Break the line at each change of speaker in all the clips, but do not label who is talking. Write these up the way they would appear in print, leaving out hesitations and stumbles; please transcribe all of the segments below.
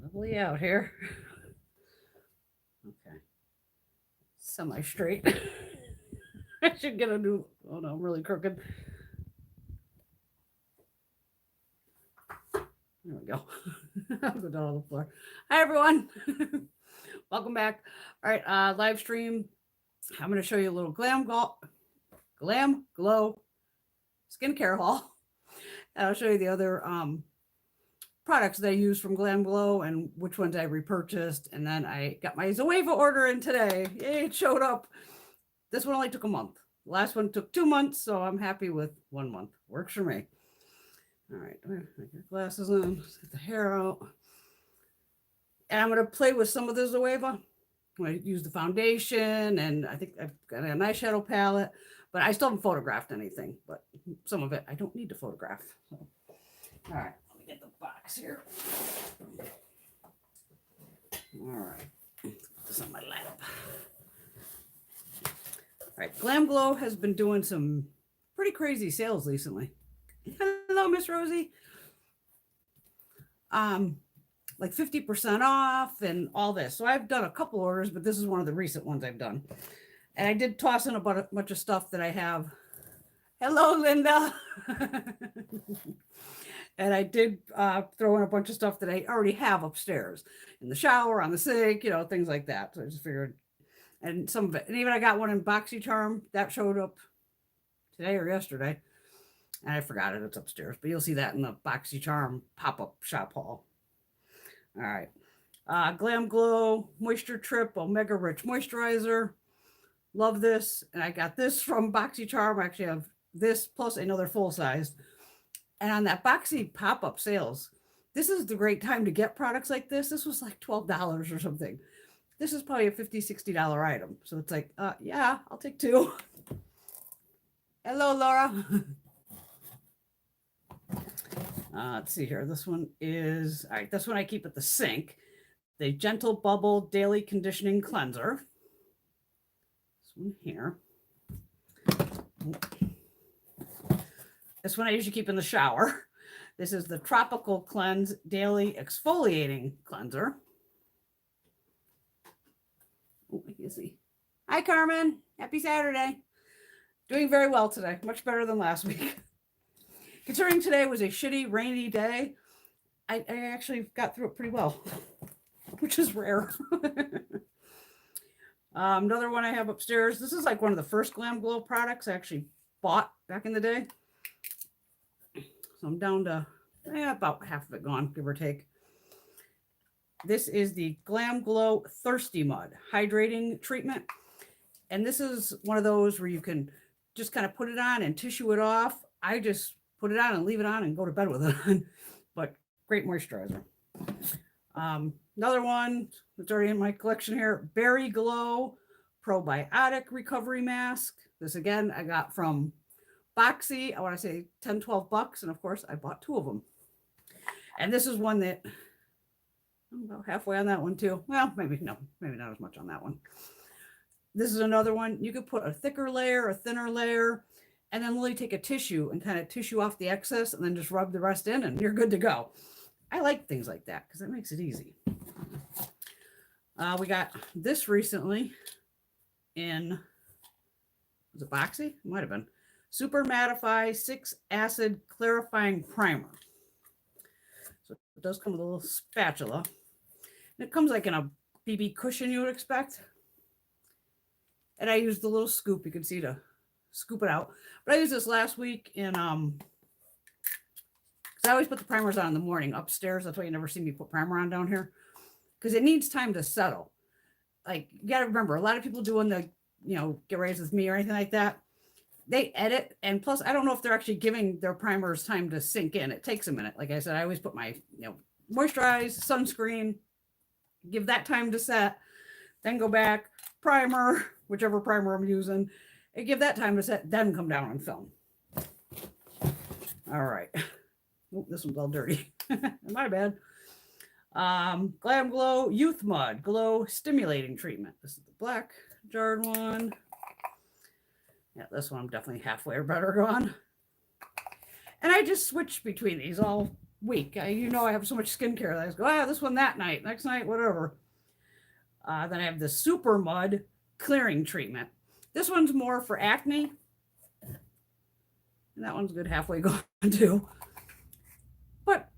Level out here. Okay. Semi-straight. I should get a new, oh no, I'm really crooked. There we go. I'll go down on the floor. Hi, everyone. Welcome back. All right, live stream. I'm going to show you a little Glam Glow skincare haul. And I'll show you the other products that I use from Glam Glow and which ones I repurchased. And then I got my Zoeva order in today. Yay, it showed up. This one only took a month. The last one took 2 months, so I'm happy with 1 month. Works for me. All right, get your glasses on. Let's get the hair out. And I'm going to play with some of the Zoeva. I'm going to use the foundation, and I think I've got an eyeshadow palette, but I still haven't photographed anything, but some of it I don't need to photograph. So. All right, let me get the box here. All right, put this on my lap. All right, Glam Glow has been doing some pretty crazy sales recently. Hello, Miss Rosie. Like 50% off and all this. So I've done a couple orders, but this is one of the recent ones I've done. And I did toss in a bunch of stuff that I have. Hello, Linda. And I did throw in a bunch of stuff that I already have upstairs in the shower, on the sink, things like that. So I just figured, and some of it. And even I got one in BoxyCharm that showed up today or yesterday. And I forgot it. It's upstairs, but you'll see that in the BoxyCharm pop-up shop haul. All right. Glam Glow Moisture Trip Omega Rich Moisturizer. Love this. And I got this from BoxyCharm. I actually have this plus another full size. And on that Boxy pop-up sales, this is the great time to get products like this. This was like $12 or something. This is probably a $50, $60 item. So it's like, yeah, I'll take 2. Hello, Laura. Let's see here. This one is, all right, this one I keep at the sink. The Gentle Bubble Daily Conditioning Cleanser. This one here. This one I usually keep in the shower. This is the Tropical Cleanse Daily Exfoliating Cleanser. Oh, you see. Hi, Carmen. Happy Saturday. Doing very well today. Much better than last week. Considering today was a shitty, rainy day, I actually got through it pretty well, which is rare. Another one I have upstairs. This is like one of the first Glam Glow products I actually bought back in the day. So I'm down to about half of it gone, give or take. This is the Glam Glow Thirsty Mud Hydrating Treatment. And this is one of those where you can just kind of put it on and tissue it off. I just put it on and leave it on and go to bed with it on. But great moisturizer. Another one that's already in my collection here, Berry Glow Probiotic Recovery Mask. This again, I got from Boxy. I want to say 10, 12 bucks. And of course I bought 2 of them. And this is one that I'm about halfway on that one too. Well, maybe not as much on that one. This is another one. You could put a thicker layer, a thinner layer, and then really take a tissue and kind of tissue off the excess and then just rub the rest in and you're good to go. I like things like that because it makes it easy. We got this recently in, was it Boxy? It might have been. Super Mattify 6 Acid Clarifying Primer. So it does come with a little spatula. And it comes like in a BB cushion you would expect. And I used the little scoop, you can see, to scoop it out. But I used this last week in, because I always put the primers on in the morning upstairs. That's why you never see me put primer on down here. Because it needs time to settle. Like, you got to remember, a lot of people doing the, get raised with me or anything like that, they edit. And plus, I don't know if they're actually giving their primers time to sink in. It takes a minute. Like I said, I always put my, moisturize, sunscreen, give that time to set, then go back, primer, whichever primer I'm using, and give that time to set, then come down and film. All right. Oh, this one's all dirty. My bad. Glam Glow Youth Mud Glow Stimulating Treatment. This is the black jarred one. Yeah, this one I'm definitely halfway or better gone. And I just switch between these all week. You know, I have so much skincare that I just go, this one that night, next night, whatever. Then I have the Super Mud Clearing Treatment. This one's more for acne. And that one's good halfway gone too. But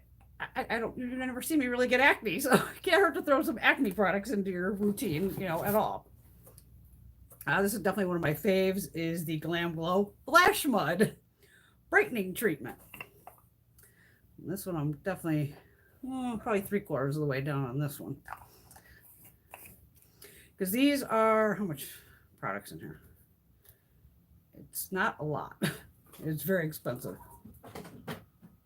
I don't, you never see me really get acne, so it can't hurt to throw some acne products into your routine, you know, at all. This is definitely one of my faves, is the Glam Glow Flash Mud Brightening Treatment. And this one I'm definitely probably 3/4 of the way down on this one. Because these are, how much products in here? It's not a lot. It's very expensive.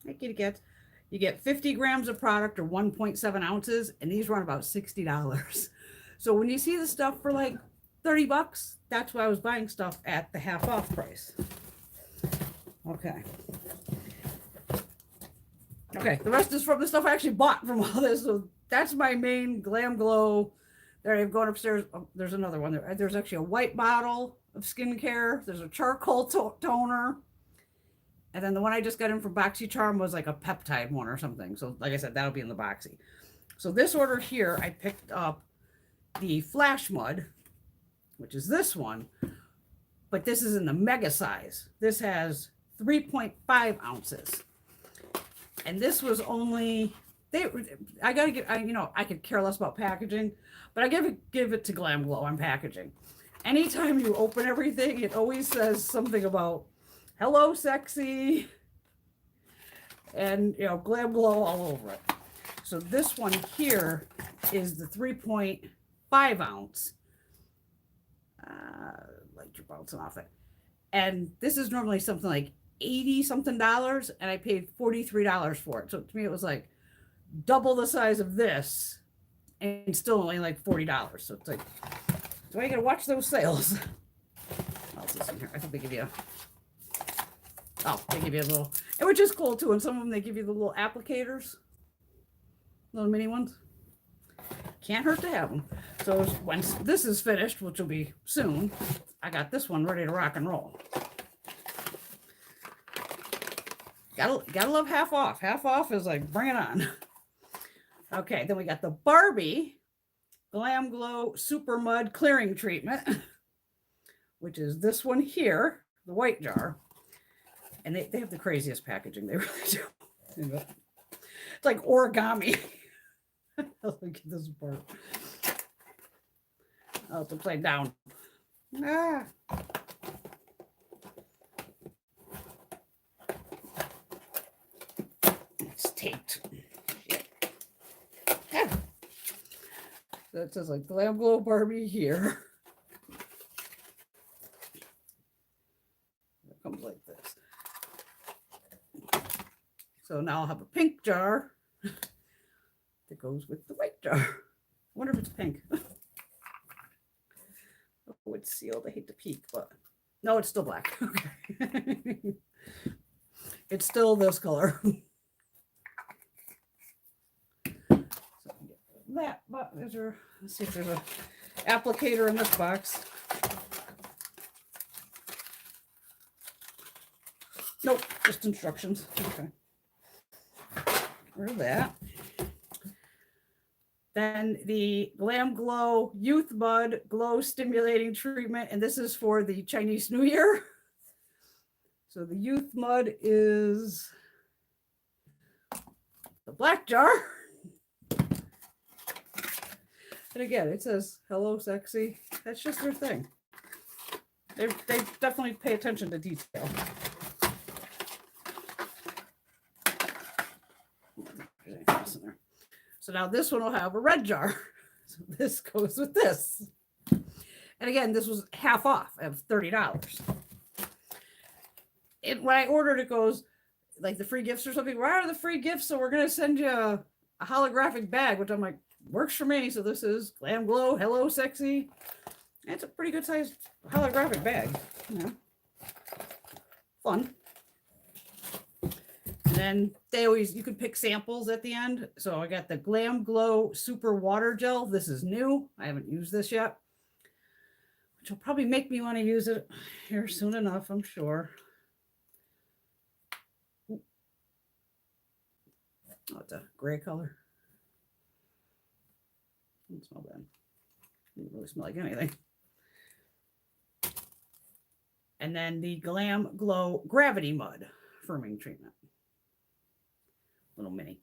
You get 50 grams of product or 1.7 ounces, and these run about $60. So when you see the stuff for like 30 bucks, that's why I was buying stuff at the half off price. Okay. Okay, the rest is from the stuff I actually bought from all this. So that's my main Glam Glow. There I'm going upstairs. Oh, there's another one there. There's actually a white bottle of skincare. There's a charcoal toner. And then the one I just got in from BoxyCharm was like a peptide one or something. So like I said, that'll be in the Boxy. So this order here, I picked up the Flash Mud, which is this one. But this is in the mega size. This has 3.5 ounces. And this was only, I gotta get, you know, I could care less about packaging, but I give it to Glam Glow on packaging. Anytime you open everything, it always says something about hello sexy and, you know, Glam Glow all over it. So this one here is the 3.5 ounce. Like you're bouncing off it. And this is normally something like 80 something dollars, and I paid $43 for it. So to me it was like double the size of this and still only like $40. So it's like, so I gotta watch those sales. What else is in here? I think they give you they give you a little, and which is cool too. And some of them they give you the little applicators, little mini ones. Can't hurt to have them. So once this is finished, which will be soon, I got this one ready to rock and roll. Gotta love half off. Half off is like, bring it on. Okay, then we got the Barbie Glam Glow Super Mud Clearing Treatment, which is this one here, the white jar. And they have the craziest packaging. They really do. It's like origami. Let me get this apart. Oh, it's upside down. Ah. It's taped. Yeah. So it says like Glam Glow Barbie here. It comes like this. So now I'll have a pink jar that goes with the white jar. I wonder if it's pink. Oh, it's sealed. I hate to peek, but no, it's still black. Okay. It's still this color. So that, but let's see if there's an applicator in this box. Nope, just instructions. Okay. Rid of that. Then the Glam Glow Youth Mud Glow Stimulating Treatment, and this is for the Chinese New Year. So the Youth Mud is the black jar. And again, it says, hello, sexy. That's just their thing. They definitely pay attention to detail. So now this one will have a red jar. So this goes with this. And again, this was half off of $30. When I ordered, it goes like the free gifts or something. Why are the free gifts? So we're going to send you a holographic bag, which I'm like, works for me. So this is Glam Glow, hello, sexy. And it's a pretty good sized holographic bag. You know, fun. And then you could pick samples at the end. So I got the Glam Glow Super Water Gel. This is new. I haven't used this yet, which will probably make me want to use it here soon enough, I'm sure. Oh, it's a gray color. Doesn't smell bad. Doesn't really smell like anything. And then the Glam Glow Gravity Mud Firming Treatment. Little mini.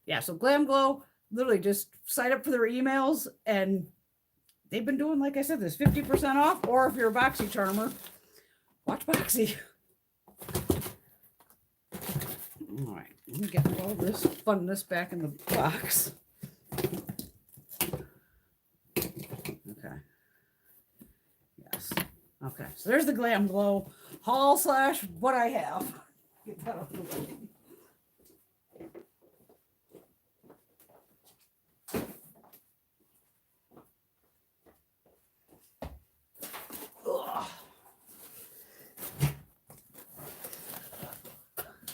Yeah, so Glam Glow, literally just sign up for their emails, and they've been doing, like I said, this 50% off, or if you're a Boxy charmer, watch Boxy. All right, let me get all this funness back in the box. Okay. Yes. Okay, so there's the Glam Glow haul slash what I have. Get that off the way. Ugh.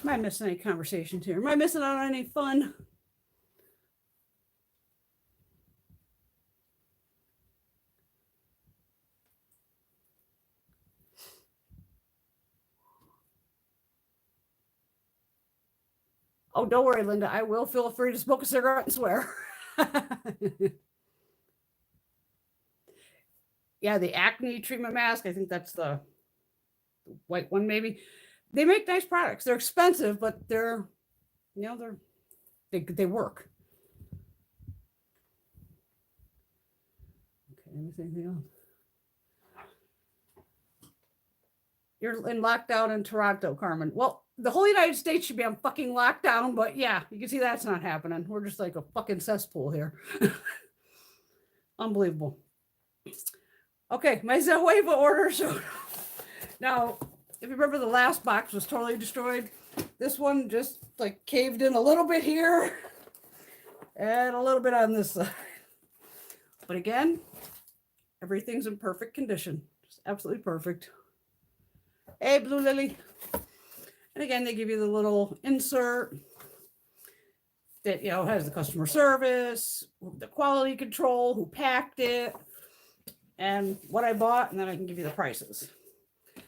Am I missing any conversations here? Am I missing out on any fun? Oh, don't worry, Linda. I will feel free to smoke a cigarette and swear. Yeah, the acne treatment mask. I think that's the white one, maybe. They make nice products. They're expensive, but they're, you know, they work. Okay, anything else? You're in lockdown in Toronto, Carmen. Well, the whole United States should be on fucking lockdown, but yeah, you can see that's not happening. We're just like a fucking cesspool here. Unbelievable. Okay, my Zoeva order. So now, if you remember, the last box was totally destroyed. This one just like caved in a little bit here and a little bit on this side. But again, everything's in perfect condition. Just absolutely perfect. Hey, Blue Lily. And again, they give you the little insert that, you know, has the customer service, the quality control, who packed it, and what I bought, and then I can give you the prices.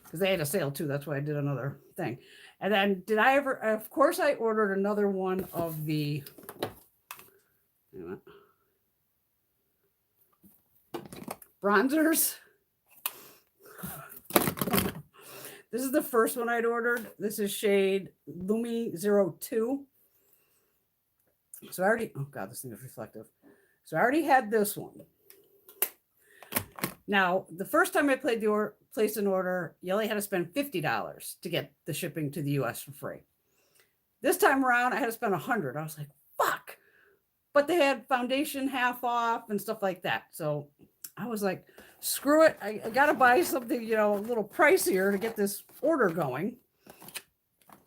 Because they had a sale too. That's why I did another thing. And then did I ever, of course, I ordered another one of the, bronzers. This is the first one I'd ordered. This is shade Lumi 02. So I already, oh God, this thing is reflective. So I already had this one. Now, the first time I placed an order, you only had to spend $50 to get the shipping to the US for free. This time around, I had to spend $100. I was like, fuck. But they had foundation half off and stuff like that. So I was like, screw it. I got to buy something, you know, a little pricier to get this order going.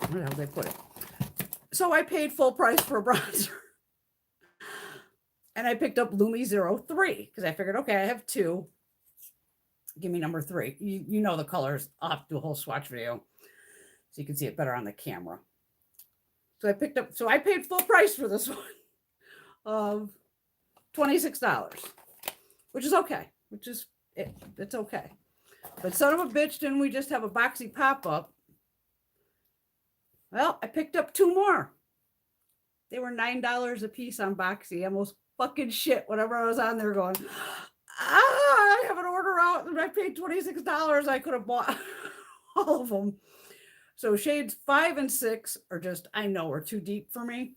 Where the hell did they put it? So I paid full price for a bronzer. And I picked up Lumi 03 because I figured, okay, I have two. Give me number 3. You know the colors. I'll have to do a whole swatch video so you can see it better on the camera. So I picked up, so I paid full price for this one of $26, which is okay, which is, it's okay. But son of a bitch, didn't we just have a Boxy pop-up? Well, I picked up 2 more. They were $9 a piece on Boxy. Almost fucking shit whenever I was on there going, I have an order out and I paid $26. I could have bought all of them. So shades 5 and 6 are just, I know, are too deep for me.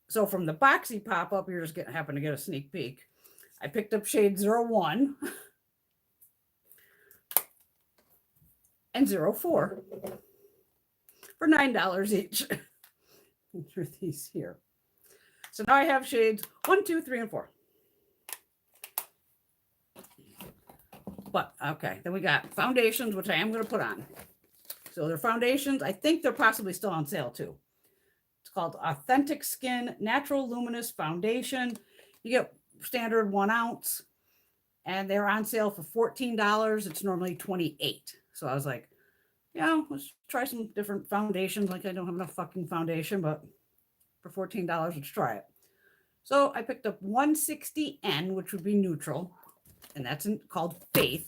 So from the Boxy pop-up, you're just happen to get a sneak peek. I picked up shade 01 and 04 for $9 each. Through these here. So now I have shades 1, 2, 3, and 4. But okay, then we got foundations, which I am going to put on. So they're foundations. I think they're possibly still on sale too. It's called Authentic Skin Natural Luminous Foundation. You get standard 1 ounce, and they're on sale for $14. It's normally $28. So I was like, yeah, let's try some different foundations. Like I don't have enough fucking foundation, but for $14, let's try it. So I picked up 160N, which would be neutral, and that's called Faith.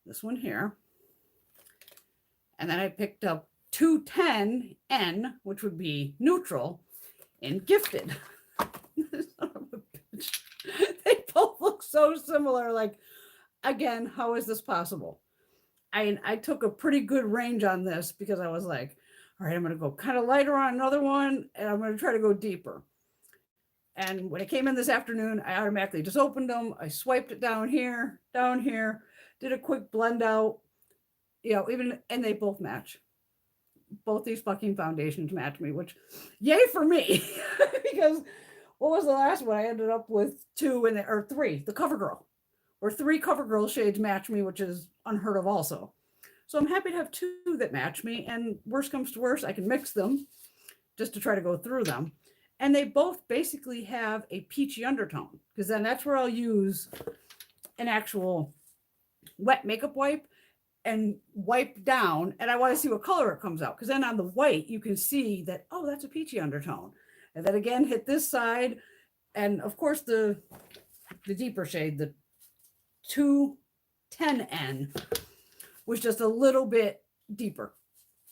This one here. And then I picked up 210N, which would be neutral, in Gifted. Son of a bitch. They both look so similar. Like, again, how is this possible? I took a pretty good range on this because I was like, all right, I'm going to go kind of lighter on another one, and I'm going to try to go deeper. And when it came in this afternoon, I automatically just opened them. I swiped it down here, did a quick blend out, and they both match. Both these fucking foundations match me, which yay for me. Because what was the last one? I ended up with 2 or 3, the CoverGirl, or 3 CoverGirl shades match me, which is unheard of also. So I'm happy to have 2 that match me, and worst comes to worst, I can mix them just to try to go through them. And they both basically have a peachy undertone, because then that's where I'll use an actual wet makeup wipe and wipe down. And I want to see what color it comes out, because then on the white, you can see that, oh, that's a peachy undertone. And then again, hit this side. And of course, the deeper shade, the 210N, was just a little bit deeper,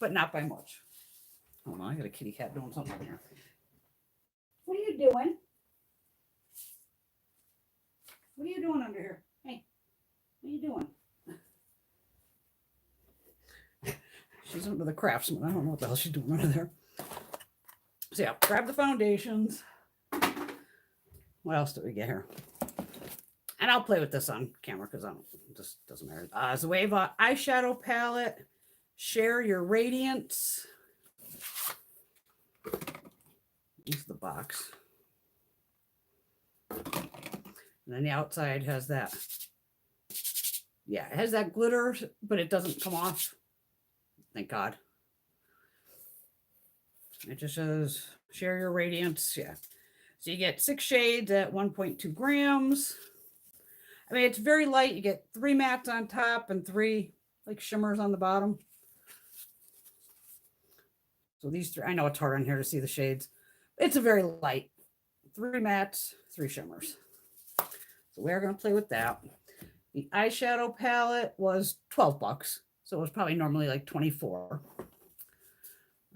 but not by much. Hold on, I got a kitty cat doing something here. What are you doing? What are you doing under here? Hey, what are you doing? She's under the Craftsman. I don't know what the hell she's doing under there. So yeah, grab the foundations. What else do we get here? And I'll play with this on camera because it just doesn't matter. Zoeva Eyeshadow Palette. Share Your Radiance. This is the box. And then the outside has that. Yeah, it has that glitter, but it doesn't come off. Thank God. It just says Share Your Radiance. Yeah. So you get 6 shades at 1.2 grams. I mean, it's very light. You get 3 mattes on top and 3 like shimmers on the bottom. So these 3, I know it's hard on here to see the shades. It's a very light. 3 mattes, 3 shimmers. So we're going to play with that. The eyeshadow palette was $12. So it was probably normally like 24.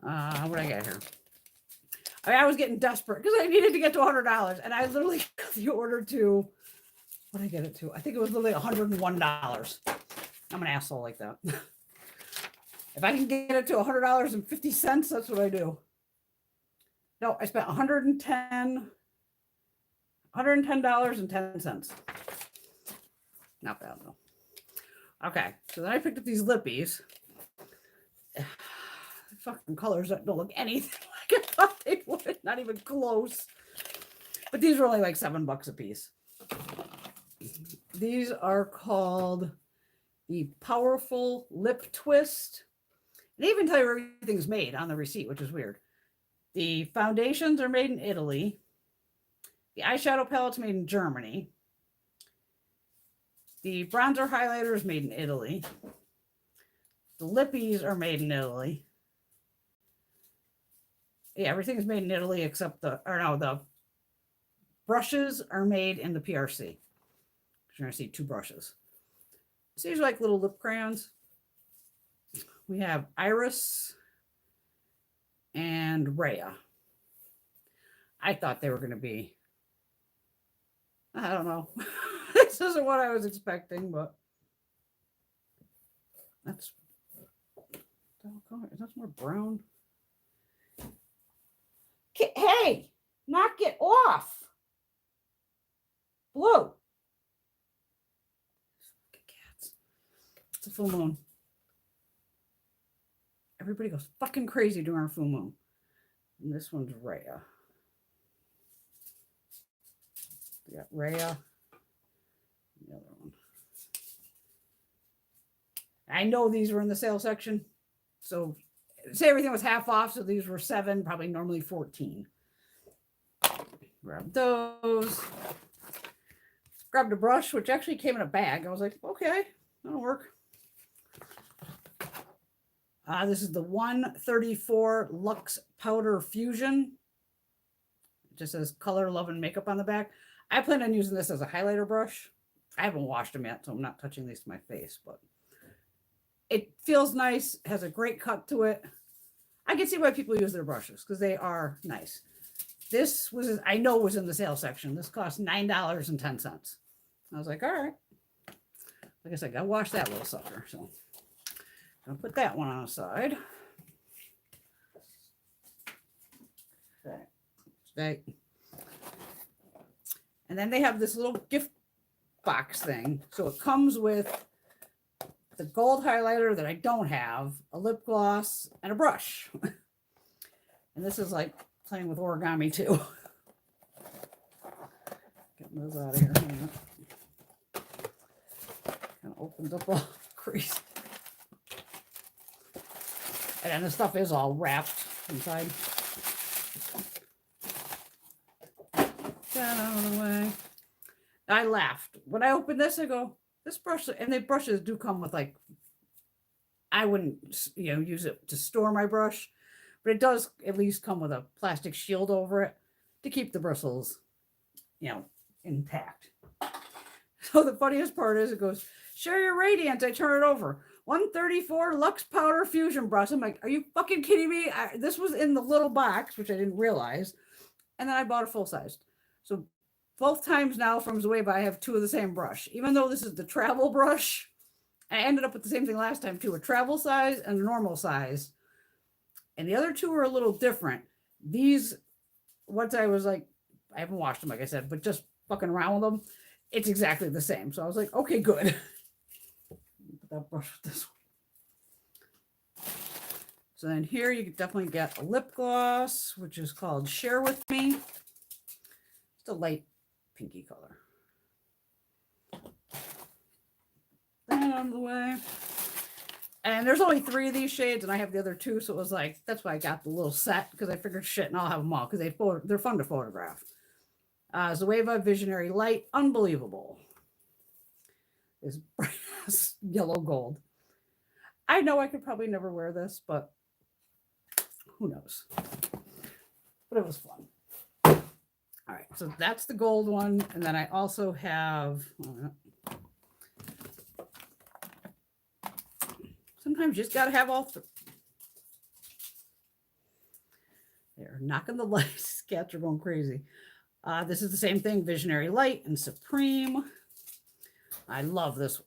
What do I got here? I mean, I was getting desperate because I needed to get to $100. And I literally got the order to, what did I get it to? I think it was literally $101. I'm an asshole like that. If I can get it to $100.50, that's what I do. No, I spent $110.10. Not bad though. Okay, so then I picked up these lippies. Fucking colors that don't look anything like I thought they would. Not even close. But these were only like $7 a piece. These are called the Powerful Lip Twist. They even tell you where everything's made on the receipt, which is weird. The foundations are made in Italy. The eyeshadow palette's made in Germany. The bronzer highlighter is made in Italy. The lippies are made in Italy. Yeah, everything is made in Italy except the brushes are made in the PRC. You're going to see 2 brushes. So these are like little lip crayons. We have Iris and Rhea. I thought they were going to be, I don't know. This isn't what I was expecting, but that's more brown. Hey, knock it off. Blue. Cats. It's a full moon. Everybody goes fucking crazy during a full moon. And this one's Rhea. We got Rhea. The other one. I know these were in the sale section. So say everything was half off. So these were 7, probably normally 14. Grab those. Grabbed a brush, which actually came in a bag. I was like, okay, that'll work. This is the 134 Luxe Powder Fusion. It just says Color, Love, and Makeup on the back. I plan on using this as a highlighter brush. I haven't washed them yet, so I'm not touching these to my face, but it feels nice, has a great cut to it. I can see why people use their brushes because they are nice. This was, I know, was in the sale section. This cost $9.10. I was like, all right. Like I said, I gotta wash that little sucker. So I'm gonna put that one on the side. Okay. And then they have this little gift box thing. So it comes with the gold highlighter that I don't have, a lip gloss, and a brush. And this is like playing with origami too. Getting those out of here. Kind of opens up a crease. And then the stuff is all wrapped inside. Get out of the way. I laughed. When I opened this, I go, this brush, and the brushes do come with like, I wouldn't, use it to store my brush, but it does at least come with a plastic shield over it to keep the bristles, intact. So the funniest part is it goes, share your radiance. I turn it over. 134 Luxe Powder Fusion Brush. I'm like, are you fucking kidding me? This was in the little box, which I didn't realize. And then I bought a full size. So both times now from Zoeva, I have two of the same brush. Even though this is the travel brush, I ended up with the same thing last time too, a travel size and a normal size. And the other two are a little different. These, once I was like, I haven't washed them, like I said, but just fucking around with them, it's exactly the same. So I was like, okay, good. Put that brush with this one. So then here you definitely get a lip gloss, which is called Share With Me. It's a light pinky color. That out of the way. And there's only 3 of these shades, and I have the other 2, so it was like, that's why I got the little set, because I figured shit, and I'll have them all, because they're fun to photograph. Zoeva Visionary Light, unbelievable. Is yellow gold. I know I could probably never wear this, but who knows? But it was fun. All right, so that's the gold one, and then I also have. Sometimes you just got to have all 3. They're knocking the lights. Cats are going crazy. This is the same thing, Visionary Light and Supreme. I love this one.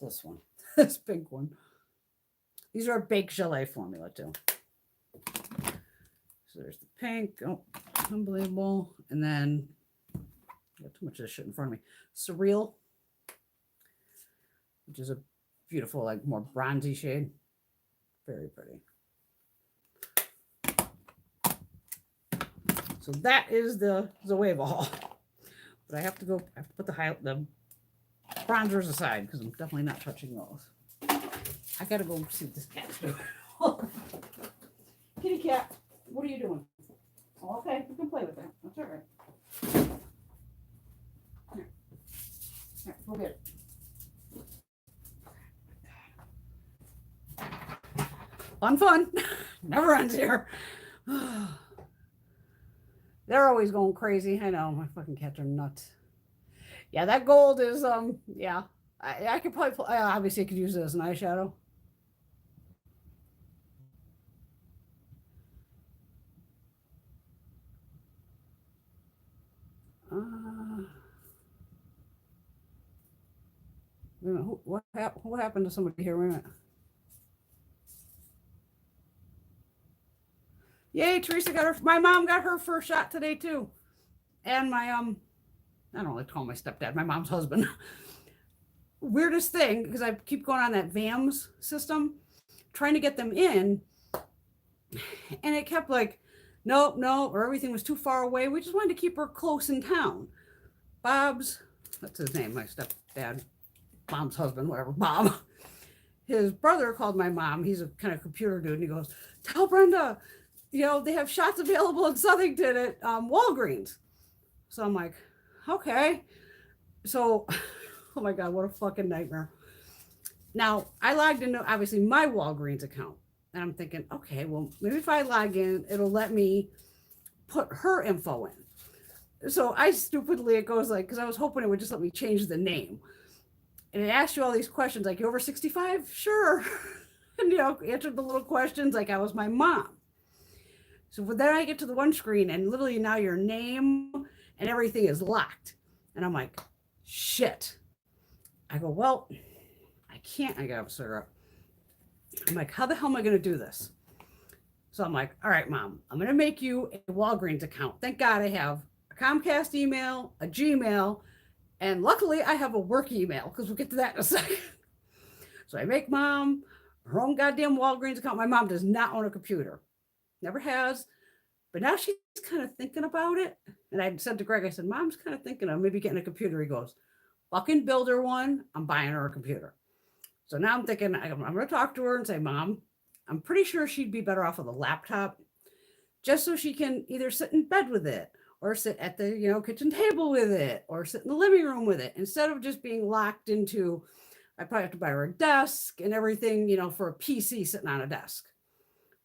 This one. This pink one. These are a baked gelée formula too. So there's the pink. Oh, unbelievable. And then, I got too much of this shit in front of me. Surreal, which is a beautiful, like more bronzy shade. Very pretty. So that is the Zoeva haul. But I have to put the bronzers aside because I'm definitely not touching those. I gotta go see what this cat's doing. Kitty cat, what are you doing? Oh, okay, you can play with that. That's all right. Here, go get it. Fun. Never ends here. They're always going crazy. I know, my fucking cats are nuts. Yeah, that gold is, yeah. I could probably, obviously I could use it as an eyeshadow. Wait a minute, what happened to somebody here? Wait a minute. Yay, Teresa got her. My mom got her first shot today too. And my, I don't like to call my stepdad, my mom's husband. Weirdest thing, because I keep going on that VAMS system, trying to get them in. And it kept like, nope, or everything was too far away. We just wanted to keep her close in town. Bob's, that's his name, my stepdad, mom's husband, whatever, Bob. His brother called my mom. He's a kind of computer dude. And he goes, tell Brenda, they have shots available in Southington at Walgreens. So I'm like, okay. So, oh my God, what a fucking nightmare. Now, I logged into, obviously, my Walgreens account. And I'm thinking, okay, well, maybe if I log in, it'll let me put her info in. So I stupidly, it goes like, because I was hoping it would just let me change the name. And it asks you all these questions, like, you over 65? Sure. and, answered the little questions like I was my mom. So then I get to the one screen and literally now your name and everything is locked. And I'm like, shit. I go, well, I can't. I got syrup. I'm like, how the hell am I going to do this? So I'm like, all right, Mom, I'm going to make you a Walgreens account. Thank God I have a Comcast email, a Gmail, and luckily I have a work email because we'll get to that in a second. So I make Mom her own goddamn Walgreens account. My mom does not own a computer. Never has. But now she's kind of thinking about it. And I said to Greg, I said, Mom's kind of thinking of maybe getting a computer. He goes, fucking build her one. I'm buying her a computer. So now I'm thinking, I'm going to talk to her and say, Mom, I'm pretty sure she'd be better off with a laptop just so she can either sit in bed with it or sit at the, kitchen table with it or sit in the living room with it instead of just being locked into, I probably have to buy her a desk and everything, for a PC sitting on a desk.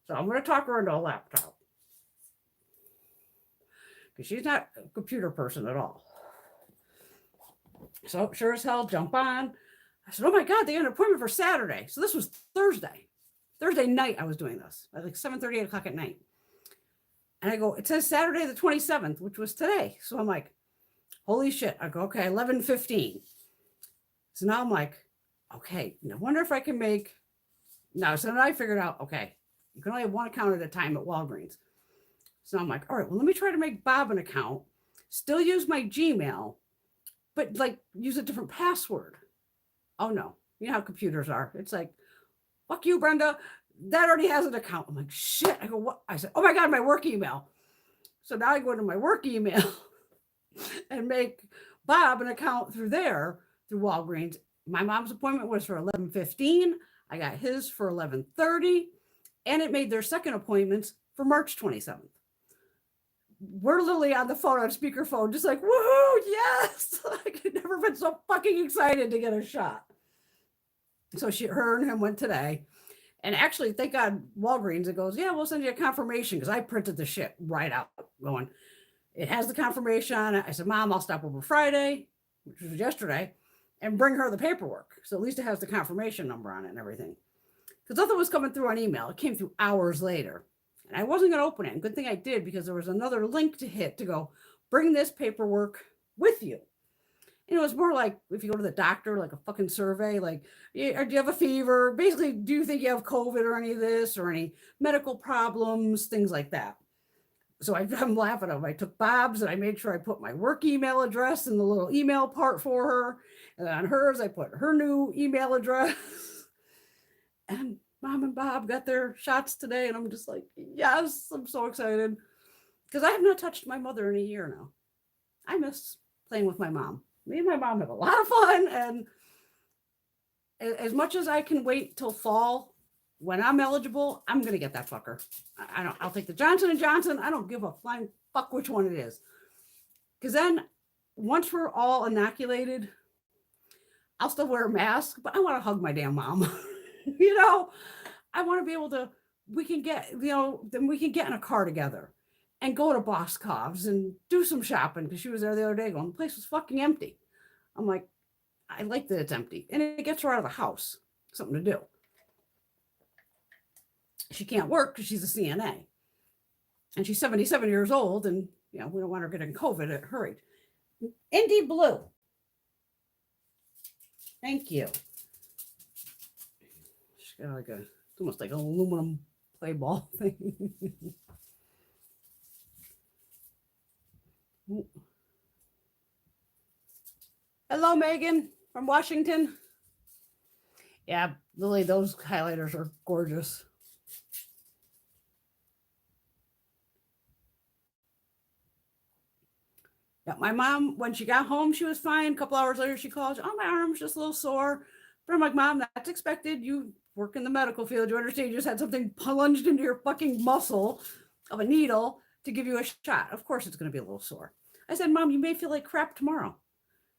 So I'm going to talk her into a laptop because she's not a computer person at all. So sure as hell, jump on. I said, oh my God, they had an appointment for Saturday. So this was Thursday night I was doing this at like 7:30, 8 o'clock at night. And I go, it says Saturday the 27th, which was today. So I'm like, holy shit. I go, okay, 11:15. So now I'm like, okay, I wonder if I can make, so then I figured out, okay, you can only have one account at a time at Walgreens. So I'm like, all right, well, let me try to make Bob an account, still use my Gmail, but like use a different password. Oh no, you know how computers are. It's like, fuck you, Brenda. That already has an account. I'm like, shit. I go, what? I said, oh my God, my work email. So now I go into my work email and make Bob an account through Walgreens. My mom's appointment was for 11:15. I got his for 11:30. And it made their second appointments for March 27th. We're literally on the phone, on speakerphone, just like, woohoo, yes! I've never been so fucking excited to get a shot. So her and him went today. And actually, thank God, Walgreens, it goes, yeah, we'll send you a confirmation because I printed the shit right out going, it has the confirmation on it. I said, Mom, I'll stop over Friday, which was yesterday, and bring her the paperwork. So at least it has the confirmation number on it and everything. Because nothing was coming through on email. It came through hours later. And I wasn't going to open it. And good thing I did because there was another link to hit to go, bring this paperwork with you. And it was more like if you go to the doctor, like a fucking survey, like, do you have a fever? Basically, do you think you have COVID or any of this or any medical problems, things like that. So I'm laughing at them. I took Bob's and I made sure I put my work email address in the little email part for her. And on hers, I put her new email address. And Mom and Bob got their shots today. And I'm just like, yes, I'm so excited. Because I have not touched my mother in a year now. I miss playing with my mom. Me and my mom have a lot of fun. And as much as I can wait till fall, when I'm eligible, I'm going to get that fucker. I'll take the Johnson & Johnson. I don't give a flying fuck which one it is. Because then once we're all inoculated, I'll still wear a mask, but I want to hug my damn mom. I want to be able to, we can get in a car together and go to Boscov's and do some shopping because she was there the other day going, the place was fucking empty. I'm like, I like that it's empty. And it gets her out of the house. Something to do. She can't work because she's a CNA. And she's 77 years old and, we don't want her getting COVID at her age. Indy Blue. Thank you. She's got like almost like an aluminum play ball thing. Hello, Megan from Washington. Yeah, Lily, those highlighters are gorgeous. Yeah, my mom, when she got home, she was fine. A couple hours later, she called, oh, my arm's just a little sore. But I'm like, Mom, that's expected. You work in the medical field. You understand you just had something plunged into your fucking muscle of a needle to give you a shot. Of course, it's going to be a little sore. I said, Mom, you may feel like crap tomorrow.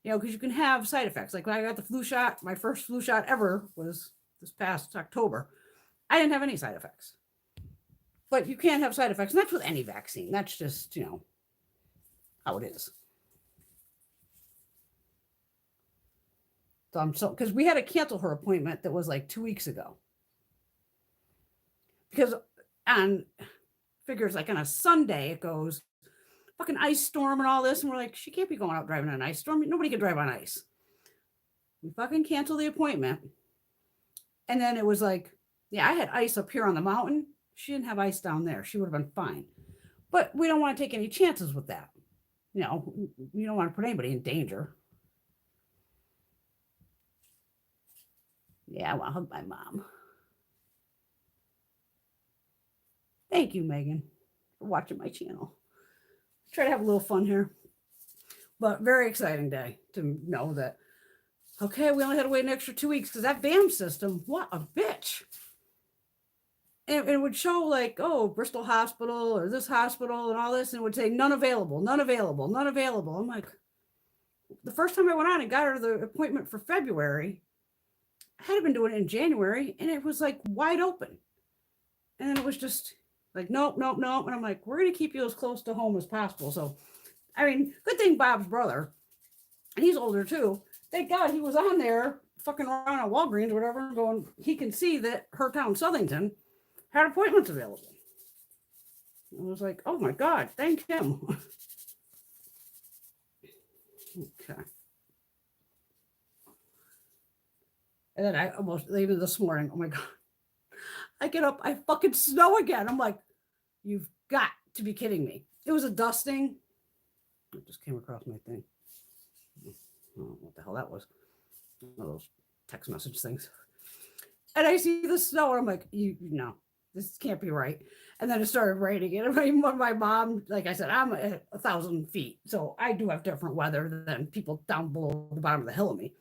Because you can have side effects. Like when I got the flu shot, my first flu shot ever was this past October. I didn't have any side effects. But you can't have side effects. And that's with any vaccine. That's just, how it is. So because we had to cancel her appointment that was like 2 weeks ago. because on figures like on a Sunday, it goes fucking ice storm and all this. And we're like, she can't be going out driving on an ice storm. Nobody can drive on ice. We fucking canceled the appointment. And then it was like, yeah, I had ice up here on the mountain. She didn't have ice down there. She would have been fine. But we don't want to take any chances with that. You know, you don't want to put anybody in danger. Yeah, I want to hug my mom. Thank you, Megan, for watching my channel. Try to have a little fun here. But very exciting day to know that, okay, we only had to wait an extra 2 weeks because that VAM system, what a bitch. And it would show like, oh, Bristol Hospital or this hospital and all this, and it would say none available, none available, none available. I'm like, the first time I went on and got her the appointment for February, I had been doing it in January, and it was like wide open. And then it was just like, nope, nope, nope. And I'm like, we're going to keep you as close to home as possible. So, I mean, good thing Bob's brother, and he's older too. Thank God he was on there fucking around at Walgreens or whatever, going, he can see that her town, Southington, had appointments available. I was like, oh my God, thank him. Okay. And then I almost, even this morning, oh my God, I get up, I fucking snow again. I'm like, you've got to be kidding me. It was a dusting. It just came across my thing. I don't know what the hell that was. One of those text message things. And I see the snow, and I'm like, no, this can't be right. And then it started raining. And my mom, like I said, I'm 1,000 feet. So I do have different weather than people down below the bottom of the hill of me.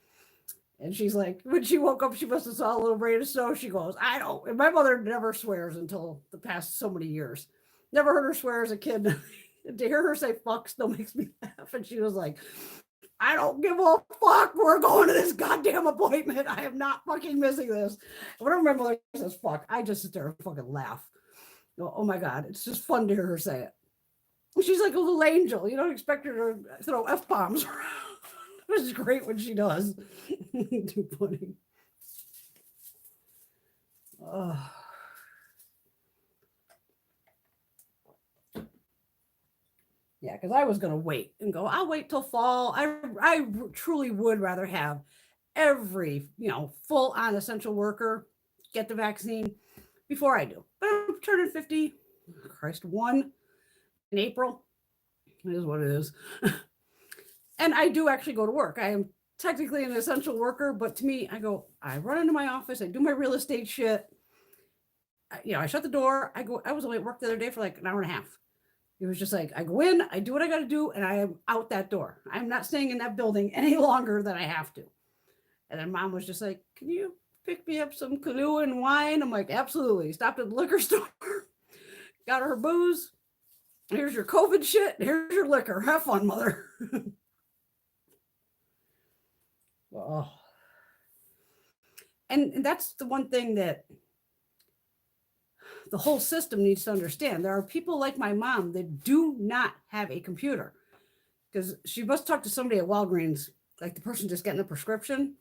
And she's like, when she woke up, she must have saw a little rain of snow. She goes, I don't. And my mother never swears until the past so many years. Never heard her swear as a kid. To hear her say fuck still makes me laugh. And she was like, I don't give a fuck. We're going to this goddamn appointment. I am not fucking missing this. Whenever my mother says fuck, I just sit there and fucking laugh. Oh my God. It's just fun to hear her say it. She's like a little angel. You don't expect her to throw F-bombs around. It's great when she does. Too funny. Yeah, because I was going to wait and go, I'll wait till fall. I truly would rather have every, full on essential worker get the vaccine before I do. But I'm turning 50, one in April. It is what it is. And I do actually go to work. I am technically an essential worker, but to me, I run into my office, I do my real estate shit. I shut the door. I was only at work the other day for like an hour and a half. It was just like, I go in, I do what I got to do, and I am out that door. I'm not staying in that building any longer than I have to. And then Mom was just like, can you pick me up some Kahlua and wine? I'm like, absolutely. Stopped at the liquor store, got her booze. Here's your COVID shit. Here's your liquor. Have fun, mother. Oh. And that's the one thing that the whole system needs to understand. There are people like my mom that do not have a computer, because she must talk to somebody at Walgreens, like the person just getting the prescription.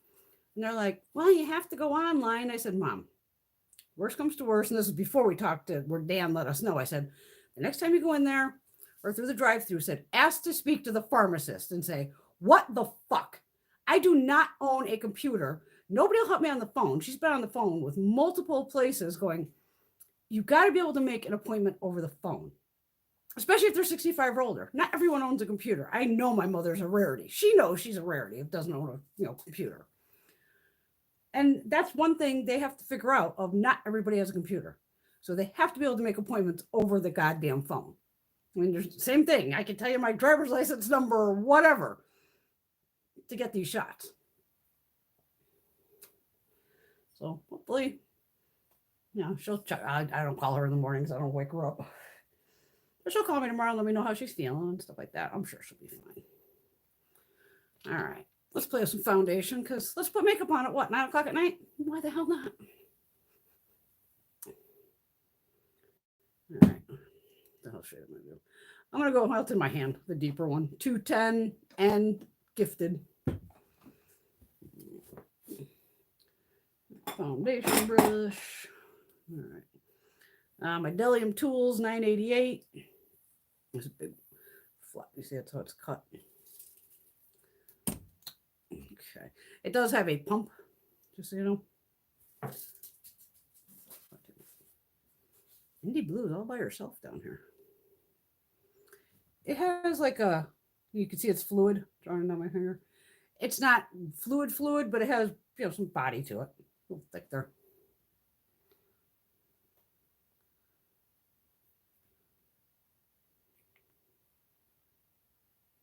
And they're like, well, you have to go online. I said, Mom, worst comes to worst. And this is before we talked to where Dan let us know. I said, the next time you go in there or through the drive-through, said, ask to speak to the pharmacist and say, what the fuck? I do not own a computer. Nobody will help me on the phone. She's been on the phone with multiple places going, you got to be able to make an appointment over the phone, especially if they're 65 or older. Not everyone owns a computer. I know my mother's a rarity. She knows she's a rarity if doesn't own a computer. And that's one thing they have to figure out, of not everybody has a computer. So they have to be able to make appointments over the goddamn phone. I mean, there's the same thing. I can tell you my driver's license number or whatever to get these shots. So hopefully, she'll check. I don't call her in the mornings. I don't wake her up. But she'll call me tomorrow and let me know how she's feeling and stuff like that. I'm sure she'll be fine. All right. Let's play with some foundation, because let's put makeup on at what, 9 o'clock at night? Why the hell not? All right. What the hell shade am I doing? I'm going to go out in my hand, the deeper one. 210 and Gifted. Foundation brush. All right. My Delium Tools 988. There's a big flat. You see that's how it's cut. Okay. It does have a pump, just so you know. Indie Blue is all by herself down here. It has like a, you can see it's fluid drawing down my finger. It's not fluid, but it has, you know, some body to it. A little thick there.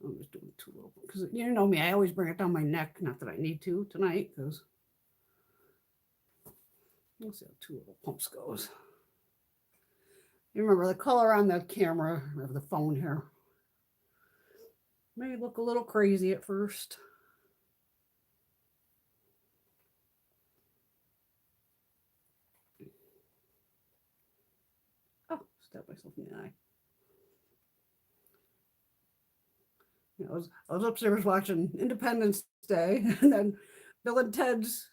I'm just doing too little because you know me, I always bring it down my neck. Not that I need to tonight, because we'll see how two little pumps goes. You remember the color on the camera of the phone here may look a little crazy at first. Oh, stabbed myself in the eye. You know, I was upstairs watching Independence Day, and then Bill and Ted's,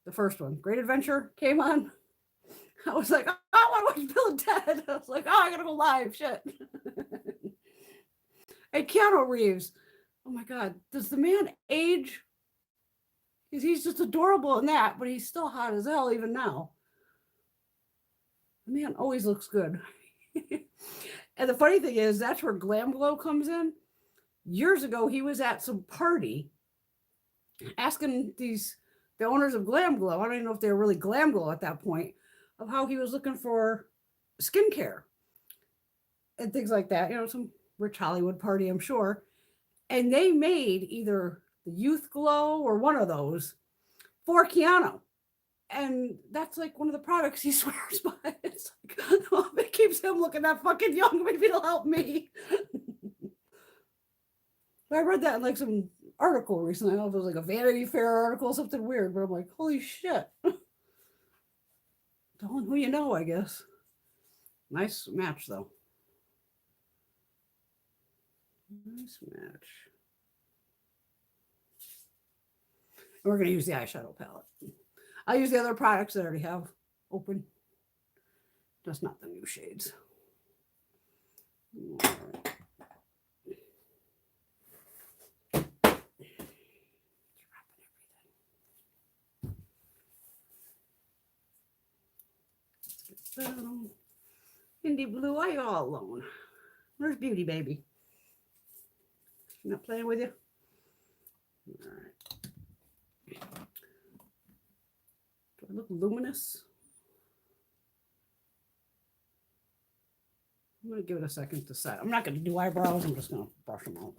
the first one, Great Adventure, came on. I was like, oh, I want to watch Bill and Ted. I was like, oh, I gotta go live. Shit. Hey, Keanu Reeves. Oh my God, does the man age? Because he's just adorable in that, but he's still hot as hell even now. The man always looks good. And the funny thing is, that's where Glam Glow comes in. Years ago, he was at some party asking the owners of Glam Glow, I don't even know if they were really Glam Glow at that point, of how he was looking for skincare and things like that. You know, some rich Hollywood party, I'm sure. And they made either the Youth Glow or one of those for Keanu. And that's like one of the products he swears by. It's like, oh, it keeps him looking that fucking young. Maybe it'll help me. I read that in like some article recently. I don't know if it was like a Vanity Fair article, something weird, but I'm like, holy shit. Telling who you know, I guess. Nice match, though. Nice match. And we're going to use the eyeshadow palette. I'll use the other products that I already have open, just not the new shades. All right. Indie Blue, why are you all alone? Where's Beauty Baby? She's not playing with you? All right. Do I look luminous? I'm going to give it a second to set. I'm not going to do eyebrows. I'm just going to brush them out.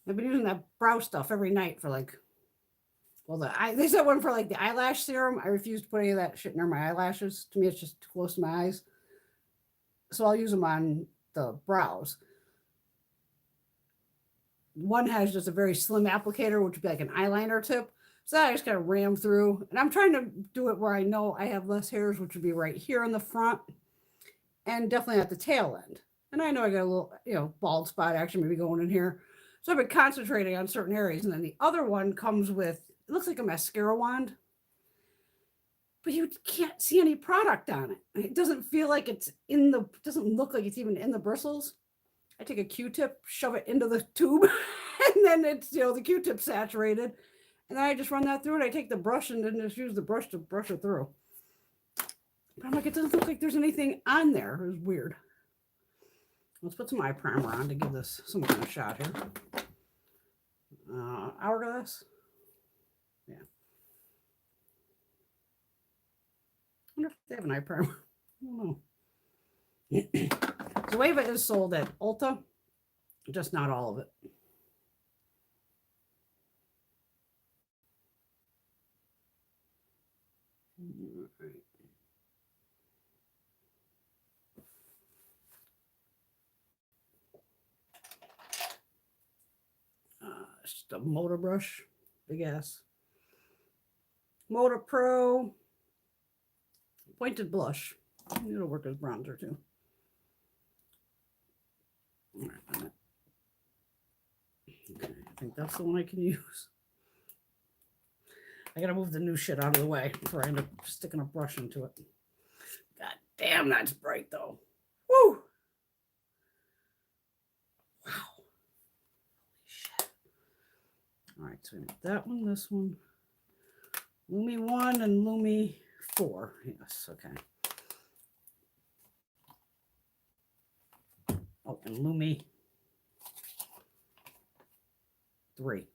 I've been using that brow stuff every night for like, well, they said one for like the eyelash serum. I refuse to put any of that shit near my eyelashes. To me, it's just too close to my eyes. So I'll use them on the brows. One has just a very slim applicator, which would be like an eyeliner tip. So that I just kind of ram through. And I'm trying to do it where I know I have less hairs, which would be right here in the front and definitely at the tail end. And I know I got a little, you know, bald spot action maybe going in here. So I've been concentrating on certain areas. And then the other one comes with, it looks like a mascara wand, but you can't see any product on it. It doesn't feel like it's in the, doesn't look like it's even in the bristles. I take a Q-tip, shove it into the tube, and then it's, you know, the Q-tip saturated. And then I just run that through, and I take the brush and then just use the brush to brush it through. But I'm like, it doesn't look like there's anything on there. It was weird. Let's put some eye primer on to give this some kind of shot here. Hourglass. Yeah. I wonder if they have an eye primer. I don't know. Zoeva is sold at Ulta, just not all of it. All right. Just a MODA brush, big ass. MODA Pro pointed blush. It'll work as bronzer too. All right. Okay, I think that's the one I can use. I gotta move the new shit out of the way before I end up sticking a brush into it. God damn, that's bright though. Woo! Wow. Holy shit. All right, so we need that one, this one. Lumi 1 and Lumi 4. Yes, okay. Oh, and Lumi 3.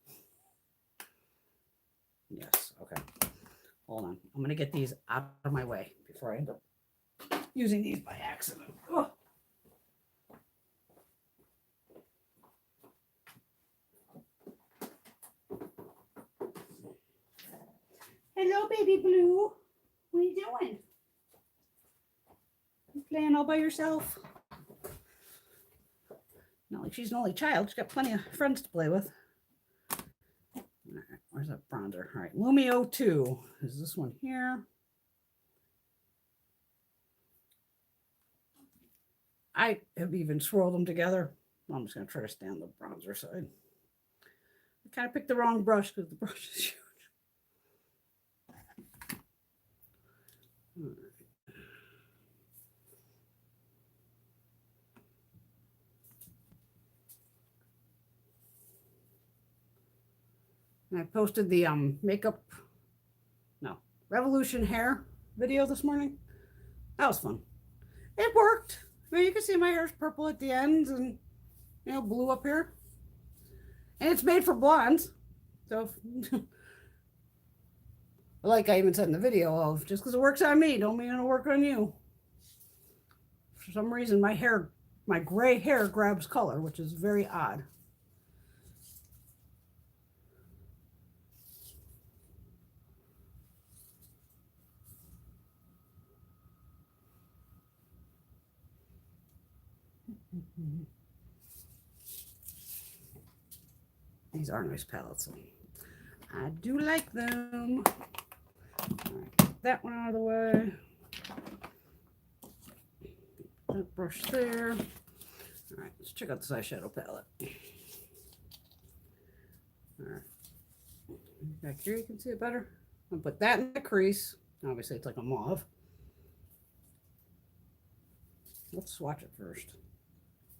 Yes, okay. Hold on. I'm going to get these out of my way before I end up using these by accident. Oh. Hello, baby blue. What are you doing? You playing all by yourself? Not like she's an only child. She's got plenty of friends to play with. All right, where's that bronzer? All right, Lumio 2 is this one here. I have even swirled them together. I'm just going to try to stay on the bronzer side. I kind of picked the wrong brush because the brush is huge. All right. And I posted the Revolution hair video this morning. That was fun. It worked. I mean, you can see my hair's purple at the ends and, you know, blue up here. And it's made for blondes. So, like I even said in the video, of just because it works on me, don't mean it'll work on you. For some reason, my gray hair grabs color, which is very odd. These are nice palettes. I do like them. All right, get that one out of the way. That brush there. All right, let's check out this eyeshadow palette. All right, back here you can see it better. I'll put that in the crease. Obviously, it's like a mauve. Let's swatch it first.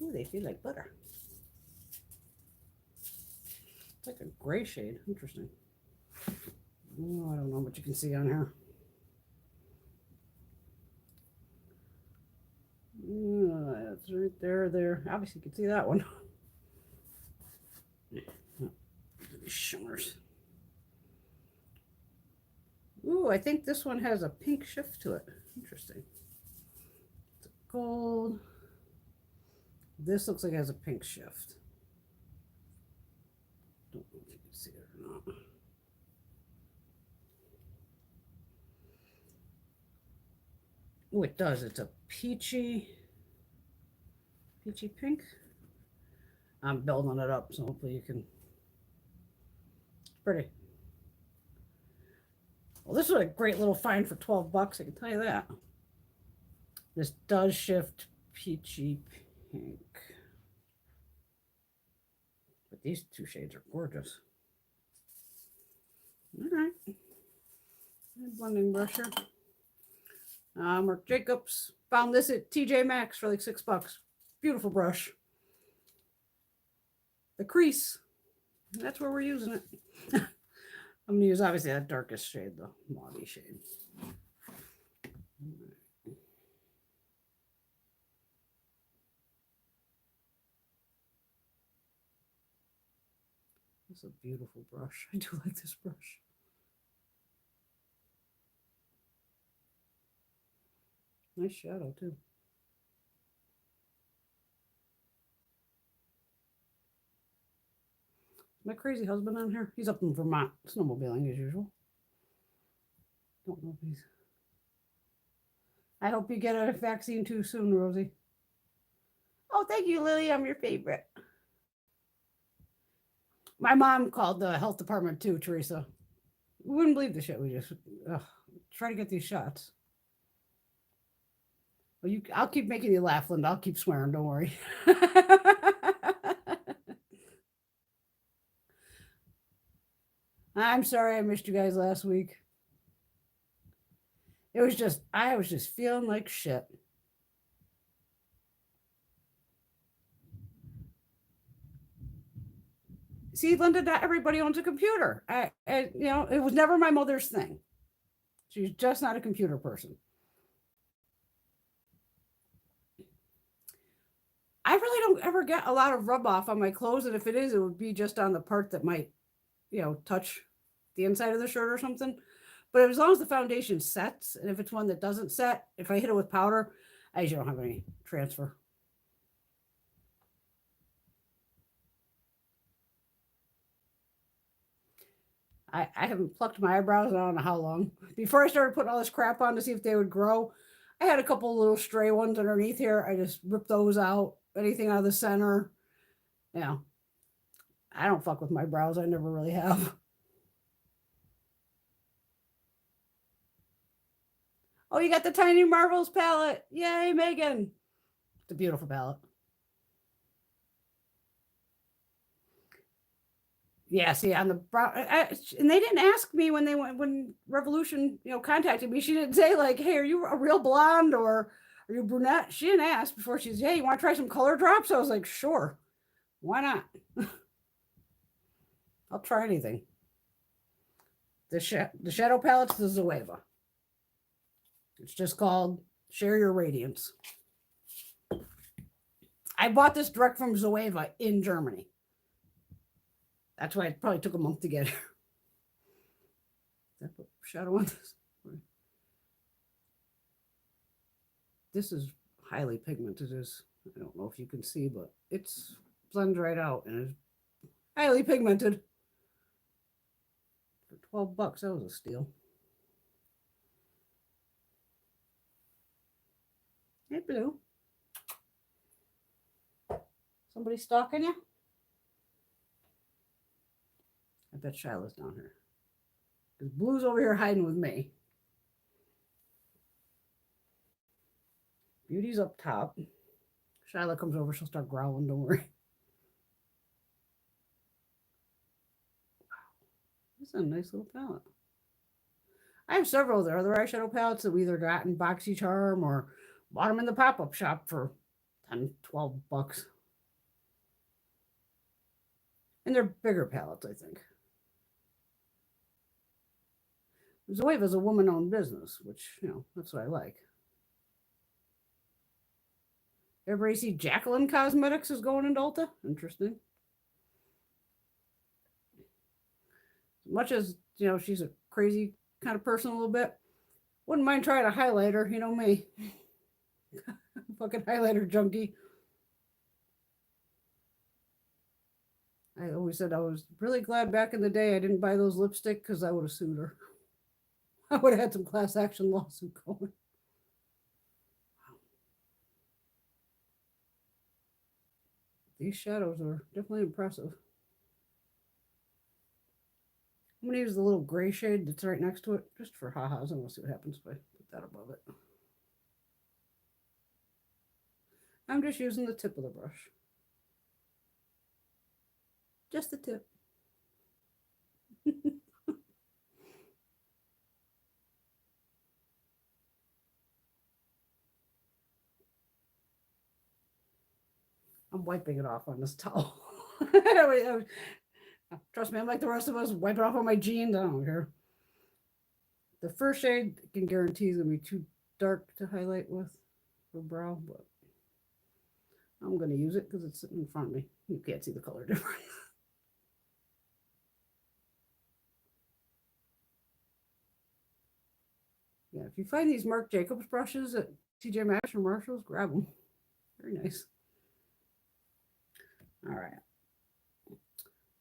Ooh, they feel like butter. It's like a gray shade. Interesting. Oh, I don't know what you can see on here. That's right there. Obviously, you can see that one. Shimmers. Ooh, I think this one has a pink shift to it. Interesting. It's a gold. This looks like it has a pink shift. Don't know if you can see it or not. Oh, it does. It's a peachy pink. I'm building it up, so hopefully you can. It's pretty. Well, this is a great little find for 12 bucks. I can tell you that. This does shift peachy pink. But these two shades are gorgeous. All right. Blending brush here. Marc Jacobs. Found this at TJ Maxx for like $6. Beautiful brush. The crease. That's where we're using it. I'm going to use obviously that darkest shade, the mauve shade. It's a beautiful brush. I do like this brush. Nice shadow too. My crazy husband on here. He's up in Vermont snowmobiling as usual. Don't know if he's. I hope you get a vaccine too soon, Rosie. Oh, thank you, Lily. I'm your favorite. My mom called the health department too, Teresa. We wouldn't believe the shit we just try to get these shots. Well, I'll keep making you laugh, Linda. I'll keep swearing. Don't worry. I'm sorry I missed you guys last week. It was just, I was just feeling like shit. See, Linda, not everybody owns a computer. You know, it was never my mother's thing. She's just not a computer person. I really don't ever get a lot of rub off on my clothes, and if it is, it would be just on the part that might, you know, touch the inside of the shirt or something. But as long as the foundation sets, and if it's one that doesn't set, if I hit it with powder, I usually don't have any transfer. I haven't plucked my eyebrows in I don't know how long. Before I started putting all this crap on to see if they would grow, I had a couple little stray ones underneath here. I just ripped those out. Anything out of the center. Yeah. I don't fuck with my brows. I never really have. Oh, you got the Tiny Marvels palette. Yay, Megan. It's a beautiful palette. Yeah, see, on the brow, and they didn't ask me when Revolution, you know, contacted me. She didn't say like, "Hey, are you a real blonde or are you brunette?" She didn't ask before. She said, "Hey, you want to try some color drops?" I was like, "Sure, why not? I'll try anything." The shadow palette's the Zoeva. It's just called Share Your Radiance. I bought this direct from Zoeva in Germany. That's why it probably took a month to get here. That put shadow on this. This is highly pigmented. I don't know if you can see, but it's blends right out and is highly pigmented. For $12, that was a steal. Hey, Blue. Somebody stalking you? I bet Shiloh's down here. Because Blue's over here hiding with me. Beauty's up top. Shiloh comes over, she'll start growling, don't worry. Wow. This is a nice little palette. I have several of their other eyeshadow palettes that we either got in BoxyCharm or bought them in the pop-up shop for $10, $12. And they're bigger palettes, I think. Zoeva is a woman-owned business, which, you know, that's what I like. Everybody see Jacqueline Cosmetics is going into Ulta? Interesting. As much as, you know, she's a crazy kind of person a little bit, wouldn't mind trying a highlighter, you know me. Fucking highlighter junkie. I always said I was really glad back in the day I didn't buy those lipstick because I would have sued her. I would have had some class action lawsuit going. These shadows are definitely impressive. I'm going to use the little gray shade that's right next to it, just for ha-has, and we'll see what happens if I put that above it. I'm just using the tip of the brush. Just the tip. I'm wiping it off on this towel. Trust me, I'm like the rest of us, wipe it off on my jeans. I don't care. The first shade, I can guarantee is going to be too dark to highlight with for brow, but I'm going to use it because it's sitting in front of me. You can't see the color difference. Yeah, if you find these Marc Jacobs brushes at TJ Maxx or Marshalls, grab them. Very nice. All right.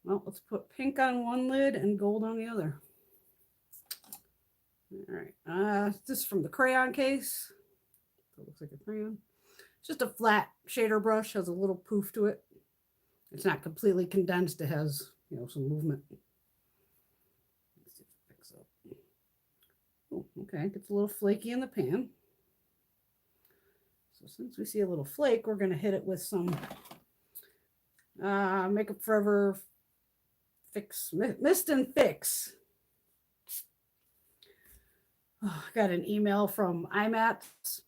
Well, let's put pink on one lid and gold on the other. All right. This is from the crayon case. So it looks like a crayon. It's just a flat shader brush, has a little poof to it. It's not completely condensed. It has, you know, some movement. Let's see if it picks up. Oh, okay. It gets a little flaky in the pan. So since we see a little flake, we're going to hit it with some Makeup Forever Mist and Fix. Oh, I got an email from Ebates.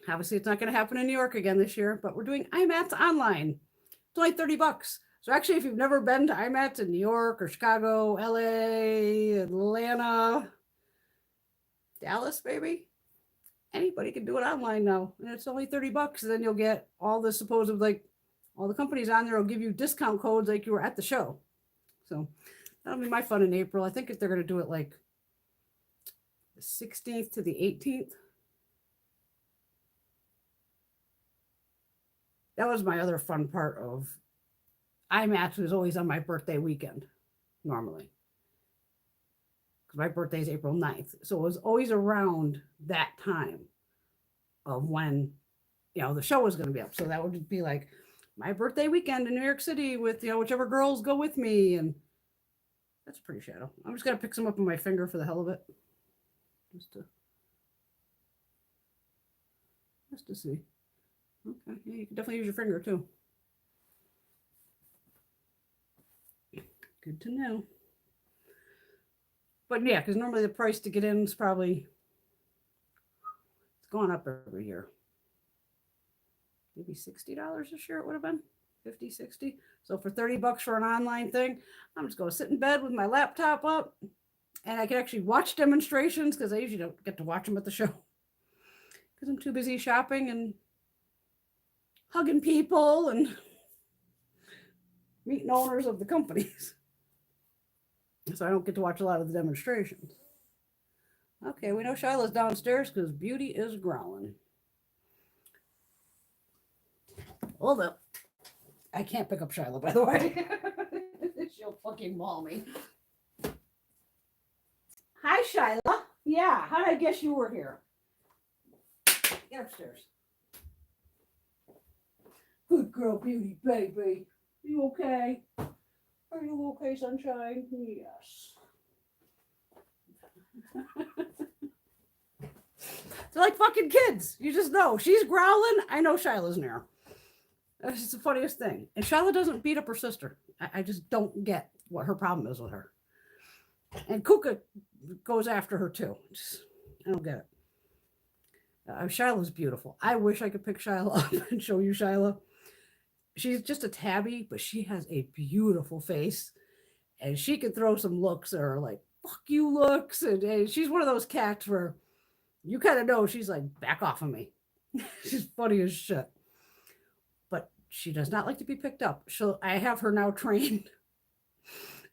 Obviously, it's not going to happen in New York again this year, but we're doing Ebates online. It's only $30. So actually, if you've never been to Ebates in New York or Chicago, LA, Atlanta, Dallas, maybe, anybody can do it online now. And it's only $30. And then you'll get all the supposed, like, all the companies on there will give you discount codes like you were at the show. So that'll be my fun in April. I think if they're going to do it like the 16th to the 18th. That was my other fun part of Ebates. Was always on my birthday weekend, normally. Because my birthday is April 9th. So it was always around that time of when, the show was going to be up. So that would be like my birthday weekend in New York City with, whichever girls go with me. And that's pretty shadow. I'm just going to pick some up on my finger for the hell of it. Just to see. Okay, yeah, you can definitely use your finger too. Good to know. But yeah, because normally the price to get in is probably, it's going up every year. Maybe $60 this year it would have been. 50, 60. So for $30 for an online thing, I'm just going to sit in bed with my laptop up and I can actually watch demonstrations because I usually don't get to watch them at the show because I'm too busy shopping and hugging people and meeting owners of the companies. So I don't get to watch a lot of the demonstrations. Okay, we know Shiloh's downstairs because Beauty is growling. Hold up. I can't pick up Shiloh, by the way. She'll fucking maul me. Hi, Shiloh. Yeah, how did I guess you were here? Get upstairs. Good girl, Beauty, baby. You okay? Are you okay, sunshine? Yes. They're like fucking kids. You just know. She's growling. I know Shiloh's near. That's just the funniest thing. And Shiloh doesn't beat up her sister. I just don't get what her problem is with her. And Kuka goes after her too. I don't get it. Shiloh's beautiful. I wish I could pick Shiloh up and show you Shiloh. She's just a tabby, but she has a beautiful face. And she can throw some looks that are like, fuck you looks. And she's one of those cats where you kind of know she's like, back off of me. She's funny as shit. But she does not like to be picked up. I have her now trained.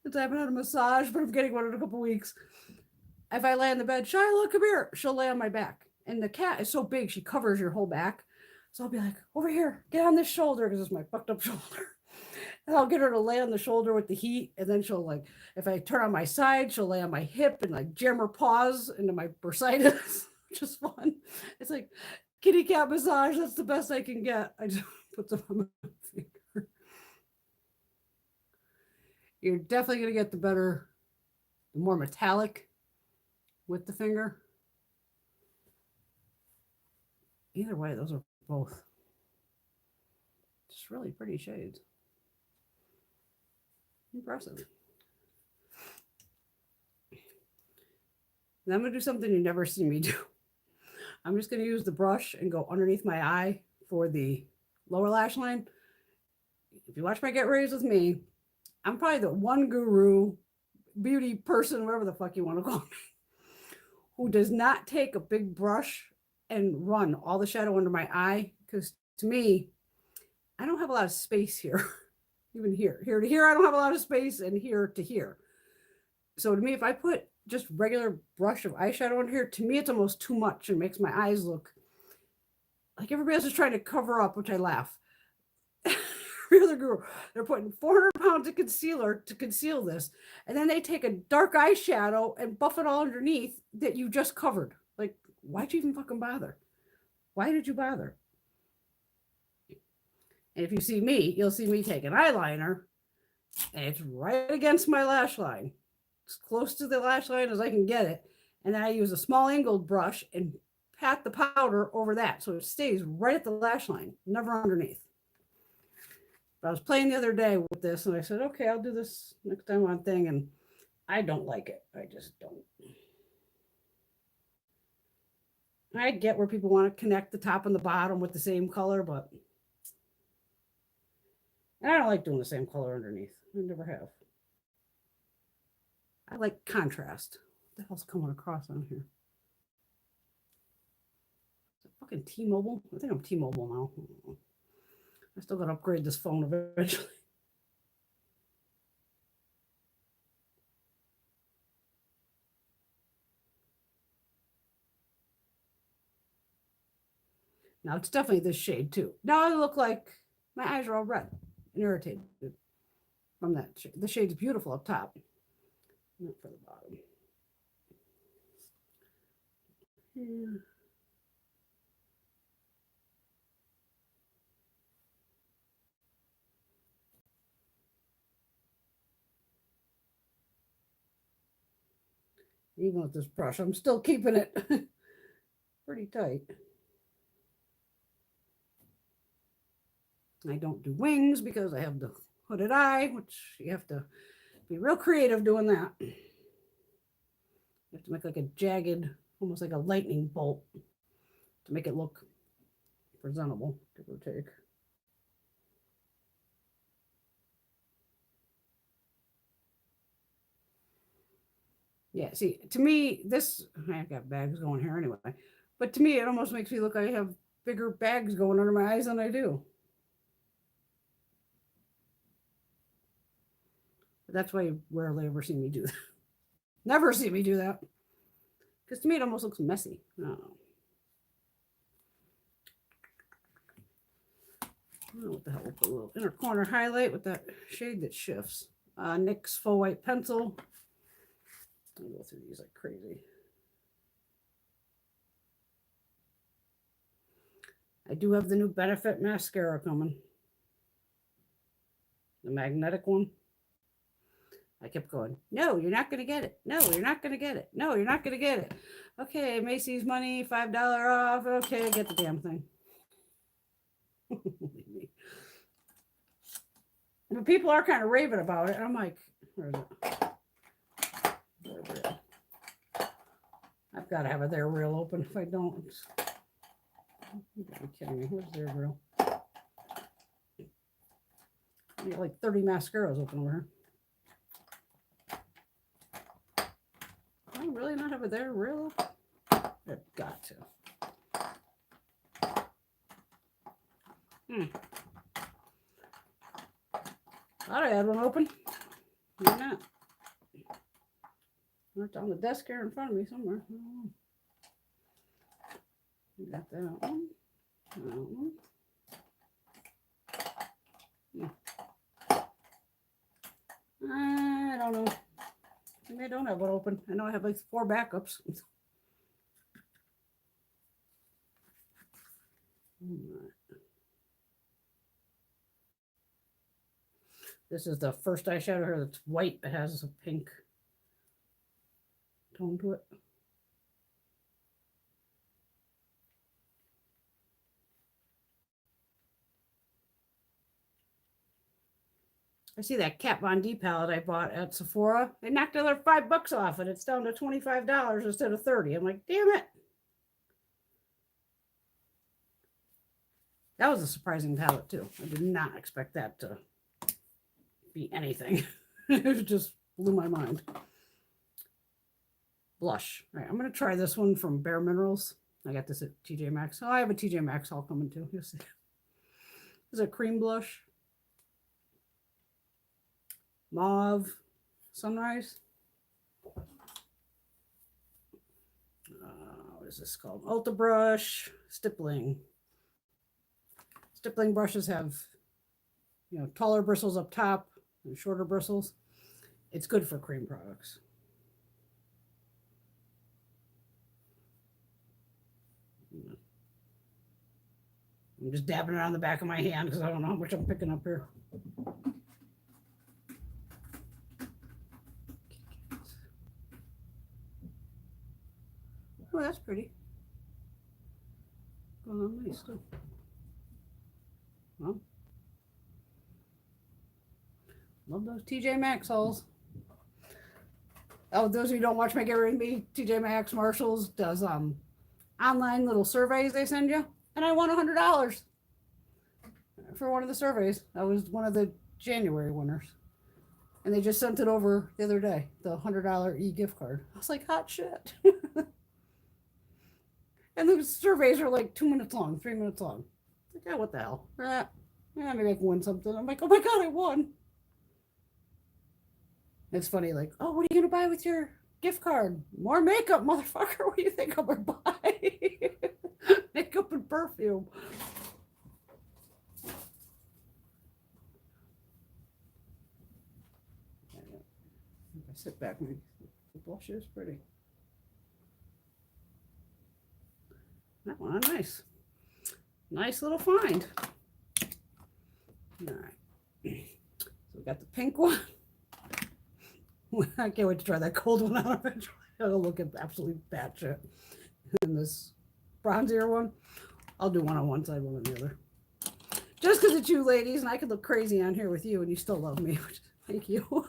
Since I haven't had a massage, but I'm getting one in a couple weeks. If I lay on the bed, Shiloh, come here. She'll lay on my back. And the cat is so big, she covers your whole back. So I'll be like, over here, get on this shoulder, because it's my fucked up shoulder. And I'll get her to lay on the shoulder with the heat. And then she'll like, if I turn on my side, she'll lay on my hip and like jam her paws into my bursitis, which is fun. It's like kitty cat massage. That's the best I can get. I just put them on my finger. You're definitely going to get the more metallic with the finger. Either way, those are both just really pretty shades. Impressive. And I'm going to do something you never see me do. I'm just going to use the brush and go underneath my eye for the lower lash line. If you watch my Get Raised with me, I'm probably the one guru, beauty person, whatever the fuck you want to call me, who does not take a big brush and run all the shadow under my eye. Because to me, I don't have a lot of space here. Even here to here, I don't have a lot of space, and here to here. So to me, if I put just regular brush of eyeshadow under here, to me, it's almost too much and makes my eyes look like everybody else is trying to cover up, which I laugh. Every other girl, they're putting 400 pounds of concealer to conceal this. And then they take a dark eyeshadow and buff it all underneath that you just covered. Like, why'd you even fucking bother? Why did you bother? And if you see me, you'll see me take an eyeliner and it's right against my lash line. As close to the lash line as I can get it. And then I use a small angled brush and pat the powder over that. So it stays right at the lash line, never underneath. But I was playing the other day with this, and I said, okay, I'll do this next time on thing, and I don't like it. I just don't. I get where people want to connect the top and the bottom with the same color, but and I don't like doing the same color underneath. I never have. I like contrast. What the hell's coming across on here? Is it fucking T-Mobile? I think I'm T-Mobile now. I still got to upgrade this phone eventually. Now it's definitely this shade too. Now I look like my eyes are all red and irritated from that shade. The shade's beautiful up top, not for the bottom. Yeah. Even with this brush, I'm still keeping it pretty tight. I don't do wings because I have the hooded eye, which you have to be real creative doing that. You have to make like a jagged, almost like a lightning bolt to make it look presentable, give or take. Yeah, see, to me, this, I've got bags going here anyway, but to me, it almost makes me look like I have bigger bags going under my eyes than I do. But that's why you rarely ever see me do that. Never see me do that. Because to me, it almost looks messy. I don't know. Oh, what the hell? We'll put a little inner corner highlight with that shade that shifts. NYX Full White Pencil. I'll go through these like crazy. I do have the new Benefit mascara coming. The magnetic one. I kept going, no, you're not going to get it. No, you're not going to get it. No, you're not going to get it. Okay, Macy's money, $5 off. Okay, get the damn thing. But people are kind of raving about it. I'm like, where is it? I've got to have it there real open. If I don't, you gotta be kidding me. Where's their grill? I got like 30 mascaras open over here. I really not have it there real? I've got to. Thought I had one open. Maybe not. It's on the desk here in front of me somewhere. Got that one. I don't know. Maybe I don't have one open. I know I have like 4 backups. This is the first eyeshadow here that's white. It has a pink tone to it. I see that Kat Von D palette I bought at Sephora. They knocked another $5 off and it's down to $25 instead of $30. I'm like, damn it. That was a surprising palette too. I did not expect that to be anything. It just blew my mind. Blush. All right, I'm going to try this one from Bare Minerals. I got this at TJ Maxx. Oh, I have a TJ Maxx haul coming too. You'll see. This is a cream blush. Mauve Sunrise. What is this called? Ultra Brush. Stippling. Stippling brushes have, taller bristles up top and shorter bristles. It's good for cream products. I'm just dabbing it on the back of my hand because I don't know how much I'm picking up here. Oh, that's pretty. Going on nice too. Well, Love those TJ Maxx hauls. Oh, those of you who don't watch my Get Ready With Me, TJ Maxx, Marshalls does online little surveys they send you. And I won $100 for one of the surveys. I was one of the January winners. And they just sent it over the other day, the $100 e-gift card. I was like, hot shit. And the surveys are like 2 minutes long, 3 minutes long. Like, yeah, what the hell? Yeah, maybe I can win something. I'm like, oh my God, I won. It's funny, like, oh, what are you going to buy with your gift card? More makeup, motherfucker. What do you think I'm going to buy? Makeup and perfume. If I sit back, the blush is pretty. That one, nice. Nice little find. All right. So we got the pink one. I can't wait to try that cold one out eventually. It'll look absolutely batshit. And this bronzier one, I'll do one on one side, one on the other. Just because it's you ladies, and I could look crazy on here with you, and you still love me. Thank you.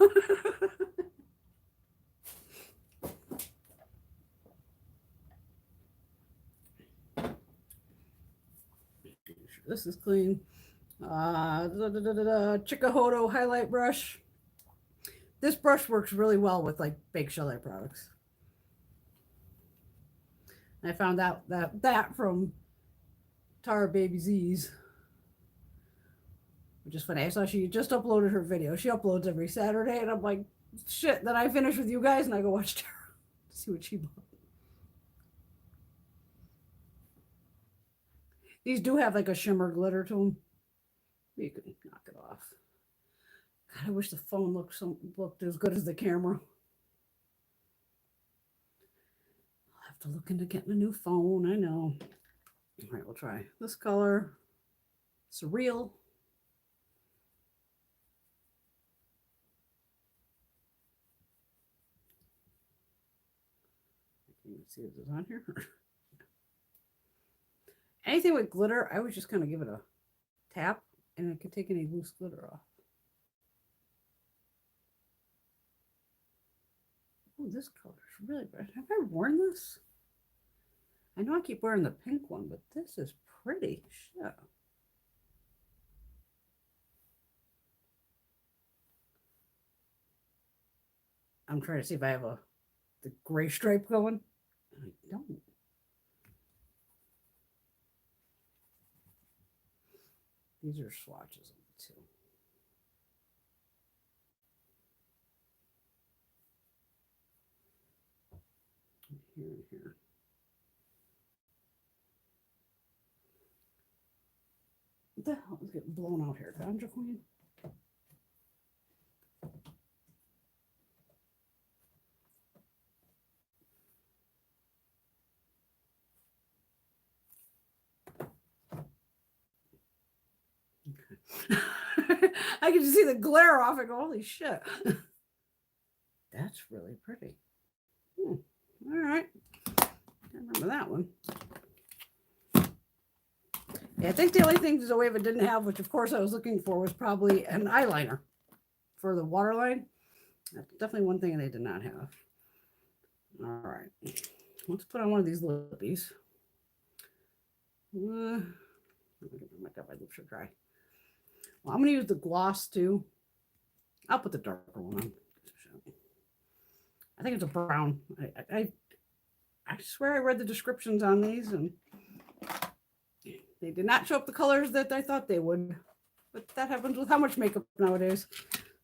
This is clean. Chikahodo highlight brush. This brush works really well with like baked shell products. I found out that from Tara Baby Z's, which is funny. I saw she just uploaded her video. She uploads every Saturday, and I'm like, shit. Then I finish with you guys, and I go watch Tara to see what she bought. These do have like a shimmer glitter to them. You can knock it off. God, I wish the phone looked as good as the camera. I'll have to look into getting a new phone. I know. All right, we'll try this color. Surreal. Can you see if it's on here? Anything with glitter, I would just kind of give it a tap, and it could take any loose glitter off. Oh, this color is really bright. Have I worn this? I know I keep wearing the pink one, but this is pretty. Shit. I'm trying to see if I have the gray stripe going. I don't. These are swatches of the two. Here and here. What the hell is getting blown out here? Ganja Queen? I can just see the glare off and go, holy shit. That's really pretty. All right. I remember that one. Yeah, I think the only thing Zoeva didn't have, which of course I was looking for, was probably an eyeliner for the waterline. That's definitely one thing they did not have. All right. Let's put on one of these lippies. My lips are dry. Well, I'm going to use the gloss too. I'll put the darker one on. I think it's a brown. I swear I read the descriptions on these, and they did not show up the colors that I thought they would. But that happens with how much makeup nowadays.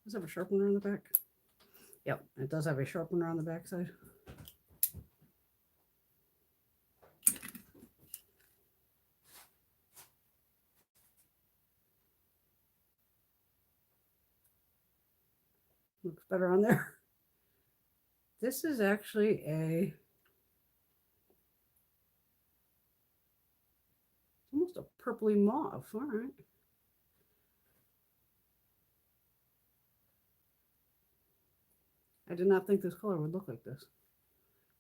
Does it have a sharpener on the back? Yep, it does have a sharpener on the back side. Looks better on there. This is actually almost a purpley mauve. All right. I did not think this color would look like this,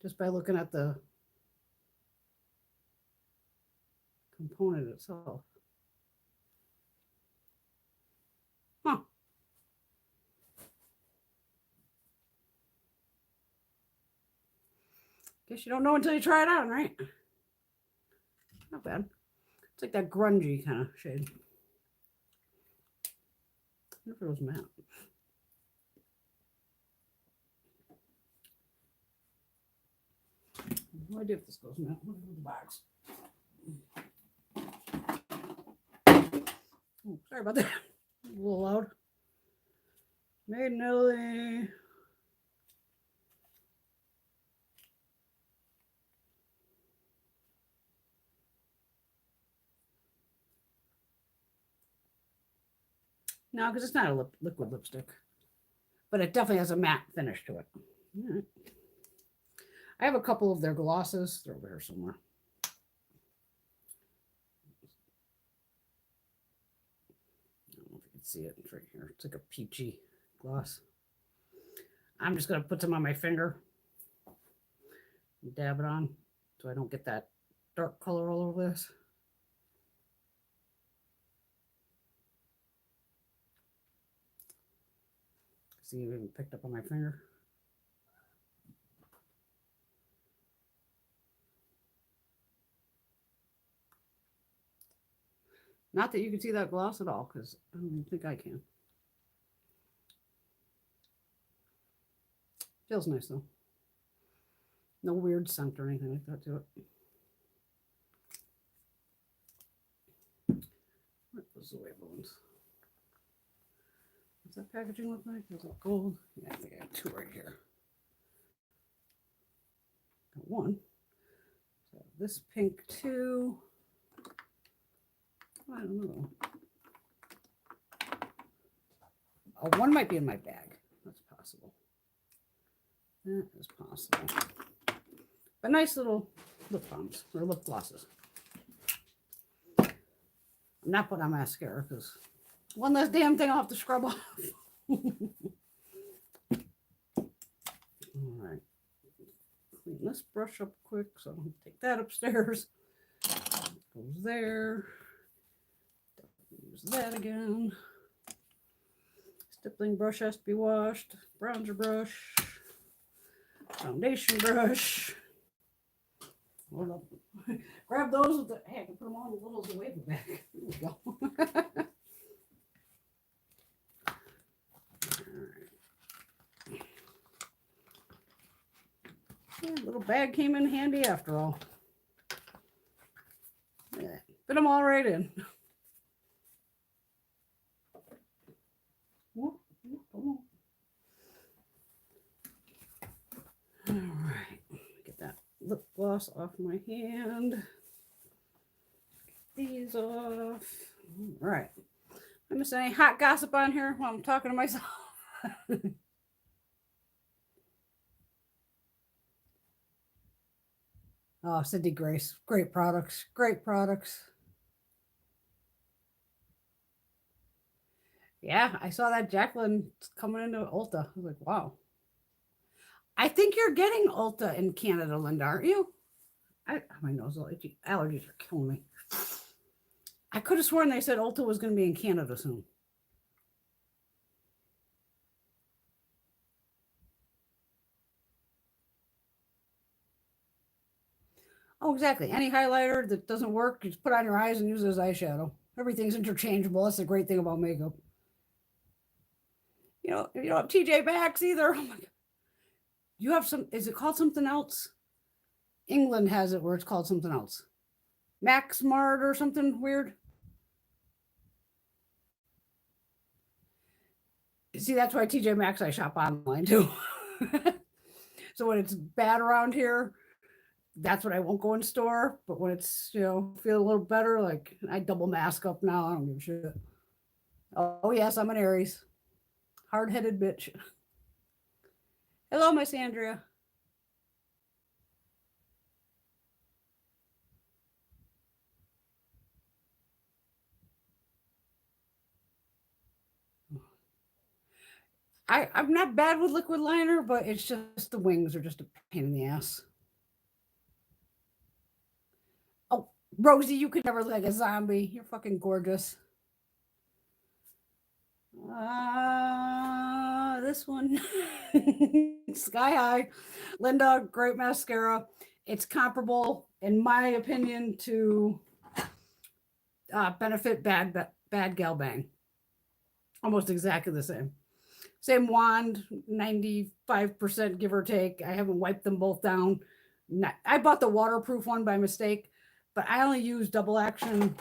just by looking at the component itself. Huh. Guess you don't know until you try it on, right? Not bad. It's like that grungy kind of shade. I wonder if it was matte. No idea if this goes matte. Look at the box. Oh, sorry about that. A little loud. Made in Italy. No, because it's not a liquid lipstick. But it definitely has a matte finish to it. All right. I have a couple of their glosses. They're over here somewhere. I don't know if you can see it. It's right here. It's like a peachy gloss. I'm just going to put some on my finger. And dab it on so I don't get that dark color all over this. See, it even picked up on my finger. Not that you can see that gloss at all, because I don't think I can. Feels nice though. No weird scent or anything like that to it. What was the Zoeva ones? What's that packaging look like? Is it gold? Yeah, I think I have two right here. Got one. So this pink too. I don't know. Oh, one might be in my bag. That's possible. That is possible. But nice little lip balms or lip glosses. I'm not putting on mascara because one less damn thing I'll have to scrub off. All right. Clean this brush up quick, so I'll take that upstairs. Goes there. Use that again. Stippling brush has to be washed. Bronzer brush. Foundation brush. Hold up. Grab those with the, hey, I can put them on the little Zoeva bag. There we go. Yeah, little bag came in handy after all. Yeah, fit them all right in. All right, get that lip gloss off my hand. Get these off. All right. I miss any hot gossip on here while I'm talking to myself. Oh, Cindy Grace. Great products. Great products. Yeah, I saw that Jacqueline coming into Ulta. I was like, wow. I think you're getting Ulta in Canada, Linda, aren't you? My nose is all itchy. Allergies are killing me. I could have sworn they said Ulta was going to be in Canada soon. Oh, exactly. Any highlighter that doesn't work, you just put on your eyes and use it as eyeshadow. Everything's interchangeable. That's the great thing about makeup. You know, if you don't have TJ Maxx either. Oh my God. You have some, is it called something else? England has it where it's called something else. Max Mart or something weird. See, that's why TJ Maxx I shop online too. So when it's bad around here, that's when I won't go in store. But when it's, you know, feel a little better, like I double mask up now. I don't give a shit. Oh yes, I'm an Aries. Hard-headed bitch. Hello, Miss Andrea. I'm not bad with liquid liner, but it's just the wings are just a pain in the ass. Oh, Rosie, you could never look like a zombie. You're fucking gorgeous. this one. Sky High. Linda, great mascara. It's comparable, in my opinion, to Benefit Bad Gal Bang. Almost exactly the same. Same wand, 95% give or take. I haven't wiped them both down. I bought the waterproof one by mistake, but I only use double action,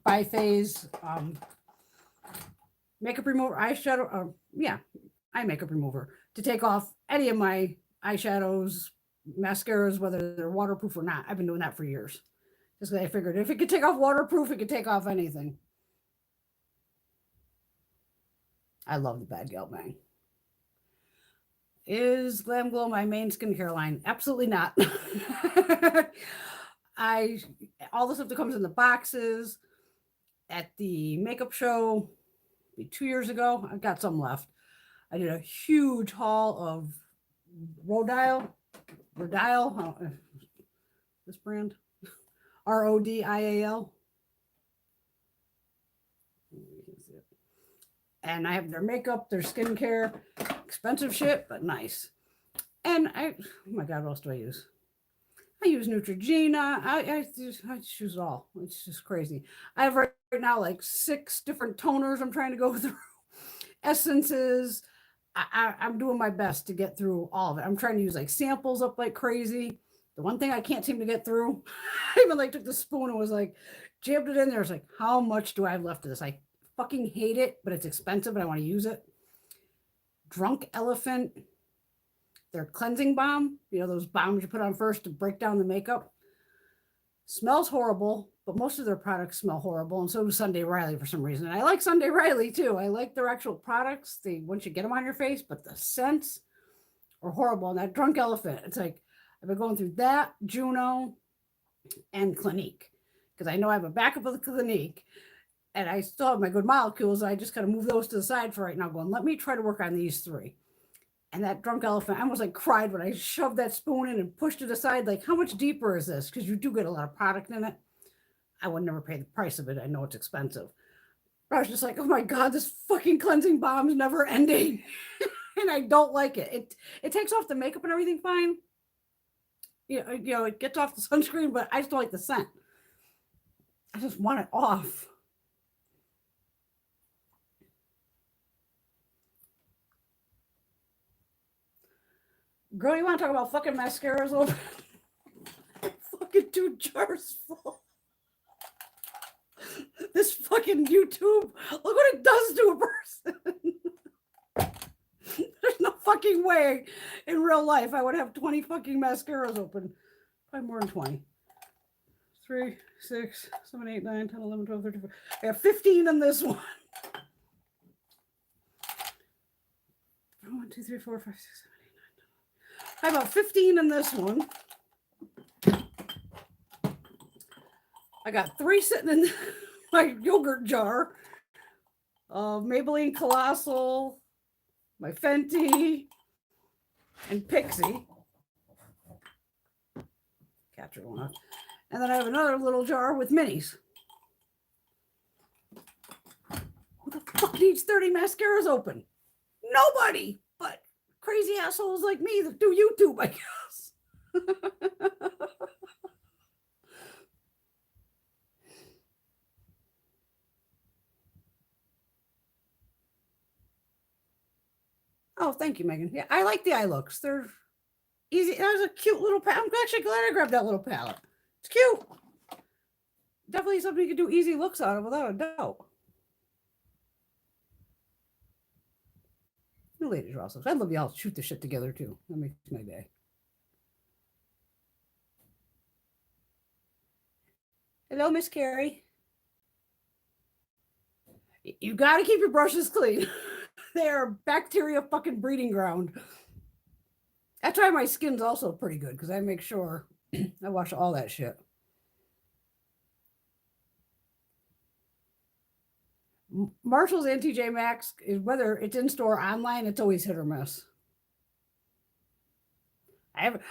biphase, makeup remover, eyeshadow, eye makeup remover to take off any of my eyeshadows, mascaras, whether they're waterproof or not. I've been doing that for years. Just because I figured if it could take off waterproof, it could take off anything. I love the Bad Gal Bang. Is Glam Glow my main skincare line? Absolutely not. All the stuff that comes in the boxes at the makeup show 2 years ago, I got some left. I did a huge haul of Rodial, this brand, Rodial. And I have their makeup, their skincare, expensive shit, but nice. And oh my God, what else do I use? I use Neutrogena. I just use it all. It's just crazy. I have right now like 6 different toners I'm trying to go through. Essences. I'm doing my best to get through all of it. I'm trying to use like samples up like crazy. The one thing I can't seem to get through, I even like took the spoon and was like, jammed it in there. It's like, how much do I have left of this? I fucking hate it, but it's expensive and I want to use it. Drunk Elephant, their cleansing balm, you know, those bombs you put on first to break down the makeup. Smells horrible, but most of their products smell horrible, and so does Sunday Riley for some reason. And I like Sunday Riley too. I like their actual products. Once you get them on your face, but the scents are horrible. And that Drunk Elephant, it's like, I've been going through that, Juno, and Clinique, because I know I have a backup of the Clinique. And I still have my Good Molecules. I just kind of move those to the side for right now, going, let me try to work on these 3. And that Drunk Elephant, I almost like cried when I shoved that spoon in and pushed it aside. Like, how much deeper is this? Because you do get a lot of product in it. I would never pay the price of it. I know it's expensive. But I was just like, oh my God, this fucking cleansing balm is never ending. And I don't like it. It takes off the makeup and everything fine. You know, it gets off the sunscreen, but I just don't like the scent. I just want it off. Girl, you want to talk about fucking mascaras open? Fucking 2 jars full. This fucking YouTube, look what it does to a person. There's no fucking way in real life I would have 20 fucking mascaras open. Probably more than 20. 3, 6, 7, 8, 9, 10, 11, 12, 13, 14. I have 15 in this one. 1, 2, 3, 4, 5, 6, 7. I have about 15 in this one. I got 3 sitting in my yogurt jar. Maybelline Colossal, my Fenty, and Pixie. Capture one up. And then I have another little jar with minis. Who the fuck needs 30 mascaras open? Nobody, but crazy assholes like me that do YouTube, I guess. Oh, thank you, Megan. Yeah, I like the eye looks. They're easy. That was a cute little palette. I'm actually glad I grabbed that little palette. It's cute. Definitely something you can do easy looks out of without a doubt. The ladies are awesome. I love y'all shoot the shit together too. That makes my day. Hello, Miss Carrie. You got to keep your brushes clean. They are bacteria fucking breeding ground. That's why my skin's also pretty good, because I make sure I wash all that shit. Marshall's NTJ Maxx is, whether it's in store or online, it's always hit or miss. I have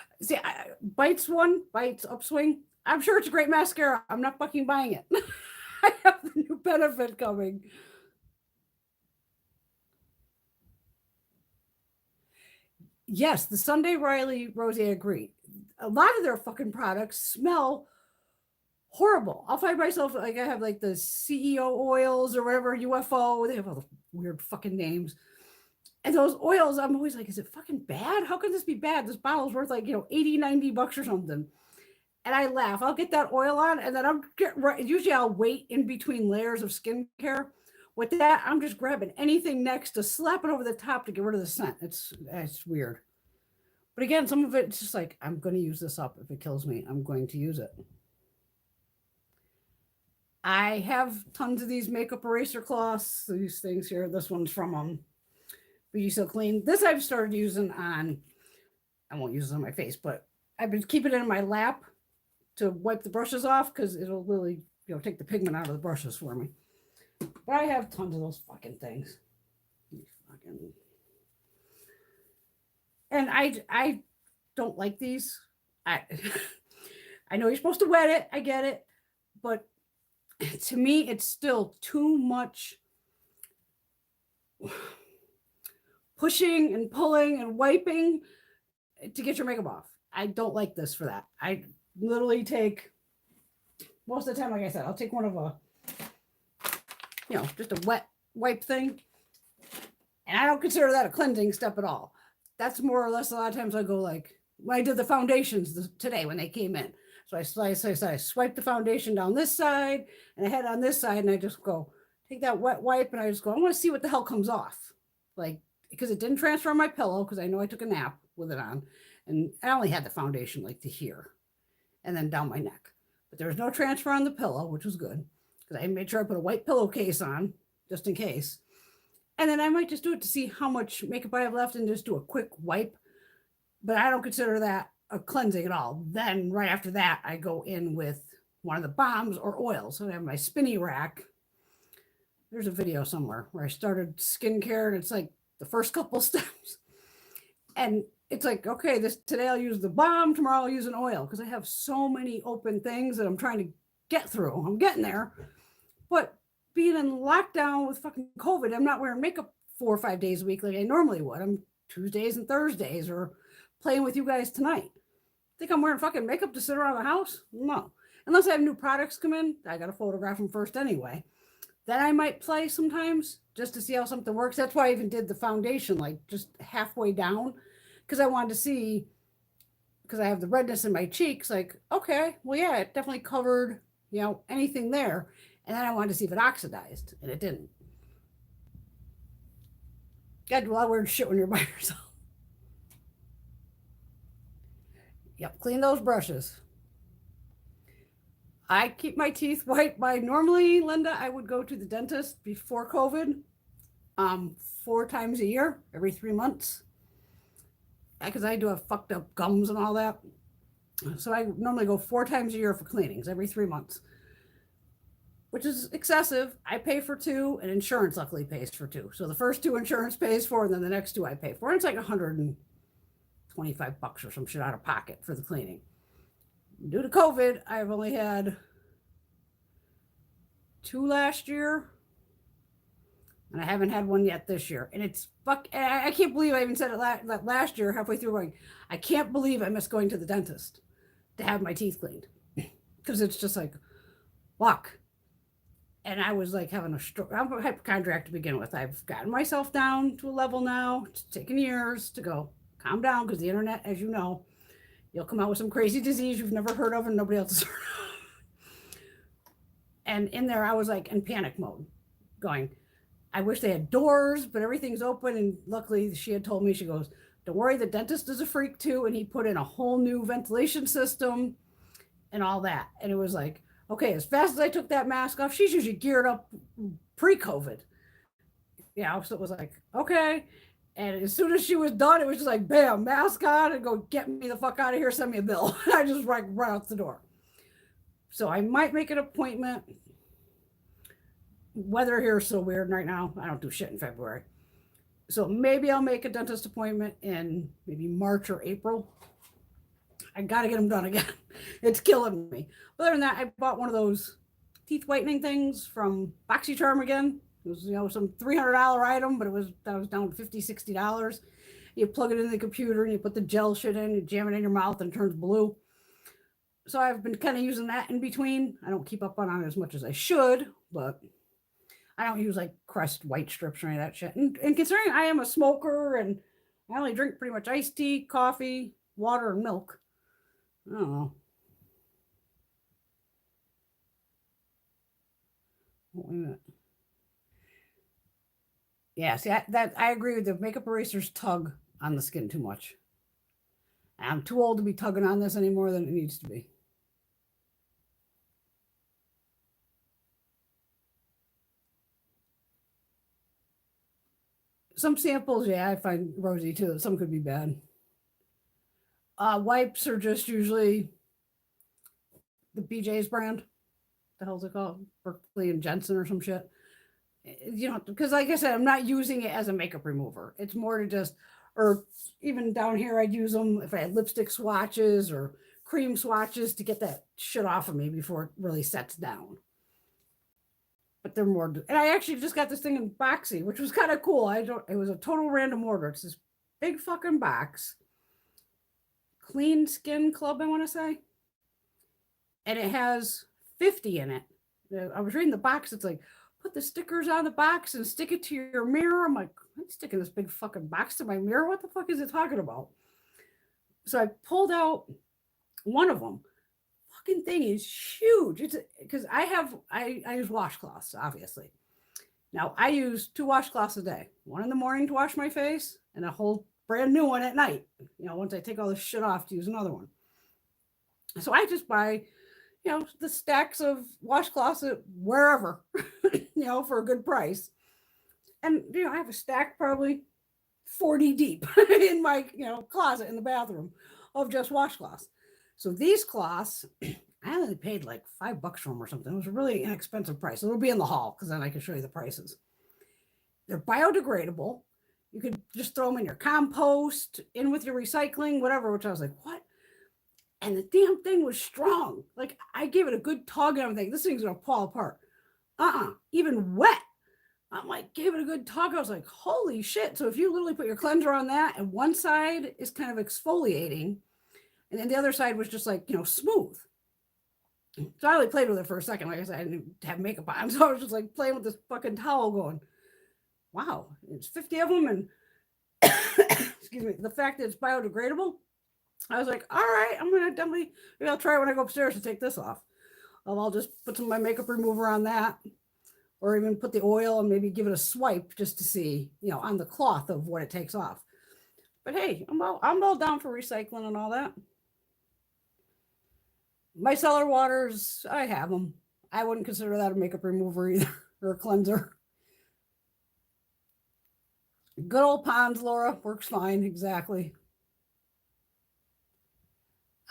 Bites Upswing. I'm sure it's a great mascara. I'm not fucking buying it. I have the new Benefit coming. yes, the Sunday Riley Rose, I agree. A lot of their fucking products smell horrible. I'll find myself like I have like the CEO oils or whatever, UFO. They have all the weird fucking names. And those oils, I'm always like, is it fucking bad? How can this be bad? This bottle's worth like, 80, 90 bucks or something. And I laugh. I'll get that oil on and then usually I'll wait in between layers of skincare. With that, I'm just grabbing anything next to slap it over the top to get rid of the scent. It's weird. But again, some of it's just like, I'm going to use this up. If it kills me, I'm going to use it. I have tons of these makeup eraser cloths, these things here. This one's from Beauty So Clean. This I've started using on, I won't use it on my face, but I've been keeping it in my lap to wipe the brushes off because it'll really, take the pigment out of the brushes for me. But I have tons of those fucking things. And I don't like these. I know you're supposed to wet it. I get it. But to me, it's still too much pushing and pulling and wiping to get your makeup off. I don't like this for that. I literally take, most of the time, like I said, I'll take one of just a wet wipe thing. And I don't consider that a cleansing step at all. That's more or less a lot of times I go like, when I did the foundations today when they came in. So I swipe the foundation down this side and I head on this side and I just go, take that wet wipe and I just go, I want to see what the hell comes off. Like, because it didn't transfer on my pillow because I know I took a nap with it on. And I only had the foundation like to here and then down my neck. But there was no transfer on the pillow, which was good. Because I made sure I put a white pillowcase on just in case. And then I might just do it to see how much makeup I have left and just do a quick wipe. But I don't consider that a cleansing at all. Then right after that, I go in with one of the balms or oils. So I have my spinny rack. There's a video somewhere where I started skincare and it's like the first couple steps. And it's like, okay, today I'll use the balm, tomorrow I'll use an oil because I have so many open things that I'm trying to get through. I'm getting there. But being in lockdown with fucking COVID, I'm not wearing makeup 4 or 5 days a week like I normally would. I'm Tuesdays and Thursdays or playing with you guys tonight. Think I'm wearing fucking makeup to sit around the house? No. Unless I have new products come in, I got to photograph them first anyway. Then I might play sometimes just to see how something works. That's why I even did the foundation, like just halfway down, because I wanted to see, because I have the redness in my cheeks, like, okay, well, yeah, it definitely covered, anything there. And then I wanted to see if it oxidized, and it didn't. Gotta do a lot of weird shit when you're by yourself. Yep, clean those brushes. I keep my teeth white by normally, Linda, I would go to the dentist before COVID 4 times a year, every 3 months. Because I do have fucked up gums and all that. So I normally go 4 times a year for cleanings, every 3 months. Which is excessive. I pay for 2 and insurance luckily pays for 2. So the first 2 insurance pays for and then the next 2 I pay for. And it's like $125 or some shit out of pocket for the cleaning. Due to COVID, I've only had 2 last year. And I haven't had one yet this year. And it's I can't believe I even said it last year, halfway through going, I can't believe I missed going to the dentist to have my teeth cleaned. Because it's just like, fuck. And I was like having a stroke. I'm a hypochondriac to begin with. I've gotten myself down to a level now. It's taken years to go calm down because the internet, as you know, you'll come out with some crazy disease you've never heard of and nobody else has heard of. And in there, I was like in panic mode going, I wish they had doors, but everything's open. And luckily she had told me, she goes, don't worry, the dentist is a freak too. And he put in a whole new ventilation system and all that. And it was like, okay, as fast as I took that mask off, she's usually geared up pre-COVID. So it was like, okay. And as soon as she was done, it was just like, bam, mask on and go get me the fuck out of here, send me a bill. I just right out the door. So I might make an appointment. Weather here is so weird right now. I don't do shit in February. So maybe I'll make a dentist appointment in maybe March or April. I got to get them done again. It's killing me. But other than that, I bought one of those teeth whitening things from BoxyCharm again. It was, some $300 item, but that was down to $50, $60. You plug it in the computer and you put the gel shit in, you jam it in your mouth and it turns blue. So I've been kind of using that in between. I don't keep up on it as much as I should, but I don't use like Crest white strips or any of that shit. And considering I am a smoker and I only drink pretty much iced tea, coffee, water, and milk, I don't know. Wait a minute. Yeah, see, I agree with the makeup erasers tug on the skin too much. I'm too old to be tugging on this any more than it needs to be. Some samples, yeah, I find rosy too. Some could be bad. Wipes are just usually the BJ's brand. The hell's it called? Berkeley and Jensen or some shit. You know, because like I said, I'm not using it as a makeup remover. It's more to just, or even down here, I'd use them if I had lipstick swatches or cream swatches to get that shit off of me before it really sets down. But they're more, and I actually just got this thing in boxy, which was kind of cool. It was a total random order. It's this big fucking box. Clean Skin Club, I want to say. And it has 50 in it. I was reading the box. It's like, put the stickers on the box and stick it to your mirror. I'm like, I'm sticking this big fucking box to my mirror. What the fuck is it talking about? So I pulled out one of them. Fucking thing is huge. It's because I use washcloths, obviously. Now I use 2 washcloths a day. One in the morning to wash my face, and a whole brand new one at night. You know, once I take all this shit off to use another one. So I just buy, you know, the stacks of washcloths at wherever, you know, for a good price. And, you know, I have a stack probably 40 deep in my, you know, closet in the bathroom of just washcloths. So these cloths, I only paid like $5 for them or something. It was a really inexpensive price. It'll be in the haul because then I can show you the prices. They're biodegradable. You could just throw them in your compost, in with your recycling, whatever, which I was like, what? And the damn thing was strong. Like, I gave it a good tug and everything. This thing's going to fall apart. Even wet. I'm like, gave it a good tug. I was like, holy shit. So if you literally put your cleanser on that and one side is kind of exfoliating and then the other side was just like, you know, smooth. So I only played with it for a second. Like I said, I didn't have makeup on. So I was just like playing with this fucking towel going, wow, it's 50 of them. And excuse me, the fact that it's biodegradable, I was like, all right, I'm going to definitely, maybe I'll try it when I go upstairs to take this off. I'll just put some of my makeup remover on that, or even put the oil and maybe give it a swipe just to see, you know, on the cloth of what it takes off. But hey, I'm all down for recycling and all that. Micellar waters, I have them. I wouldn't consider that a makeup remover either, or a cleanser. Good old Pond's, Laura, works fine, exactly.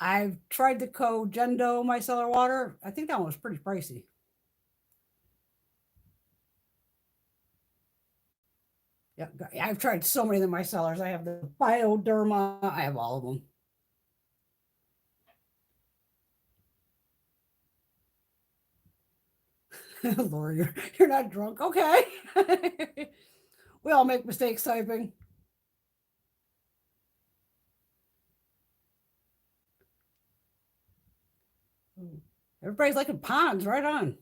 I've tried the Gendo micellar water. I think that one was pretty pricey. Yeah, I've tried so many of the micellars. I have the Bioderma. I have all of them. Laura, you're not drunk. Okay. We all make mistakes typing. Everybody's liking Ponds, right on.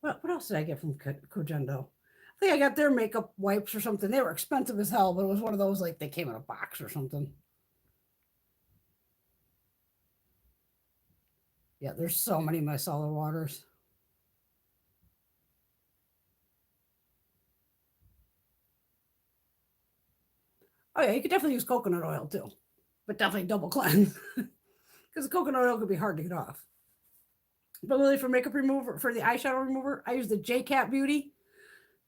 What else did I get from Cogendo? I think I got their makeup wipes or something. They were expensive as hell, but it was one of those like they came in a box or something. Yeah, there's so many micellar waters. Oh yeah, you could definitely use coconut oil too, but definitely double cleanse because the coconut oil could be hard to get off. But really, for makeup remover, for the eyeshadow remover, I use the J-Cat Beauty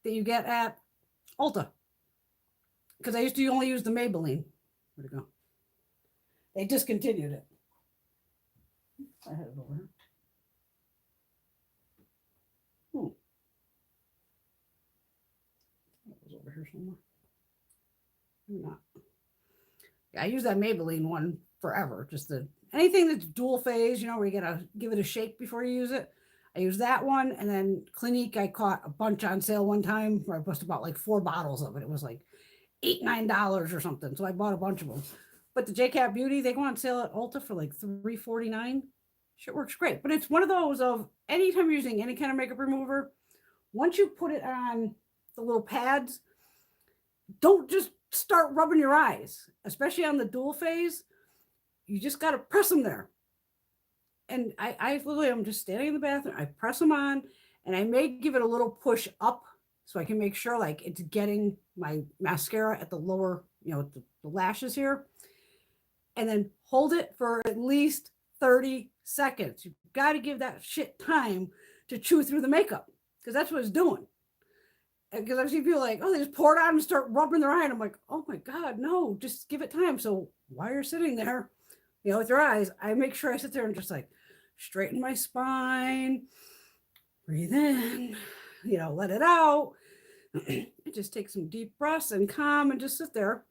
that you get at Ulta because I used to only use the Maybelline. Where'd it go? They discontinued it. I had it over here. It was over here somewhere. Not. Yeah, I use that Maybelline one forever. Just anything that's dual phase, you know, where you gotta give it a shake before you use it. I use that one, and then Clinique, I caught a bunch on sale one time where I must have bought like 4 bottles of it. It was like $8, $9 or something. So I bought a bunch of them. But the JCat Beauty, they go on sale at Ulta for like $3.49. Shit works great. But it's one of those of anytime you're using any kind of makeup remover, once you put it on the little pads, don't just start rubbing your eyes, especially on the dual phase. You just got to press them there. And I literally, I'm just standing in the bathroom. I press them on, and I may give it a little push up so I can make sure like it's getting my mascara at the lower, the lashes here. And then hold it for at least 30 seconds. You've got to give that shit time to chew through the makeup, because that's what it's doing. Because I've seen people like, oh, they just pour it on and start rubbing their eye. And I'm like, oh my God, no, just give it time. So while you're sitting there, with your eyes, I make sure I sit there and just like straighten my spine, breathe in, let it out. Just take some deep breaths and calm and just sit there.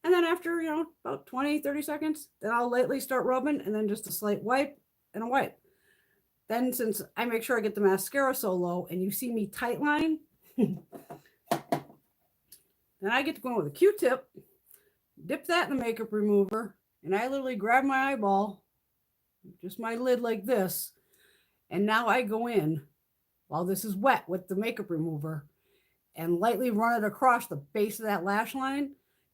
And then after, about 20, 30 seconds, then I'll lightly start rubbing, and then just a slight wipe and a wipe. Then since I make sure I get the mascara so low and you see me tight line, then I get to go in with a Q-tip, dip that in the makeup remover, and I literally grab my eyeball, just my lid like this, and now I go in while this is wet with the makeup remover and lightly run it across the base of that lash line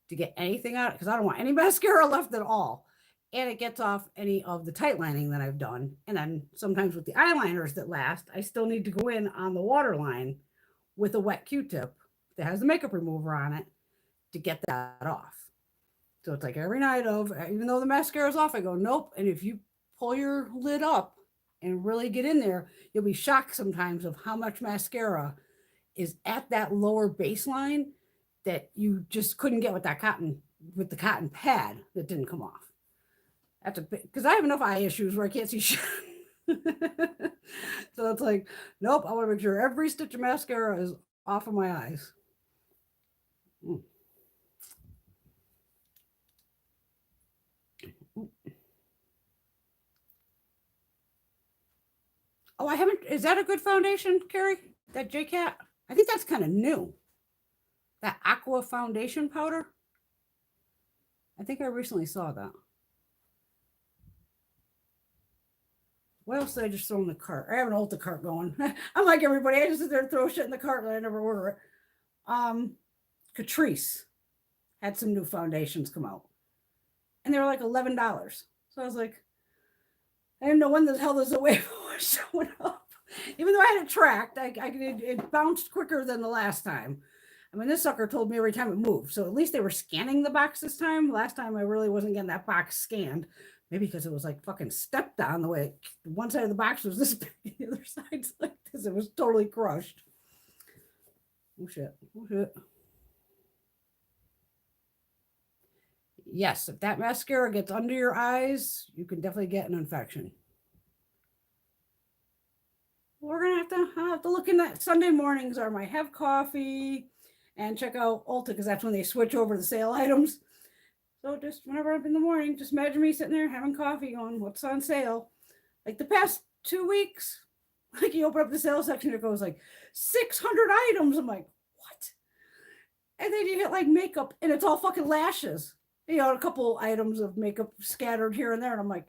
to get anything out, because I don't want any mascara left at all. And it gets off any of the tight lining that I've done. And then sometimes with the eyeliners that last, I still need to go in on the waterline with a wet Q-tip that has the makeup remover on it to get that off. So it's like every night even though the mascara is off, I go, nope. And if you pull your lid up and really get in there, you'll be shocked sometimes of how much mascara is at that lower baseline that you just couldn't get with the cotton pad that didn't come off. That's because I have enough eye issues where I can't see shit. So it's like, nope, I want to make sure every stitch of mascara is off of my eyes. Oh, I haven't. Is that a good foundation, Carrie? That JCat? I think that's kind of new. That Aqua foundation powder. I think I recently saw that. What else did I just throw in the cart? I have an Ulta cart going. I'm like everybody. I just sit there and throw shit in the cart and I never order it. Catrice had some new foundations come out. And they were like $11. So I was like, I didn't know when the hell this Zoeva was showing up. Even though I had it tracked, it bounced quicker than the last time. I mean, this sucker told me every time it moved. So at least they were scanning the box this time. Last time I really wasn't getting that box scanned. Maybe because it was like fucking stepped on the way. One side of the box was this big, the other side's like this. It was totally crushed. Oh shit. Oh shit. Yes, if that mascara gets under your eyes, you can definitely get an infection. We're gonna have to look in that. Sunday mornings are my have coffee and check out Ulta, because that's when they switch over the sale items. So just whenever I'm in the morning, just imagine me sitting there having coffee going, what's on sale? Like the past 2 weeks, like you open up the sales section, it goes like 600 items. I'm like, what? And then you get like makeup and it's all fucking lashes. A couple items of makeup scattered here and there. And I'm like,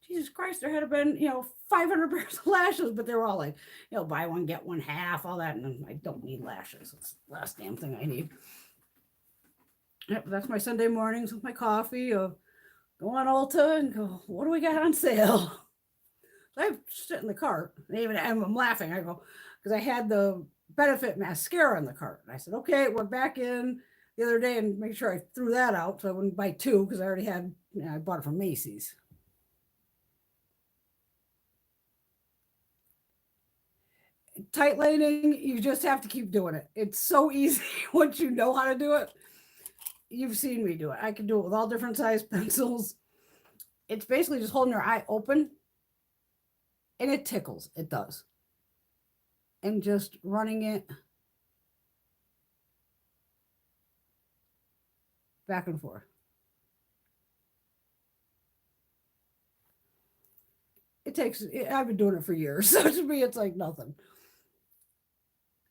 Jesus Christ, there had been, 500 pairs of lashes, but they were all like, buy one, get one half, all that. And I don't need lashes. It's the last damn thing I need. Yep, that's my Sunday mornings with my coffee. Go on Ulta and go, what do we got on sale? So I sit in the cart. And I'm laughing. I go, because I had the Benefit mascara in the cart. And I said, okay, went back in the other day and make sure I threw that out so I wouldn't buy 2, because I already had, I bought it from Macy's. Tight lining, you just have to keep doing it. It's so easy once you know how to do it. You've seen me do it. I can do it with all different size pencils. It's basically just holding your eye open, and it tickles. It does. And just running it back and forth. I've been doing it for years. So to me, it's like nothing.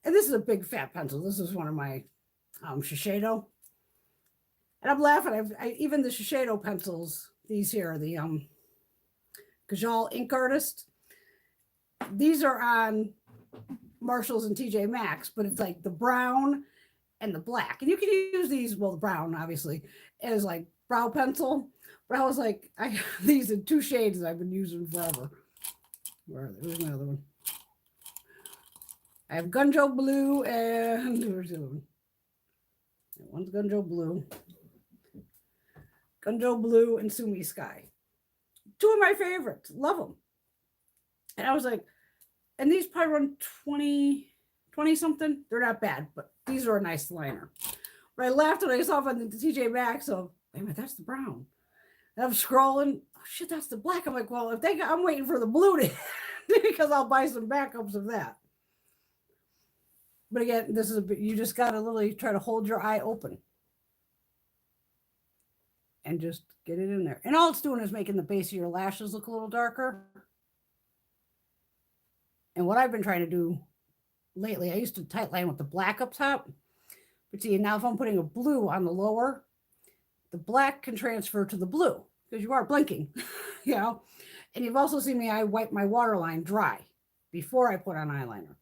And this is a big fat pencil. This is one of my Shiseido. And I'm laughing. Even the Shiseido pencils, these here, the Kajal Ink Artist, these are on Marshalls and TJ Maxx, but it's like the brown and the black. And you can use these, well, the brown, obviously, as like brow pencil. But I was like, I have these in 2 shades that I've been using forever. Where are they? Where's my other one? I have Gunjo Blue and where's the other one? One's Gunjo Blue. Gunjo Blue and Sumi Sky. 2 of my favorites. Love them. And I was like, and these probably run 20 something. They're not bad, but these are a nice liner. But I laughed when I saw them on the TJ Maxx. So, wait a minute, that's the brown. And I'm scrolling. Oh, shit, that's the black. I'm like, well, I'm waiting for the blue to because I'll buy some backups of that. But again, this is you just got to literally try to hold your eye open and just get it in there. And all it's doing is making the base of your lashes look a little darker. And what I've been trying to do lately, I used to tightline with the black up top. But see, now if I'm putting a blue on the lower, the black can transfer to the blue because you are blinking, you know. And you've also seen me, I wipe my waterline dry before I put on eyeliner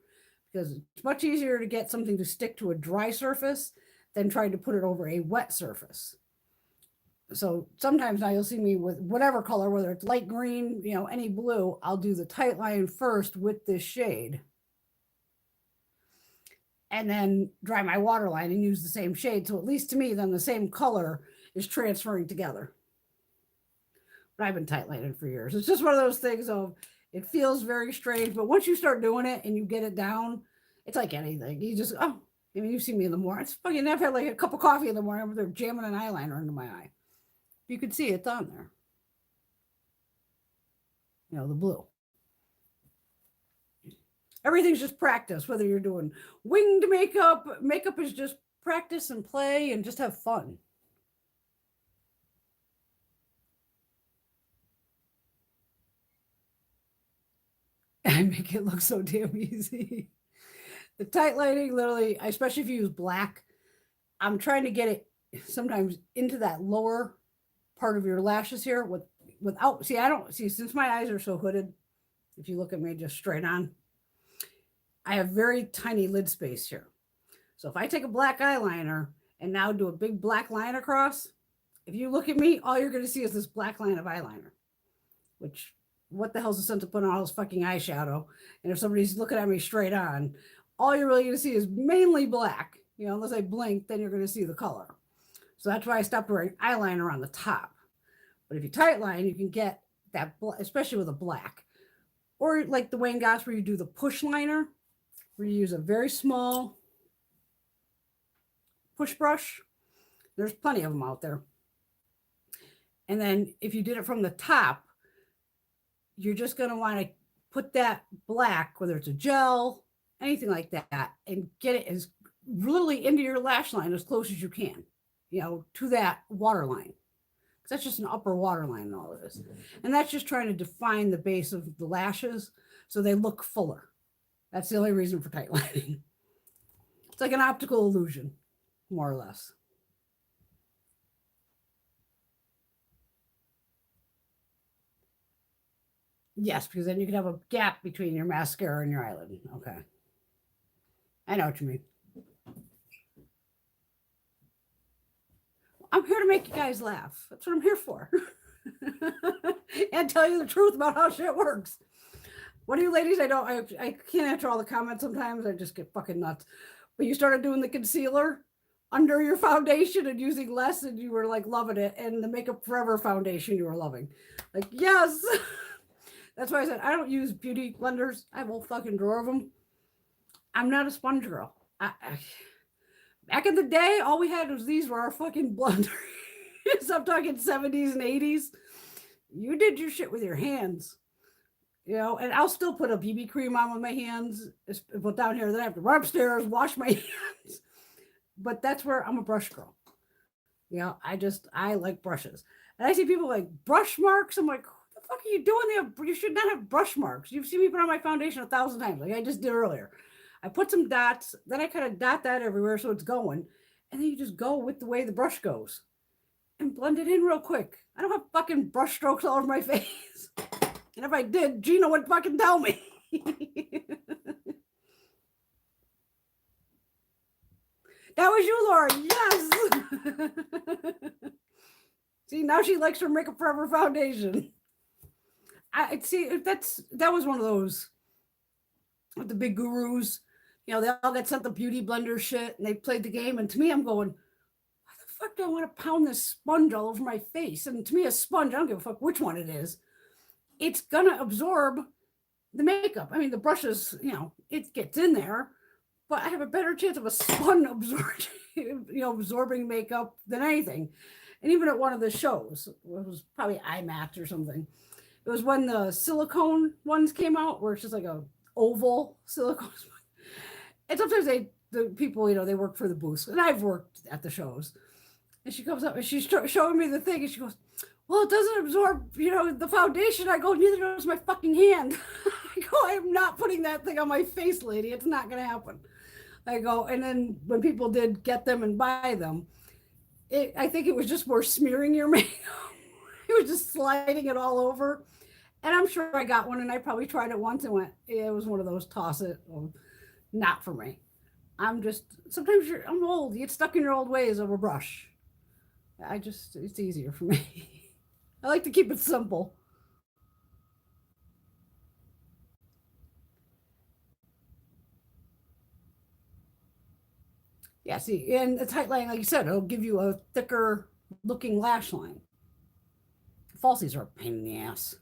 because it's much easier to get something to stick to a dry surface than trying to put it over a wet surface. So sometimes now you'll see me with whatever color, whether it's light green, you know, any blue, I'll do the tight line first with this shade. And then dry my waterline and use the same shade. So at least to me, then the same color is transferring together. But I've been tightlining for years. It's just one of those things of, it feels very strange, but once you start doing it and you get it down, it's like anything. You just, I mean, you see me in the morning. It's fucking, I've had like a cup of coffee in the morning, they're jamming an eyeliner into my eye. You could see it's on there. You know, the blue. Everything's just practice, whether you're doing winged makeup. Makeup is just practice and play and just have fun. And make it look so damn easy. The tight lighting, literally, especially if you use black, I'm trying to get it sometimes into that lower part of your lashes here without, see, I don't, see, since my eyes are so hooded, if you look at me just straight on, I have very tiny lid space here. So if I take a black eyeliner and now do a big black line across, if you look at me, all you're going to see is this black line of eyeliner, which, what the hell's the sense of putting on all this fucking eyeshadow? And if somebody's looking at me straight on, all you're really going to see is mainly black. You know, unless I blink, then you're going to see the color. So that's why I stopped wearing eyeliner on the top. But if you tight line, you can get that, especially with a black. Or like the Wayne Goss where you do the push liner, where you use a very small push brush. There's plenty of them out there. And then if you did it from the top, you're just going to want to put that black, whether it's a gel, anything like that, and get it as literally into your lash line as close as you can, you know, to that waterline. Because that's just an upper waterline in all of this. And that's just trying to define the base of the lashes so they look fuller. That's the only reason for tight lining. It's like an optical illusion, more or less. Yes, because then you can have a gap between your mascara and your eyelid. Okay. I know what you mean. I'm here to make you guys laugh. That's what I'm here for. And tell you the truth about how shit works. What do you ladies? I can't answer all the comments sometimes. I just get fucking nuts. But you started doing the concealer under your foundation and using less, and you were like loving it. And the Makeup Forever foundation you were loving. Like, yes. That's why I said I don't use beauty blenders. I have a whole fucking drawer of them. I'm not a sponge girl. Back in the day, all we had was these were our fucking blenders. So I'm talking 70s and 80s. You did your shit with your hands. You know, and I'll still put a BB cream on with my hands. But down here, then I have to run upstairs, wash my hands. But that's where I'm a brush girl. You know, I like brushes. And I see people like brush marks. I'm like, who the fuck are you doing there? You should not have brush marks. You've seen me put on my foundation 1,000 times, like I just did earlier. I put some dots, then I kind of dot that everywhere so it's going. And then you just go with the way the brush goes and blend it in real quick. I don't have fucking brush strokes all over my face. And if I did, Gina would fucking tell me. That was you, Laura. Yes. See, now she likes her Makeup Forever foundation. I see. That was one of those with the big gurus. You know, they all got sent the beauty blender shit, and they played the game. And to me, I'm going, why the fuck do I want to pound this sponge all over my face? And to me, a sponge, I don't give a fuck which one it is. It's gonna absorb the makeup. I mean, the brushes, you know, it gets in there, but I have a better chance of a sponge absorbing makeup than anything. And even at one of the shows, it was probably IMAX or something. It was when the silicone ones came out, where it's just like a oval silicone. And sometimes the people, you know, they work for the booths, and I've worked at the shows. And she comes up and she's showing me the thing, and she goes, well, it doesn't absorb, you know, the foundation. I go, neither does my fucking hand. I go, I am not putting that thing on my face, lady. It's not going to happen. I go, and then when people did get them and buy them, I think it was just more smearing your makeup. It was just sliding it all over. And I'm sure I got one, and I probably tried it once and went, yeah, it was one of those toss it. Well, not for me. Sometimes I'm old. You get stuck in your old ways of a brush. It's easier for me. I like to keep it simple. Yeah, see, and a tight line, like you said, it'll give you a thicker looking lash line. Falsies are a pain in the ass.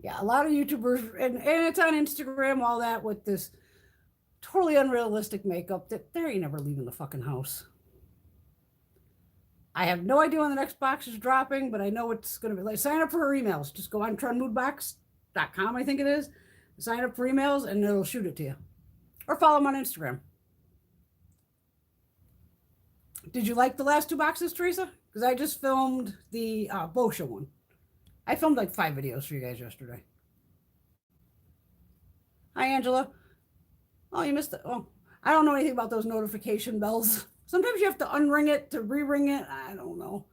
Yeah, a lot of YouTubers, and it's on Instagram, all that, with this totally unrealistic makeup that they ain't never leaving the fucking house. I have no idea when the next box is dropping, but I know it's going to be like, sign up for her emails. Just go on trendmoodbox.com, I think it is. Sign up for emails, and it'll shoot it to you. Or follow them on Instagram. Did you like the last 2 boxes, Teresa? Because I just filmed the Boscia one. I filmed like 5 videos for you guys yesterday. Hi, Angela. Oh, you missed it. Oh, I don't know anything about those notification bells. Sometimes you have to unring it to re-ring it. I don't know.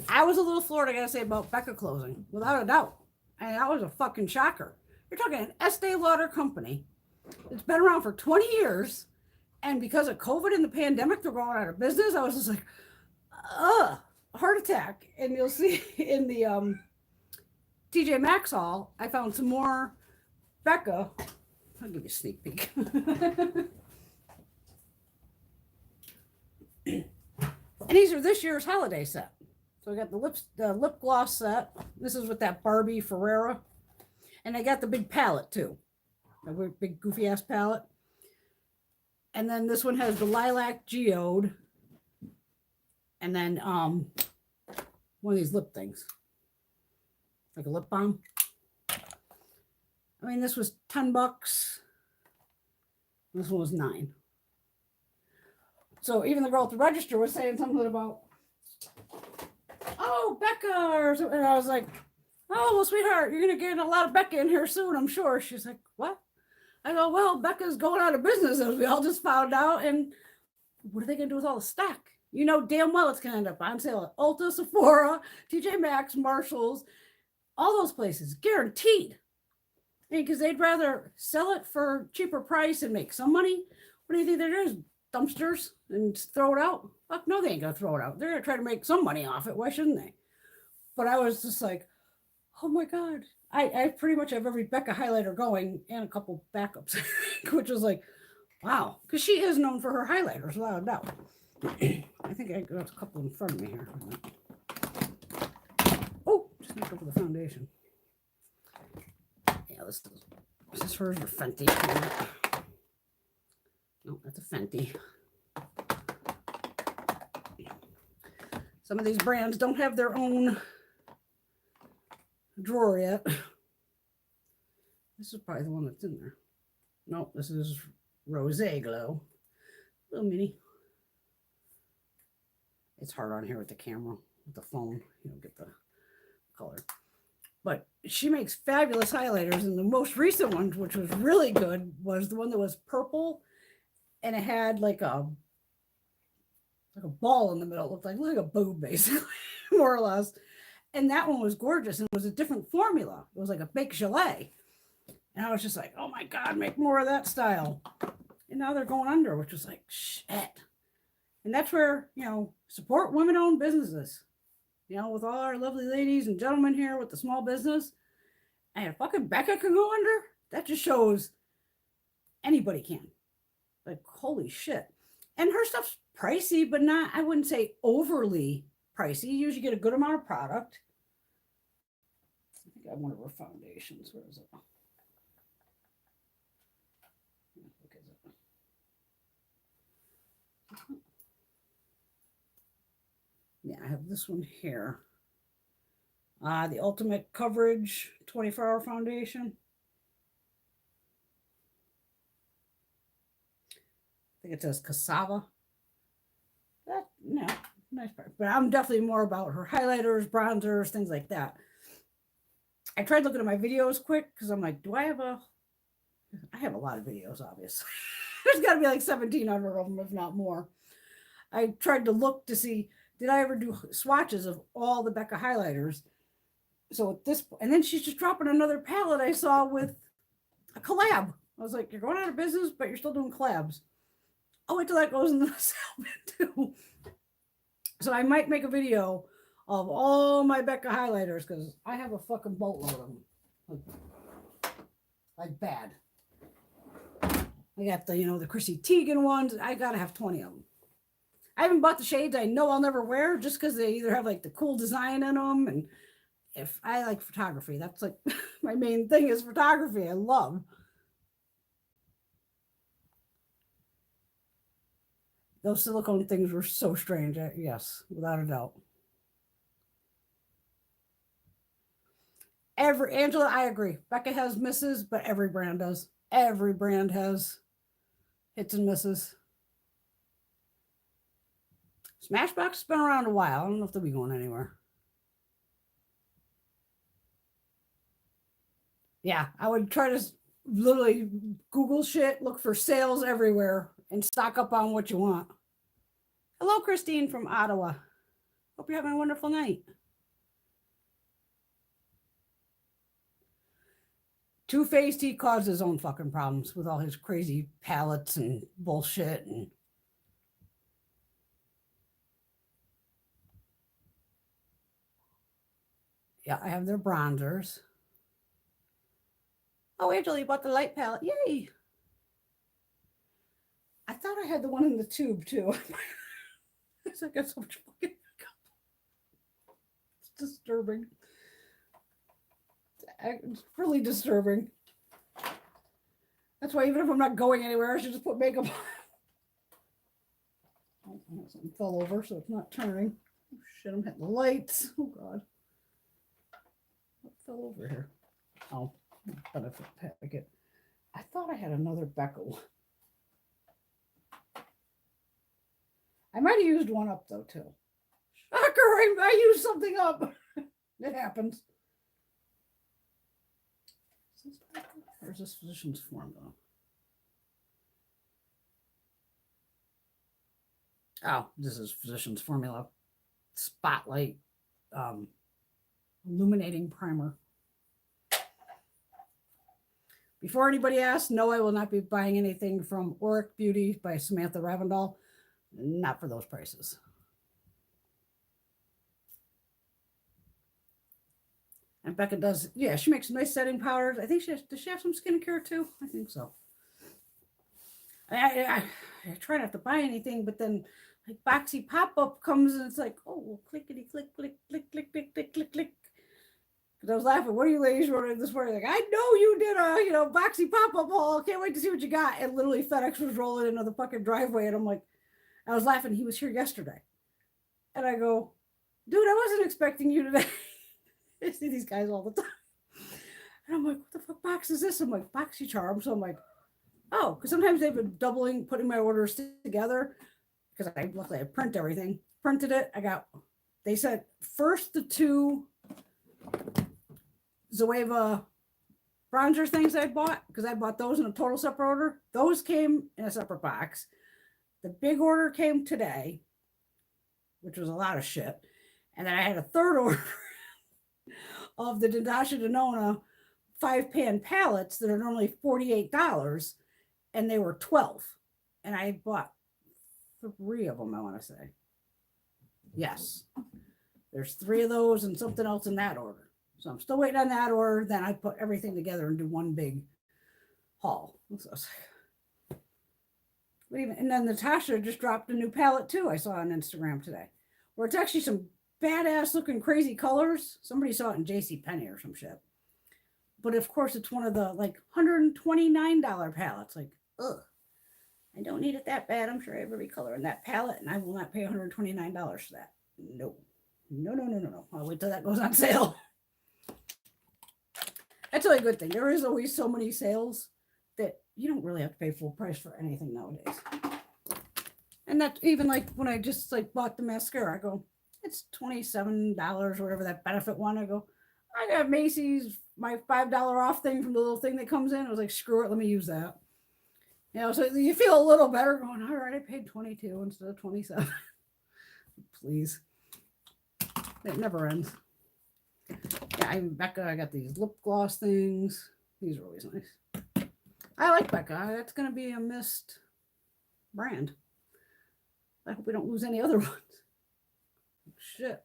I was a little floored, I gotta say, about Becca closing, without a doubt. And that was a fucking shocker. You're talking an Estee Lauder company. It's been around for 20 years. And because of COVID and the pandemic, they're going out of business. I was just like, heart attack. And you'll see in the TJ Maxx haul, I found some more Becca. I'll give you a sneak peek. And these are this year's holiday set. So I got the lip gloss set. This is with that Barbie Ferrera. And I got the big palette too. A big goofy ass palette. And then this one has the lilac geode. And then one of these lip things. Like a lip balm. I mean, this was $10. This one was $9. So even the girl at the register was saying something about, oh, Becca, or something. And I was like, oh, well, sweetheart, you're going to get a lot of Becca in here soon, I'm sure. She's like, what? I go, well, Becca's going out of business, as we all just found out. And what are they going to do with all the stock? You know damn well it's going to end up on sale at Ulta, Sephora, TJ Maxx, Marshalls, all those places, guaranteed. I mean, because they'd rather sell it for cheaper price and make some money. What do you think they're doing? Dumpsters and throw it out? Fuck no, they ain't going to throw it out. They're going to try to make some money off it. Why shouldn't they? But I was just like, oh my God. I pretty much have every Becca highlighter going and a couple backups, which was like, wow. Because she is known for her highlighters, without a doubt. I think I got a couple in front of me here. Oh, just knocked over the foundation. Yeah, is this hers or Fenty? No, that's a Fenty. Some of these brands don't have their own drawer yet. This is probably the one that's in there. No, this is Rose Glow. Little mini. It's hard on here with the camera, with the phone. You don't get the color. But she makes fabulous highlighters. And the most recent one, which was really good, was the one that was purple. And it had like a ball in the middle. It looked like a boob, basically, more or less. And that one was gorgeous. And it was a different formula. It was like a baked gelée. And I was just like, oh my God, make more of that style. And now they're going under, which was like, shit. And that's where, you know, support women-owned businesses. You know, with all our lovely ladies and gentlemen here with the small business. And fucking Becca can go under. That just shows anybody can. Like, holy shit. And her stuff's pricey, but not, I wouldn't say overly pricey. You usually get a good amount of product. I think I have one of her foundations. Where is it? Yeah, I have this one here. The Ultimate Coverage 24-Hour Foundation. I think it says cassava. That, no, nice part. But I'm definitely more about her highlighters, bronzers, things like that. I tried looking at my videos quick because I'm like, I have a lot of videos, obviously. There's got to be like 1,700 of them, if not more. I tried to look to see, did I ever do swatches of all the Becca highlighters? So at this point, and then she's just dropping another palette I saw with a collab. I was like, you're going out of business, but you're still doing collabs. I'll wait till that goes in the sale bin too. So I might make a video of all my Becca highlighters because I have a fucking boatload of them. Like bad. I got the, you know, the Chrissy Teigen ones. I gotta have 20 of them. I haven't bought the shades I know I'll never wear just because they either have like the cool design in them. And if I like photography, that's like my main thing is photography. I love. Those silicone things were so strange. Yes, without a doubt. Angela, I agree. Becca has misses, but every brand does. Every brand has hits and misses. Smashbox has been around a while. I don't know if they'll be going anywhere. Yeah, I would try to literally Google shit, look for sales everywhere, and stock up on what you want. Hello, Christine from Ottawa. Hope you're having a wonderful night. Too Faced, he caused his own fucking problems with all his crazy palettes and bullshit. And yeah, I have their bronzers. Oh, Angela, you bought the light palette. Yay. I thought I had the one in the tube too. I got so much fucking makeup. It's disturbing. It's really disturbing. That's why even if I'm not going anywhere, I should just put makeup on. Oh, something fell over, so it's not turning. Oh, shit, I'm hitting the lights. Oh, God. What fell over here? Oh, benefit packet. I thought I had another Becca one. I might have used one up, though, too. Shocker, I used something up. It happens. Where's this Physicians Formula? Oh, this is Physicians Formula Spotlight Illuminating Primer. Before anybody asks, no, I will not be buying anything from Auric Beauty by Samantha Ravindal. Not for those prices. And Becca does, yeah, she makes nice setting powders. I think does she have some skincare too? I think so. I try not to buy anything, but then like Boxy pop-up comes and it's like, oh, well, clickety click, click, click, click, click, click, click, click. Because I was laughing. What are you ladies ordering this morning? Like, I know you did a, Boxy pop-up haul. Can't wait to see what you got. And literally FedEx was rolling into the fucking driveway. And I'm like, I was laughing. He was here yesterday. And I go, dude, I wasn't expecting you today. I see these guys all the time. And I'm like, what the fuck box is this? I'm like, Boxy Charm. So I'm like, oh, because sometimes they've been putting my orders together because luckily I print everything. Printed it. They said first the 2 Zoeva bronzer things I bought, because I bought those in a total separate order. Those came in a separate box. The big order came today, which was a lot of shit. And then I had a third order of the Natasha Denona 5-pan palettes that are normally $48, and they were $12. And I bought 3 of them, I want to say. Yes. There's 3 of those and something else in that order. So I'm still waiting on that order. Then I put everything together and do one big haul. And then Natasha just dropped a new palette too. I saw on Instagram today, where it's actually some badass looking crazy colors. Somebody saw it in JCPenney or some shit. But of course, it's one of the like $129 palettes. Like, ugh, I don't need it that bad. I'm sure I have every color in that palette, and I will not pay $129 for that. No. I'll wait till that goes on sale. That's a good thing. There is always so many sales that you don't really have to pay full price for anything nowadays. And that even like when I just like bought the mascara, I go, it's $27 or whatever that benefit one. I go, I got Macy's, my $5 off thing from the little thing that comes in. I was like, screw it, let me use that. You know, so you feel a little better going, all right, I paid 22 instead of 27. Please. It never ends. Yeah, Becca, I got these lip gloss things. These are always nice. I like Becca. That's going to be a missed brand. I hope we don't lose any other ones. Shit.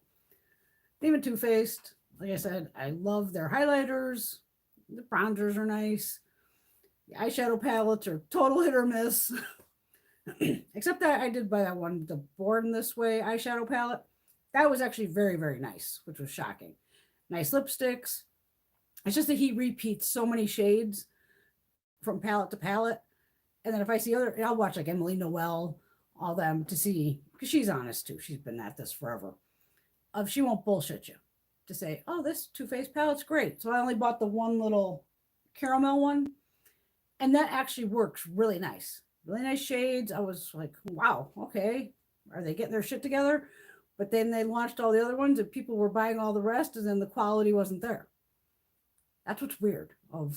Even Too Faced. Like I said, I love their highlighters. The bronzers are nice. The eyeshadow palettes are total hit or miss. Except that I did buy that one, the Born This Way eyeshadow palette. That was actually very, very nice, which was shocking. Nice lipsticks. It's just that he repeats so many shades from palette to palette. And then if I see other, I'll watch like Emily Noel, all them to see, because she's honest too. She's been at this forever. She won't bullshit you to say, oh, this Too Faced palette's great. So I only bought the one little caramel one. And that actually works really nice. Really nice shades. I was like, wow, okay. Are they getting their shit together? But then they launched all the other ones and people were buying all the rest and then the quality wasn't there. That's what's weird. And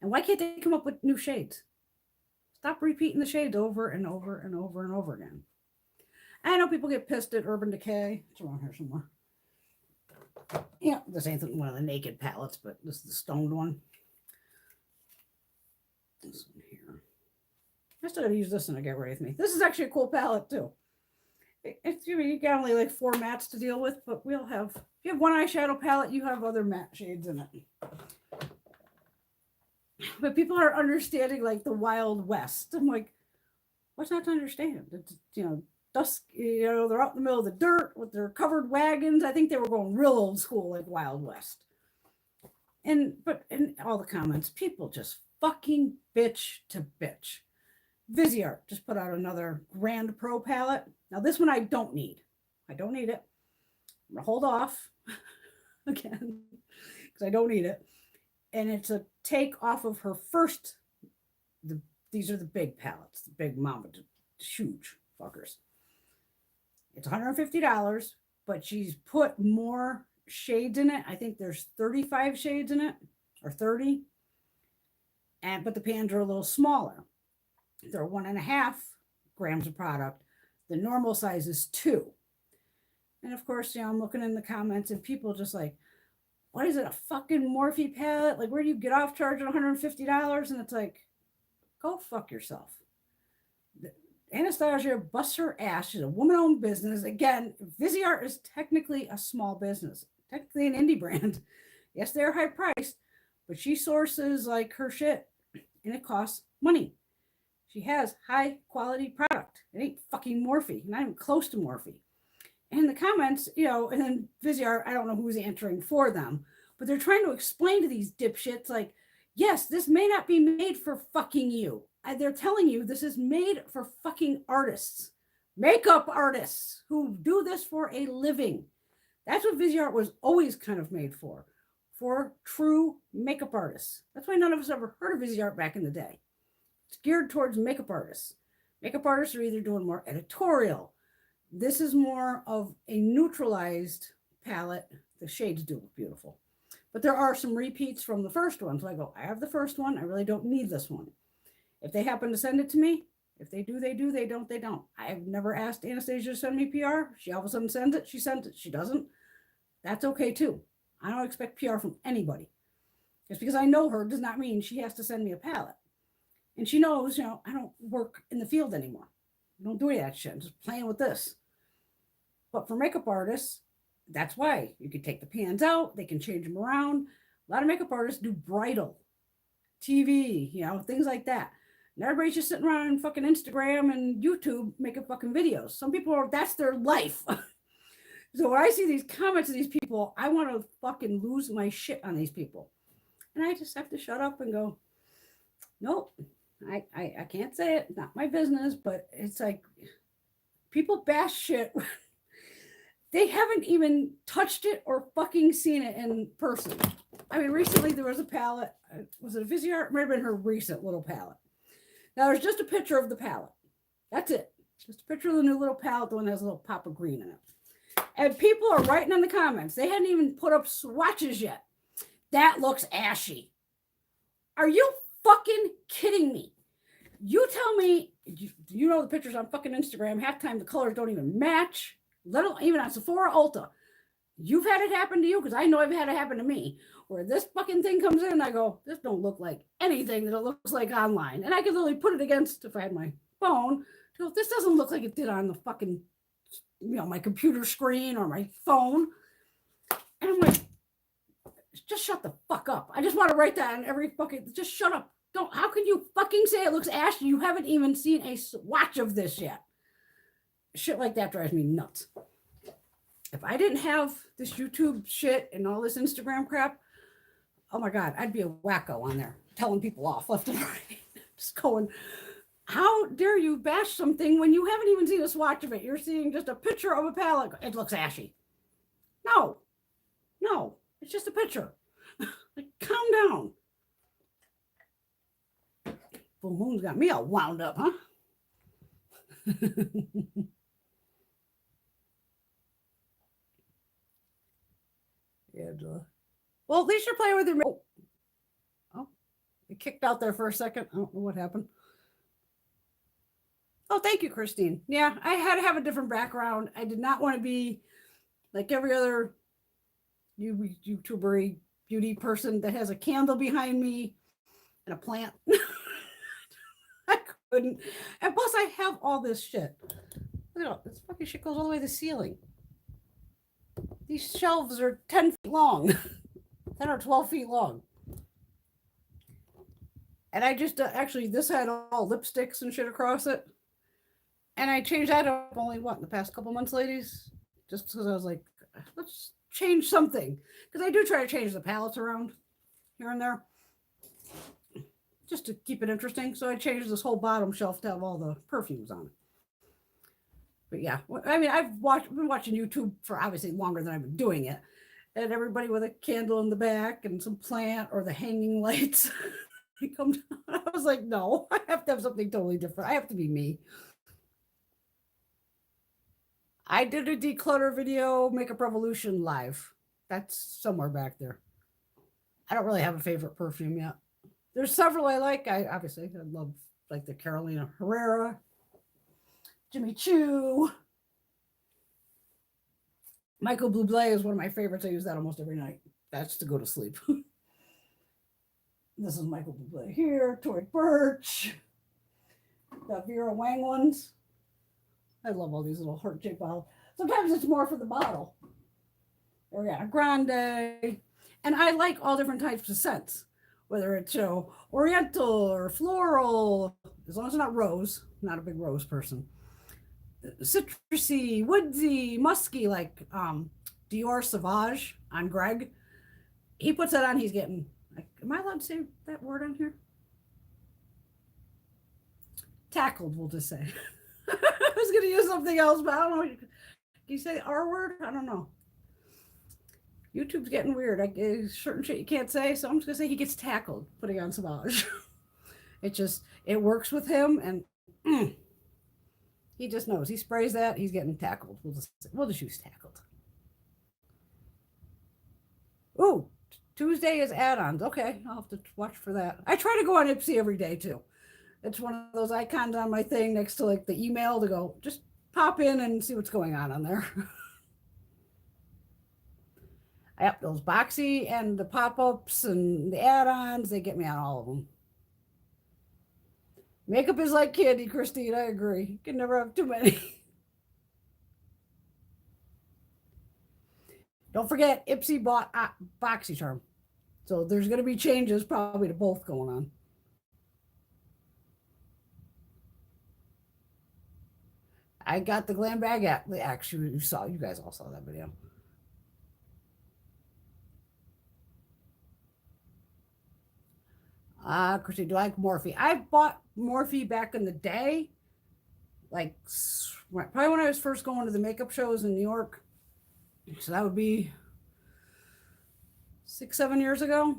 why can't they come up with new shades? Stop repeating the shades over and over and over and over again. I know people get pissed at Urban Decay. It's around here somewhere. Yeah, this ain't one of the naked palettes, but this is the stoned one. This one here. I still gotta use this one to get ready with me. This is actually a cool palette too. You got only like 4 mattes to deal with, but we'll have, if you have one eyeshadow palette, you have other matte shades in it. But people are understanding like the Wild West. I'm like, what's not to understand? It's, dusk, they're out in the middle of the dirt with their covered wagons. I think they were going real old school, like Wild West. But in all the comments, people just fucking bitch to bitch. Viseart just put out another Grand Pro palette. Now this one I don't need. I don't need it. I'm gonna hold off again because I don't need it. And it's a take off of her first. These are the big palettes, the big mama, huge fuckers. It's $150, but she's put more shades in it. I think there's 35 shades in it, or 30. But the pans are a little smaller. They're 1.5 grams of product. The normal size is 2. And of course, I'm looking in the comments and people just like, what is it, a fucking Morphe palette? Like, where do you get off charging $150? And it's like, go fuck yourself. Anastasia busts her ass. She's a woman-owned business. Again, Viseart is technically a small business, technically an indie brand. Yes, they're high priced, but she sources like her shit, and it costs money. She has high quality product. It ain't fucking Morphe, not even close to Morphe. And in the comments, and then Viseart, I don't know who's answering for them, but they're trying to explain to these dipshits like, yes, this may not be made for fucking you. They're telling you this is made for fucking artists, makeup artists who do this for a living. That's what Viseart was always kind of made for true makeup artists. That's why none of us ever heard of Viseart back in the day. It's geared towards makeup artists. Makeup artists are either doing more editorial. This is more of a neutralized palette. The shades do look beautiful. But there are some repeats from the first one. So I go, I have the first one. I really don't need this one. If they happen to send it to me, if they do, they do. They don't, they don't. I've never asked Anastasia to send me PR. She all of a sudden sends it. She sends it. She doesn't. That's okay too. I don't expect PR from anybody. Just because I know her does not mean she has to send me a palette. And she knows, you know, I don't work in the field anymore. I don't do any of that shit. I'm just playing with this. But for makeup artists, that's why you can take the pans out. They can change them around. A lot of makeup artists do bridal, TV, you know, things like that. And everybody's just sitting around on fucking Instagram and YouTube making fucking videos. Some people are, that's their life. So when I see these comments of these people, I want to fucking lose my shit on these people. And I just have to shut up and go, nope, I can't say it. Not my business. But it's like people bash shit. They haven't even touched it or fucking seen it in person. I mean, recently there was a palette. Was it a Viseart? It might have been her recent little palette. Now there's just a picture of the palette. That's it. Just a picture of the new little palette, the one that has a little pop of green in it. And people are writing in the comments. They hadn't even put up swatches yet. That looks ashy. Are you fucking kidding me? You tell me, you know the pictures on fucking Instagram, half time the colors don't even match. Let alone even on Sephora Ulta. You've had it happen to you, because I know I've had it happen to me, where this fucking thing comes in and I go, this don't look like anything that it looks like online. And I could literally put it against, if I had my phone, to go, this doesn't look like it did on the fucking, you know, my computer screen or my phone. And I'm like, just shut the fuck up. I just want to write that on every fucking, just shut up. Don't, how can you fucking say it looks ashy? You haven't even seen a swatch of this yet. Shit like that drives me nuts. If I didn't have this YouTube shit and all this Instagram crap, oh my God, I'd be a wacko on there, telling people off left and right. Just going, how dare you bash something when you haven't even seen a swatch of it? You're seeing just a picture of a palette. It looks ashy. No, it's just a picture. Like, calm down. Boom Boom's got me all wound up, huh? Well, at least you're playing with your. Oh, it kicked out there for a second. I don't know what happened. Oh, thank you, Christine. Yeah, I had to have a different background. I did not want to be like every other YouTuber beauty person that has a candle behind me and a plant. I couldn't. And plus, I have all this shit. Look at this fucking shit goes all the way to the ceiling. These shelves are 10 feet long, 10 or 12 feet long. And I just actually, this had all lipsticks and shit across it. And I changed that up only, what, in the past couple months, ladies? Just because I was like, let's change something. Because I do try to change the palettes around here and there. Just to keep it interesting. So I changed this whole bottom shelf to have all the perfumes on it. But yeah, I mean, been watching YouTube for obviously longer than I've been doing it. And everybody with a candle in the back and some plant or the hanging lights. I was like, no, I have to have something totally different. I have to be me. I did a declutter video, Makeup Revolution live. That's somewhere back there. I don't really have a favorite perfume yet. There's several I like. I love like the Carolina Herrera, Jimmy Choo. Michael Bublé is one of my favorites. I use that almost every night. That's to go to sleep. This is Michael Bublé here. Tory Burch. The Vera Wang ones. I love all these little heart-shaped bottles. Sometimes it's more for the bottle. Ariana Grande. And I like all different types of scents. Whether it's, oriental or floral. As long as it's not rose. I'm not a big rose person. Citrusy, woodsy, musky, like Dior Sauvage on Greg. He puts that on, he's getting, like, am I allowed to say that word on here? Tackled, we'll just say. I was going to use something else, but I don't know. Can you say R word? I don't know. YouTube's getting weird. Certain shit you can't say, so I'm just going to say he gets tackled putting on Sauvage. It works with him, and He just knows. He sprays that. He's getting tackled. We'll just use tackled. Ooh, Tuesday is add-ons. Okay, I'll have to watch for that. I try to go on Ipsy every day too. It's one of those icons on my thing next to like the email to go just pop in and see what's going on there. Yep, those boxy and the pop-ups and the add-ons, they get me on all of them. Makeup is like candy, Christine. I agree. You can never have too many. Don't forget, Ipsy bought BoxyCharm. So there's going to be changes probably to both going on. I got the Glam Bag app. Actually, you guys all saw that video. Christine, do I like Morphe? I bought Morphe back in the day. Like, probably when I was first going to the makeup shows in New York. So that would be 6, 7 years ago.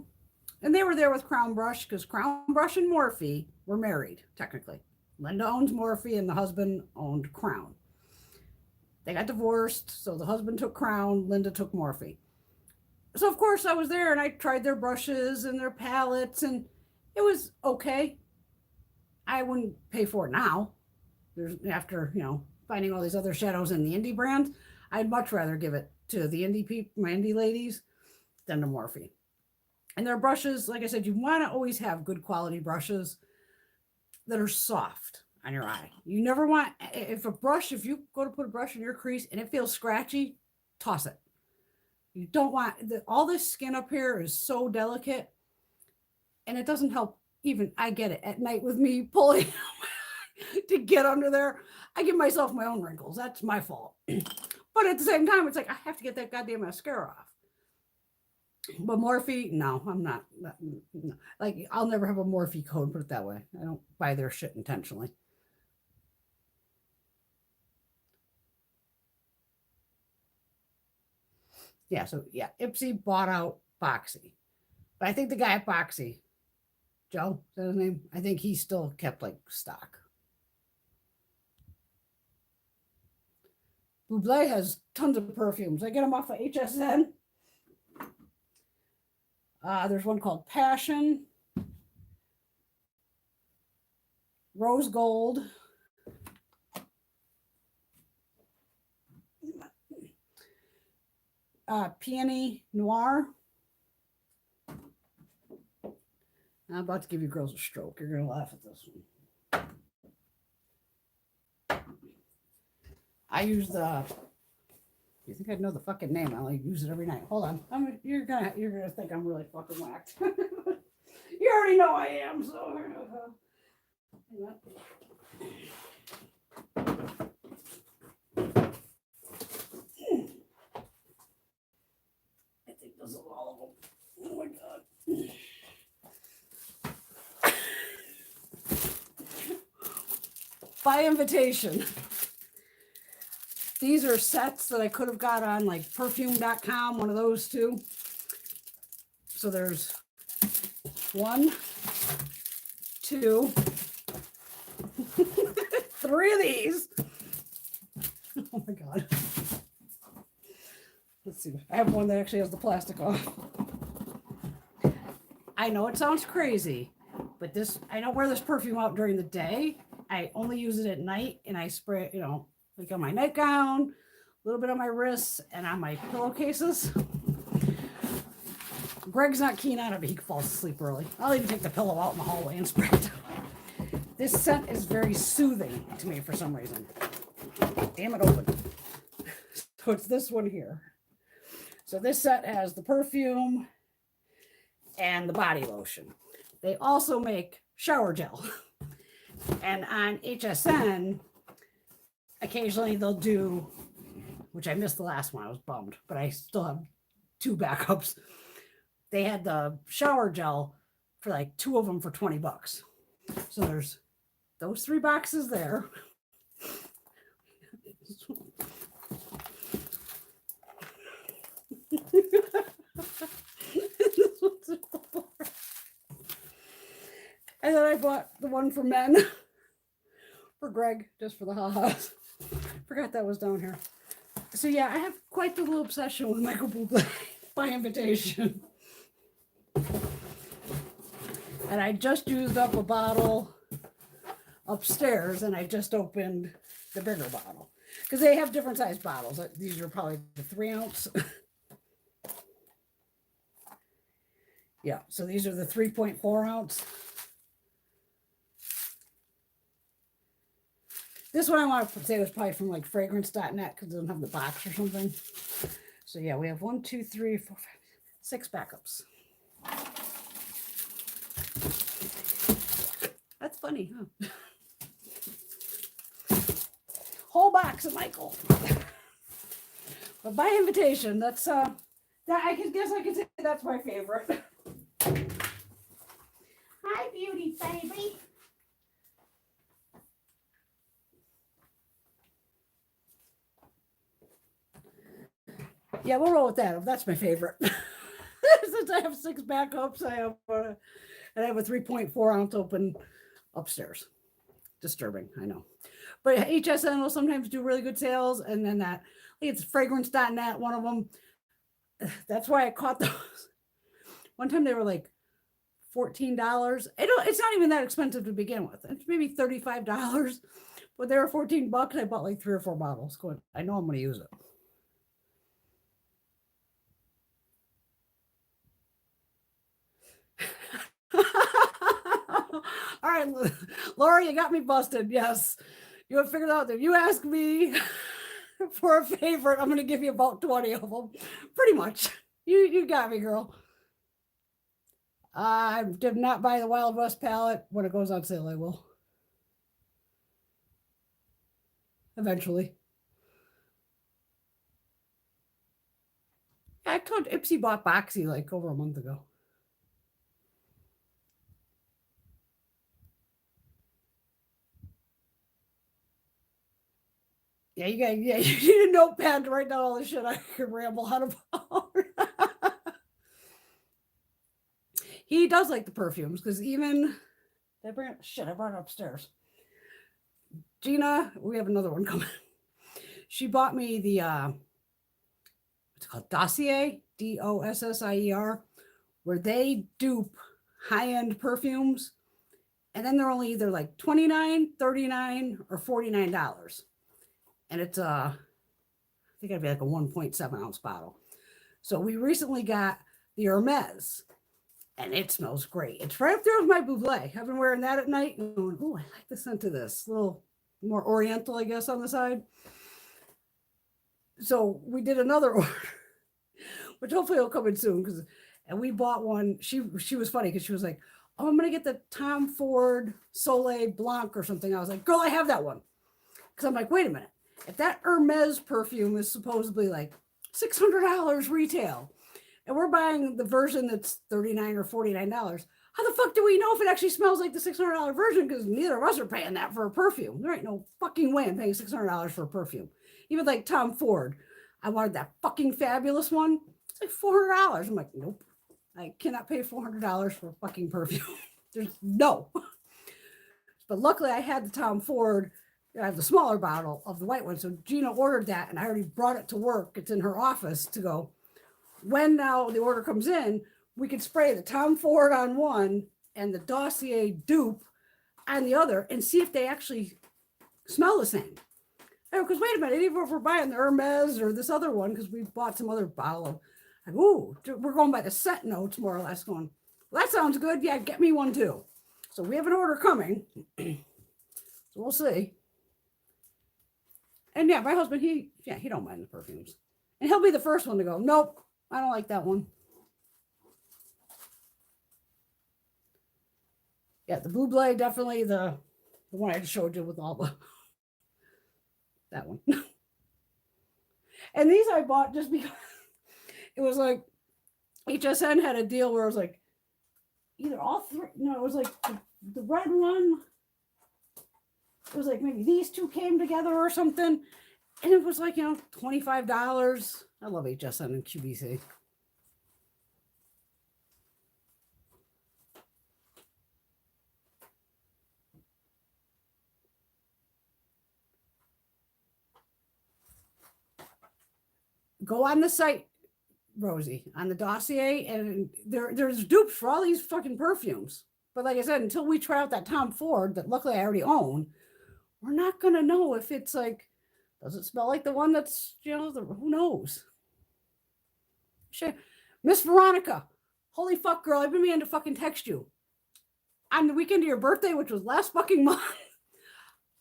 And they were there with Crown Brush because Crown Brush and Morphe were married, technically. Linda owns Morphe and the husband owned Crown. They got divorced, so the husband took Crown, Linda took Morphe. So, of course, I was there and I tried their brushes and their palettes, and it was okay. I wouldn't pay for it now. After, finding all these other shadows in the indie brands, I'd much rather give it to the indie people, my indie ladies, than to Morphe. And their brushes, like I said, you want to always have good quality brushes that are soft on your eye. You never want, if you go to put a brush in your crease and it feels scratchy, toss it. You don't want, all this skin up here is so delicate, and it doesn't help even, I get it, at night with me pulling to get under there. I give myself my own wrinkles. That's my fault. But at the same time, it's like, I have to get that goddamn mascara off. But Morphe, no, I'm not. No. Like, I'll never have a Morphe code, put it that way. I don't buy their shit intentionally. Yeah, so yeah, Ipsy bought out Boxy. But I think the guy at Boxy, Joe, is that his name? I think he still kept like stock. Buble has tons of perfumes. I get them off of HSN. There's one called Passion, Rose Gold, Peony Noir. I'm about to give you girls a stroke. You're going to laugh at this one. I use you think I'd know the fucking name? I like use it every night. Hold on. You're gonna think I'm really fucking whacked. You already know I am, so I think those are all of them. Oh my god. By invitation. These are sets that I could have got on like perfume.com, one of those two. So there's 1, 2, 3 of these. Oh my god. Let's see. I have one that actually has the plastic off. I know it sounds crazy, but I don't wear this perfume out during the day. I only use it at night, and I spray it, like on my nightgown, a little bit on my wrists, and on my pillowcases. Greg's not keen on it, but he falls asleep early. I'll even take the pillow out in the hallway and spray it. This scent is very soothing to me for some reason. Damn it, open. So it's this one here. So this set has the perfume and the body lotion. They also make shower gel. And on HSN, occasionally they'll do, which I missed the last one, I was bummed, but I still have 2 backups. They had the shower gel for like 2 of them for $20. So there's those 3 boxes there. And then I bought the one for men for Greg, just for the ha-has. Forgot that was down here. So yeah, I have quite the little obsession with Michael Bublé by invitation. And I just used up a bottle upstairs, and I just opened the bigger bottle. Because they have different size bottles. These are probably the 3 ounce. Yeah, so these are the 3.4 ounce. This one I want to say was probably from like fragrance.net because it doesn't have the box or something. So yeah, we have 1, 2, 3, 4, 5, 6 backups. That's funny, huh? Whole box of Michael. But by invitation, that's that I guess I can say that's my favorite. Hi, beauty baby. Yeah, we'll roll with that. That's my favorite. Since I have 6 backups, I have a 3.4 ounce open upstairs. Disturbing, I know. But HSN will sometimes do really good sales, and then that, I think it's fragrance.net, one of them. That's why I caught those. One time they were like $14. It's not even that expensive to begin with. It's maybe $35, but they were $14. I bought like 3 or 4 bottles. Going, I know I'm going to use it. All right, Laura, you got me busted. Yes, you have figured out that you ask me for a favorite, I'm going to give you about 20 of them. Pretty much. You got me, girl. I did not buy the Wild West palette. When it goes on sale, I will. Eventually. I told Ipsy bought Boxy like over a month ago. Yeah, you need a notepad to write down all the shit I could ramble on about. He does like the perfumes because even I brought it upstairs. Gina, we have another one coming. She bought me the what's it called? Dossier, Dossier, where they dupe high-end perfumes, and then they're only either like $29, $39, or $49. And it's I think it'd be like a 1.7 ounce bottle. So we recently got the Hermes, and it smells great. It's right up there with my Bublé. I've been wearing that at night and going, oh, I like the scent of this. A little more oriental, I guess, on the side. So we did another order, which hopefully will come in soon. And we bought one. She was funny because she was like, oh, I'm going to get the Tom Ford Soleil Blanc or something. I was like, girl, I have that one. Because I'm like, wait a minute. If that Hermes perfume is supposedly like $600 retail, and we're buying the version that's $39 or $49, how the fuck do we know if it actually smells like the $600 version? Because neither of us are paying that for a perfume. There ain't no fucking way I'm paying $600 for a perfume. Even like Tom Ford, I wanted that fucking fabulous one. It's like $400. I'm like, nope, I cannot pay $400 for a fucking perfume. There's no. But luckily I had the Tom Ford. I have the smaller bottle of the white one. So Gina ordered that, and I already brought it to work. It's in her office to go. When now the order comes in, we could spray the Tom Ford on one and the Dossier dupe on the other and see if they actually smell the same. Because wait a minute, even if we're buying the Hermes or this other one, because we bought some other bottle, like, ooh, we're going by the scent notes more or less going, well, that sounds good. Yeah, get me one too. So we have an order coming. So we'll see. And yeah, my husband, he don't mind the perfumes. And he'll be the first one to go, nope, I don't like that one. Yeah, the Bublé, definitely the one I just showed you with all the, that one. And these I bought just because it was like, HSN had a deal where it was like, either all three, no, it was like the red one. It was like maybe these two came together or something. And it was like, $25. I love HSN and QVC. go on the site, Rosie, on the dossier, and there's dupes for all these fucking perfumes. But like I said, until we try out that Tom Ford that luckily I already own, we're not gonna know if it's like, does it smell like the one that's, who knows? Shit. Miss Veronica, holy fuck, girl, I've been meaning to fucking text you. On the weekend of your birthday, which was last fucking month,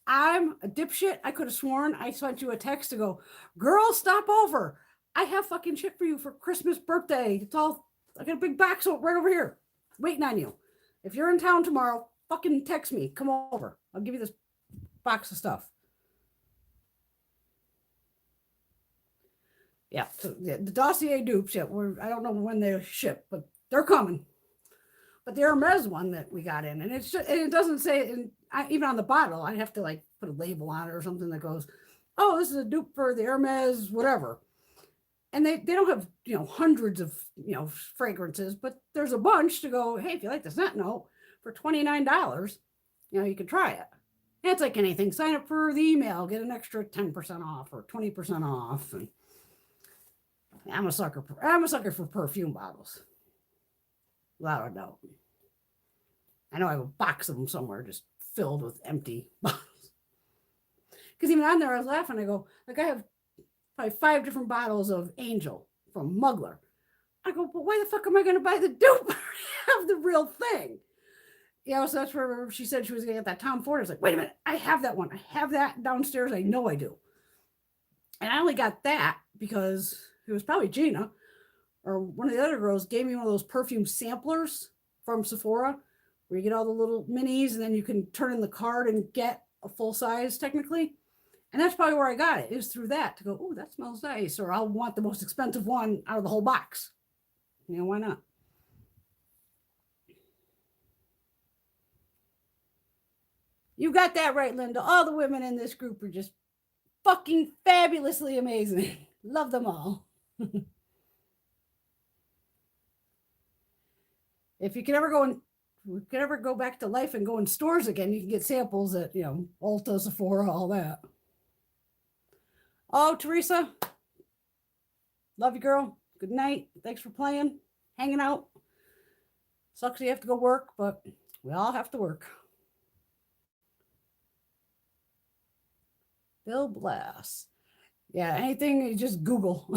I'm a dipshit. I could have sworn I sent you a text to go, girl, stop over. I have fucking shit for you for Christmas, birthday. It's all, I got a big box right over here waiting on you. If you're in town tomorrow, fucking text me. Come over. I'll give you this box of stuff. Yeah, so the dossier dupes, I don't know when they ship, but they're coming. But the Hermes one that we got in, and it doesn't say, even on the bottle, I have to like put a label on it or something that goes, oh, this is a dupe for the Hermes, whatever. And they don't have, hundreds of, fragrances, but there's a bunch to go, hey, if you like the scent note for $29, you can try it. And it's like anything. Sign up for the email, get an extra 10% off or 20% off. And I'm a sucker for perfume bottles. Without a doubt. I know I have a box of them somewhere just filled with empty bottles. Because even on there, I was laughing. I go, like, I have probably 5 different bottles of Angel from Mugler. I go, but why the fuck am I going to buy the dupe? I have the real thing. So that's where she said she was going to get that Tom Ford. I was like, wait a minute, I have that one. I have that downstairs. I know I do. And I only got that because it was probably Gina or one of the other girls gave me one of those perfume samplers from Sephora where you get all the little minis and then you can turn in the card and get a full size technically. And that's probably where I got it. It was through that to go, oh, that smells nice. Or I'll want the most expensive one out of the whole box. Why not? You got that right, Linda. All the women in this group are just fucking fabulously amazing. Love them all. If you can ever go back to life and go in stores again, you can get samples at, Ulta, Sephora, all that. Oh, Teresa. Love you, girl. Good night. Thanks for playing, hanging out. Sucks you have to go work, but we all have to work. Bill Blass. Yeah, anything, you just Google.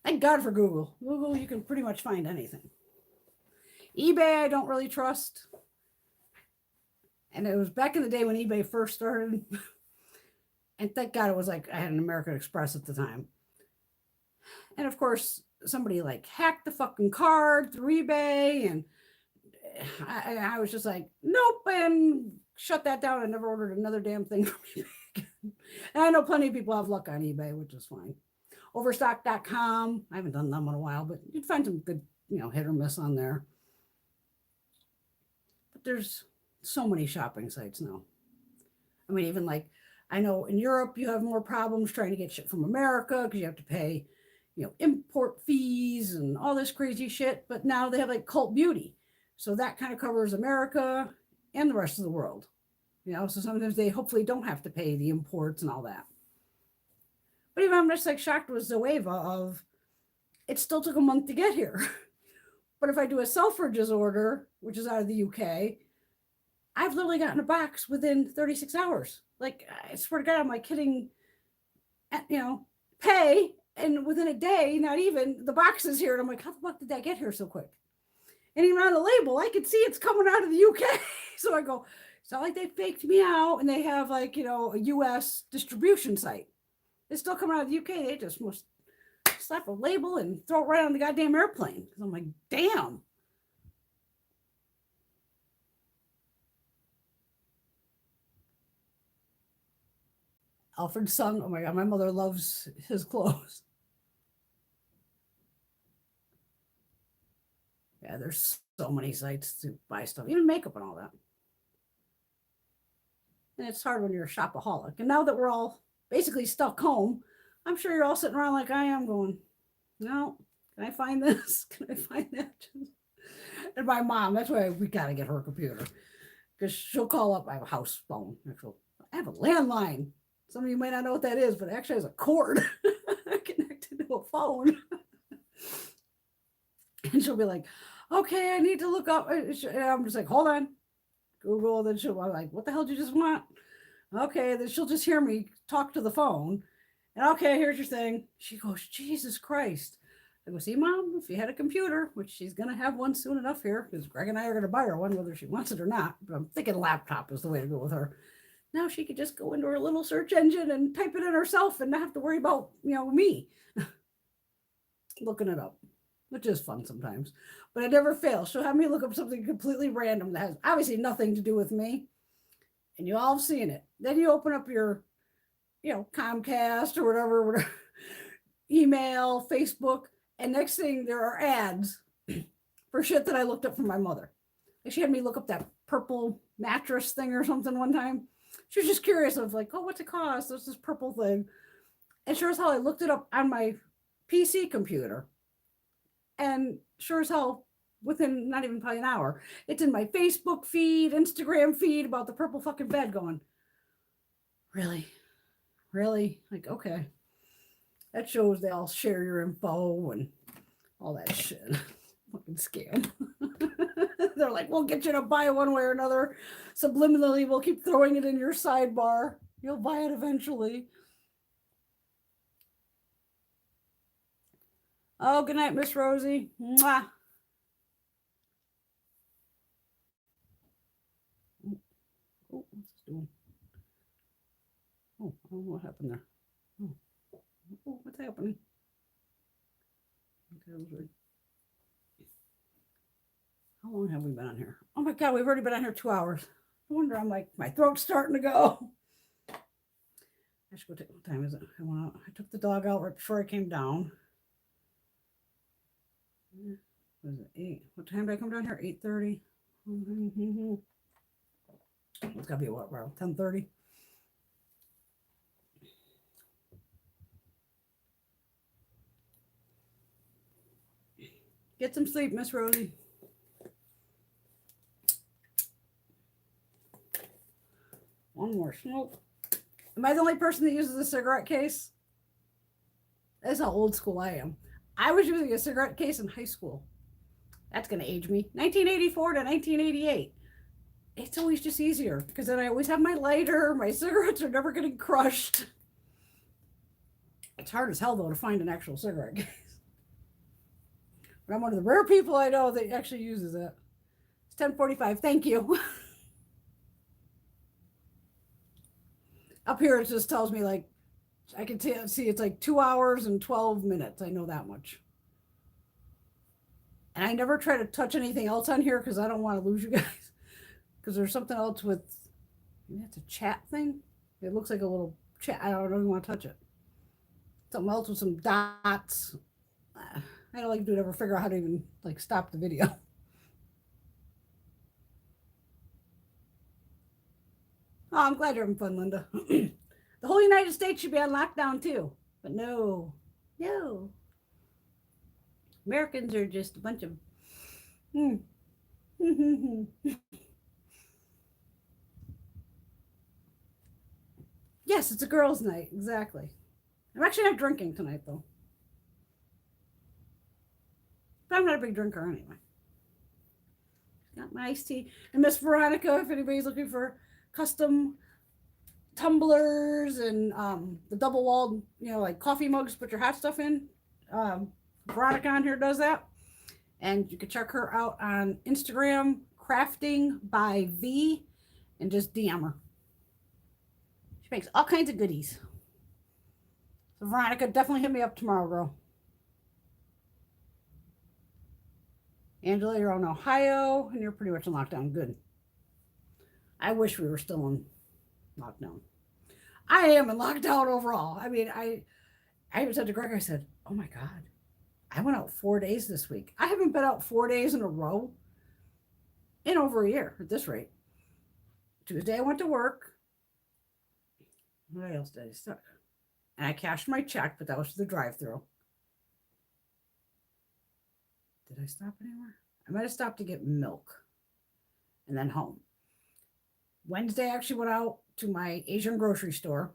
Thank God for Google. Google, you can pretty much find anything. eBay, I don't really trust. And it was back in the day when eBay first started. And thank God it was like I had an American Express at the time. And of course, somebody like hacked the fucking card through eBay. And I was just like, nope, and shut that down. I never ordered another damn thing from eBay again. And I know plenty of people have luck on eBay, which is fine. Overstock.com. I haven't done them in a while, but you'd find some good, hit or miss on there. But there's so many shopping sites now. I mean, even like, I know in Europe, you have more problems trying to get shit from America because you have to pay, import fees and all this crazy shit. But now they have like Cult Beauty. So that kind of covers America and the rest of the world. So sometimes they hopefully don't have to pay the imports and all that. But even I'm just like shocked with Zoeva of, it still took a month to get here. But if I do a Selfridges order, which is out of the UK, I've literally gotten a box within 36 hours. Like, I swear to God, I'm like hitting, pay, and within a day, not even, the box is here. And I'm like, how the fuck did that get here so quick? And even on the label, I could see it's coming out of the UK. So I go, it's not like they faked me out and they have like, a US distribution site. It's still coming out of the UK. They just must slap a label and throw it right on the goddamn airplane. Because I'm like, damn. Alfred's son. Oh my God, my mother loves his clothes. Yeah, there's so many sites to buy stuff, even makeup and all that. And it's hard when you're a shopaholic. And now that we're all basically stuck home, I'm sure you're all sitting around like I am going, no, can I find this? Can I find that? And my mom, that's why we got to get her a computer. Because she'll call up, I have a house phone. I have a landline. Some of you might not know what that is, but it actually has a cord connected to a phone. And she'll be like, okay, I need to look up. And I'm just like, hold on. Google. Then she'll be like, what the hell did you just want? Okay. Then she'll just hear me talk to the phone. And okay, here's your thing. She goes, Jesus Christ. I go, see, Mom, if you had a computer, which she's going to have one soon enough here, because Greg and I are going to buy her one, whether she wants it or not. But I'm thinking laptop is the way to go with her. Now she could just go into her little search engine and type it in herself and not have to worry about, me looking it up, which is fun sometimes. But it never fails. She'll have me look up something completely random that has obviously nothing to do with me. And you all have seen it. Then you open up your, Comcast or whatever, email, Facebook. And next thing, there are ads for shit that I looked up for my mother. Like she had me look up that purple mattress thing or something one time. She was just curious of like, oh, what's it cost? There's this purple thing. And sure as hell, I looked it up on my PC computer. And sure as hell, within not even probably an hour, it's in my Facebook feed, Instagram feed about the purple fucking bed going, really? Really? Like, okay. That shows they all share your info and all that shit. Fucking scam. They're like, we'll get you to buy it one way or another. Subliminally, we'll keep throwing it in your sidebar. You'll buy it eventually. Oh, good night, Miss Rosie. Mwah. Oh, what's this doing? Oh, I don't know what happened there. Oh, what's happening? Okay, how long have we been on here? Oh my God, we've already been on here 2 hours. No wonder I'm like, my throat's starting to go. I should go take, what time is it? I took the dog out right before I came down. What is it, 8? What time did I come down here? 8:30? It's gotta be what, around 10:30? Get some sleep, Miss Rosie. One more smoke. Am I the only person that uses a cigarette case? That's how old school I am. I was using a cigarette case in high school. That's going to age me. 1984 to 1988. It's always just easier because then I always have my lighter. My cigarettes are never getting crushed. It's hard as hell, though, to find an actual cigarette case. But I'm one of the rare people I know that actually uses it. It's 10:45. Thank you. Up here, it just tells me, like, I can see it's like 2 hours and 12 minutes. I know that much. And I never try to touch anything else on here because I don't want to lose you guys. Because there's something else with, that's a chat thing. It looks like a little chat. I don't even want to touch it. Something else with some dots. I don't like to ever figure out how to even like stop the video. Oh, I'm glad you're having fun, Linda. The whole United States should be on lockdown too. But no. Americans are just a bunch of Yes, it's a girls' night. Exactly. I'm actually not drinking tonight though. But I'm not a big drinker anyway. Got my iced tea. And Miss Veronica, if anybody's looking for custom tumblers and the double walled, like coffee mugs, put your hot stuff in. Veronica on here does that. And you can check her out on Instagram, Crafting by V, and just DM her. She makes all kinds of goodies. So Veronica, definitely hit me up tomorrow, girl. Angela, you're in Ohio, and you're pretty much in lockdown. Good. I wish we were still in lockdown. I am in lockdown overall. I mean, I even said to Greg, I said, oh my God, I went out 4 days this week. I haven't been out 4 days in a row in over a year at this rate. Tuesday, I went to work. What else did I start? And I cashed my check, but that was the drive-thru. Did I stop anywhere? I might have stopped to get milk and then home. Wednesday, I actually went out to my Asian grocery store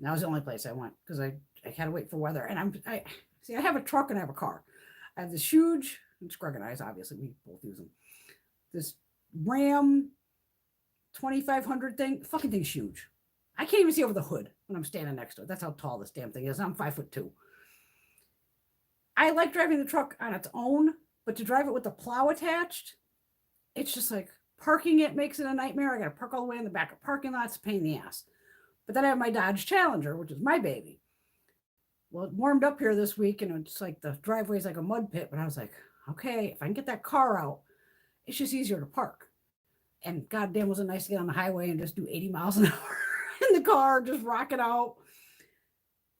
And that was the only place I went because I had to wait for weather. And I see, I have a truck and I have a car. I have this huge, it's Greg and I's, obviously, we both use them. This Ram 2500 thing, fucking thing's huge. I can't even see over the hood when I'm standing next to it. That's how tall this damn thing is. I'm 5'2". I like driving the truck on its own, but to drive it with the plow attached, it's just like parking it makes it a nightmare. I got to park all the way in the back of parking lots, pain in the ass. But then I have my Dodge Challenger, which is my baby. Well, it warmed up here this week, and it's like the driveway's like a mud pit. But I was like, okay, if I can get that car out, it's just easier to park. And goddamn, was it nice to get on the highway and just do 80 miles an hour in the car, just rock it out.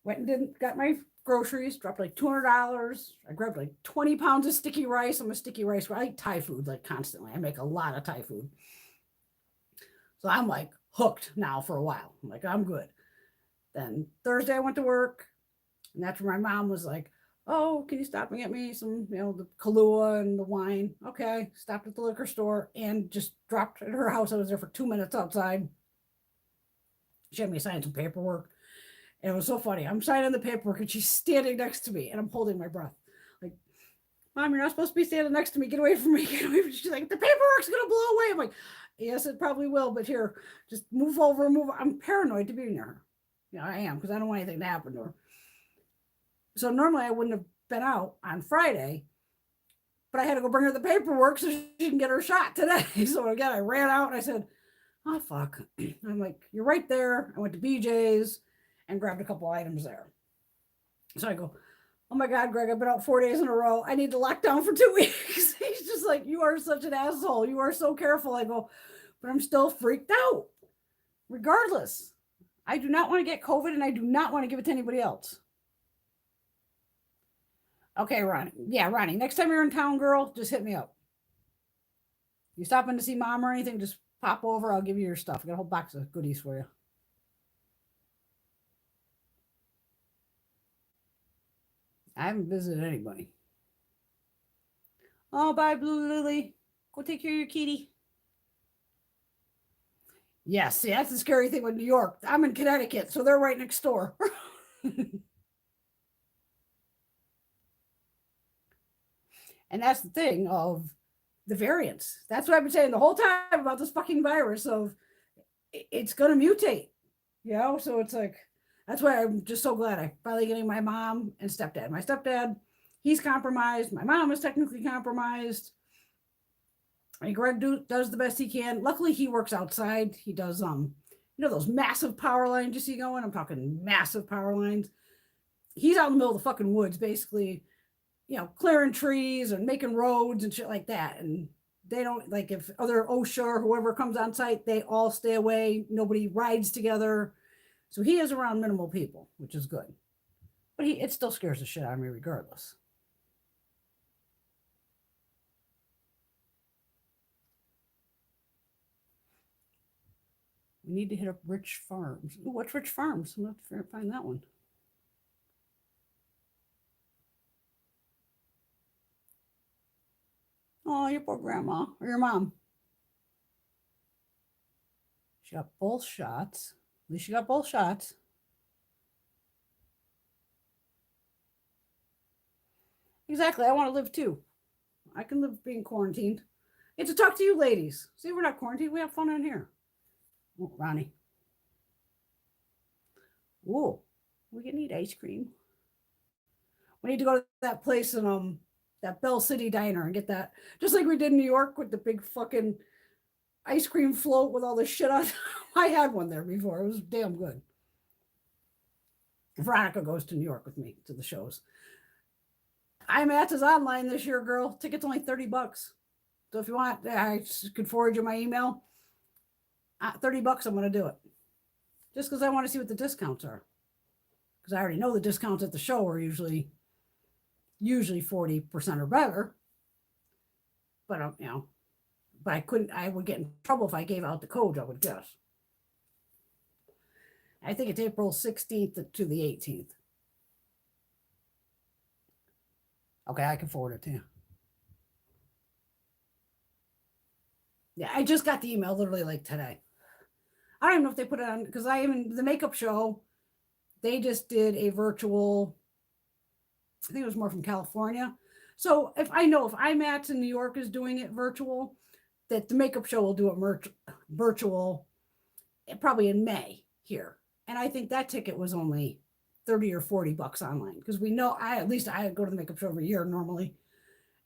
Went and got my groceries, dropped like $200. I grabbed like 20 pounds of sticky rice. I'm a sticky rice. I eat Thai food like constantly. I make a lot of Thai food. So I'm like hooked now for a while. I'm like, I'm good. Then Thursday I went to work, and that's where my mom was like, oh, can you stop and get me some, the Kahlua and the wine? Okay. Stopped at the liquor store and just dropped at her house. I was there for 2 minutes outside. She had me sign some paperwork. And it was so funny. I'm signing the paperwork and she's standing next to me and I'm holding my breath. Like, Mom, you're not supposed to be standing next to me. Get away from me. Get away from me. She's like, the paperwork's going to blow away. I'm like, yes, it probably will. But here, just move over, move. I'm paranoid to be near her. I am, because I don't want anything to happen to her. So normally I wouldn't have been out on Friday, but I had to go bring her the paperwork so she can get her shot today. So again, I ran out and I said, oh, fuck. I'm like, you're right there. I went to BJ's and grabbed a couple items there. So I go, oh my God, Greg, I've been out 4 days in a row. I need to lock down for 2 weeks. He's just like, you are such an asshole. You are so careful. I go, but I'm still freaked out. Regardless, I do not want to get COVID and I do not want to give it to anybody else. Okay, Ronnie. Yeah, Ronnie, next time you're in town, girl, just hit me up. You stopping to see Mom or anything, just pop over. I'll give you your stuff. I got a whole box of goodies for you. I haven't visited anybody. Oh, bye, Blue Lily. Go take care of your kitty. Yes, see, that's the scary thing with New York. I'm in Connecticut, so they're right next door. And that's the thing of the variants. That's what I've been saying the whole time about this fucking virus of it's going to mutate, So it's like, that's why I'm just so glad I finally getting my mom and stepdad. My stepdad, he's compromised. My mom is technically compromised. And Greg does the best he can. Luckily, he works outside. He does, those massive power lines you see going? I'm talking massive power lines. He's out in the middle of the fucking woods, basically, clearing trees and making roads and shit like that. And they don't, like, if other OSHA or whoever comes on site, they all stay away. Nobody rides together. So he is around minimal people, which is good. But it still scares the shit out of me regardless. We need to hit up Rich Farms. Ooh, what's Rich Farms? I'm going to have to find that one. Oh, your poor grandma or your mom. She got both shots. At least she got both shots. Exactly. I want to live too. I can live being quarantined. And to talk to you ladies. See, we're not quarantined. We have fun in here. Oh, Ronnie. Ooh, we can eat ice cream. We need to go to that place in that Bell City Diner and get that, just like we did in New York with the big fucking ice cream float with all the shit on. I had one there before. It was damn good. Veronica goes to New York with me to the shows. IMATS is online this year, girl. Tickets only $30. So if you want, I could forward you my email. $30, I'm going to do it. Just because I want to see what the discounts are. Because I already know the discounts at the show are usually 40% or better. But, but I would get in trouble if I gave out the code, I would guess. I think it's April 16th to the 18th. Okay, I can forward it to you. Yeah, I just got the email literally like today. I don't even know if they put it on, because I am in the makeup show they just did a virtual, I think it was more from California. So if Ebates in New York is doing it virtual, that the makeup show will do it virtual probably in May here. And I think that ticket was only 30 or 40 bucks online, because we know I go to the makeup show every year normally.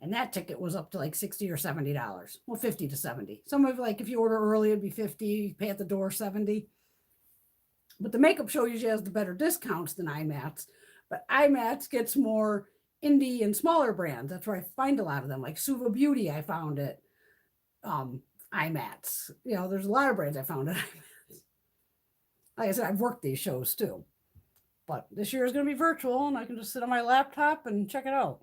And that ticket was up to like $60 or $70. Well, 50 to 70. Some of like if you order early, it'd be 50, pay at the door 70. But the makeup show usually has the better discounts than Ebates. But Ebates gets more indie and smaller brands. That's where I find a lot of them. Like Zoeva Beauty, I found it. Ebates. There's a lot of brands I found at Ebates. Like I said, I've worked these shows too. But this year is going to be virtual, and I can just sit on my laptop and check it out.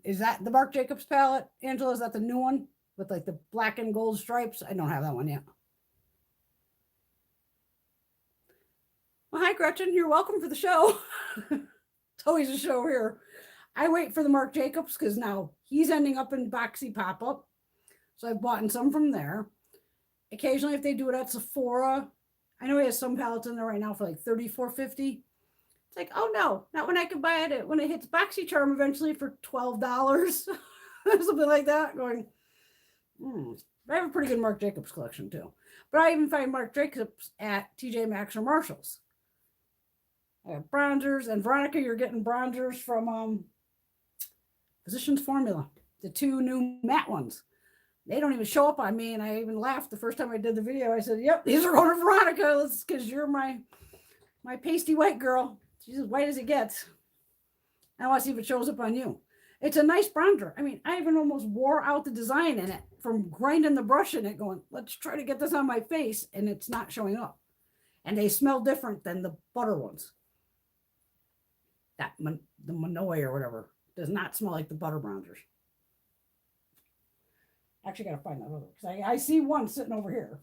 Is that the Marc Jacobs palette, Angela? Is that the new one with like the black and gold stripes? I don't have that one yet. Well, hi, Gretchen. You're welcome for the show. It's always a show here. I wait for the Marc Jacobs because now he's ending up in Boxy Pop-Up. So I've bought some from there. Occasionally, if they do it at Sephora, I know he has some palettes in there right now for like $34.50. It's like, oh no, not when I can buy it when it hits BoxyCharm eventually for $12. Something like that. Going, I have a pretty good Marc Jacobs collection too. But I even find Marc Jacobs at TJ Maxx or Marshall's. I have bronzers, and Veronica, you're getting bronzers from Physicians Formula, the 2 new matte ones. They don't even show up on me, and I even laughed the first time I did the video. I said, yep, these are going to Veronica, because you're my pasty white girl. She's as white as it gets. I want to see if it shows up on you. It's a nice bronzer. I mean, I even almost wore out the design in it from grinding the brush in it, going, let's try to get this on my face, and it's not showing up. And they smell different than the butter ones. The Manoy or whatever does not smell like the butter bronzers. Actually, got to find that other, because I see one sitting over here.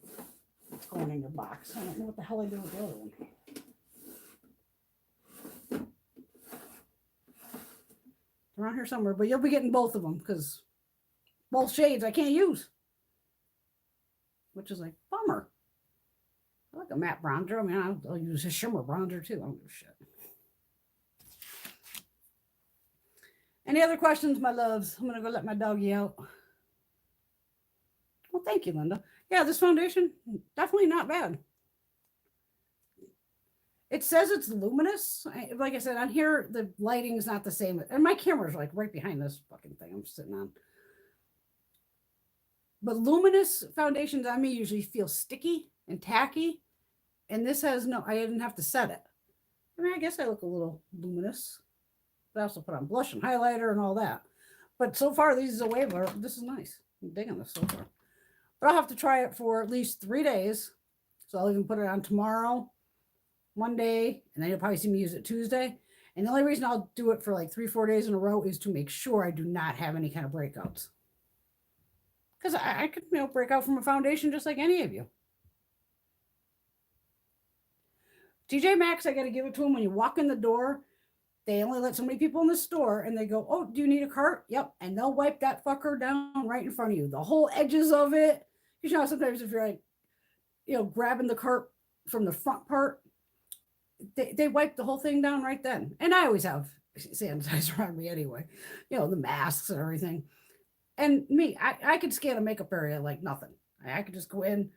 It's going in your box. I don't know what the hell I did with the other one. It's around here somewhere, but you'll be getting both of them because both shades I can't use, which is like bummer. I like a matte bronzer. I mean, I'll use a shimmer bronzer too. I don't give a shit. Any other questions, my loves? I'm gonna go let my doggy out. Well, thank you, Linda. Yeah, this foundation, definitely not bad. It says it's luminous. Like I said, on here, the lighting is not the same. And my camera's like right behind this fucking thing I'm sitting on. But luminous foundations on me usually feel sticky and tacky. And this has no, I didn't have to set it. I mean, I guess I look a little luminous. But I also put on blush and highlighter and all that. But so far, these Zoeva, this is nice. I'm digging this so far. But I'll have to try it for at least 3 days. So I'll even put it on tomorrow, one day, and then you'll probably see me use it Tuesday. And the only reason I'll do it for like 3-4 days in a row is to make sure I do not have any kind of breakouts. Because I could, break out from a foundation just like any of you. TJ Maxx, I got to give it to them. When you walk in the door, they only let so many people in the store, and they go, oh, do you need a cart? Yep. And they'll wipe that fucker down right in front of you. The whole edges of it. You know, sometimes if you're like, grabbing the cart from the front part, they wipe the whole thing down right then. And I always have sanitizer on me anyway, the masks and everything. And me, I could scan a makeup area like nothing. I could just go in,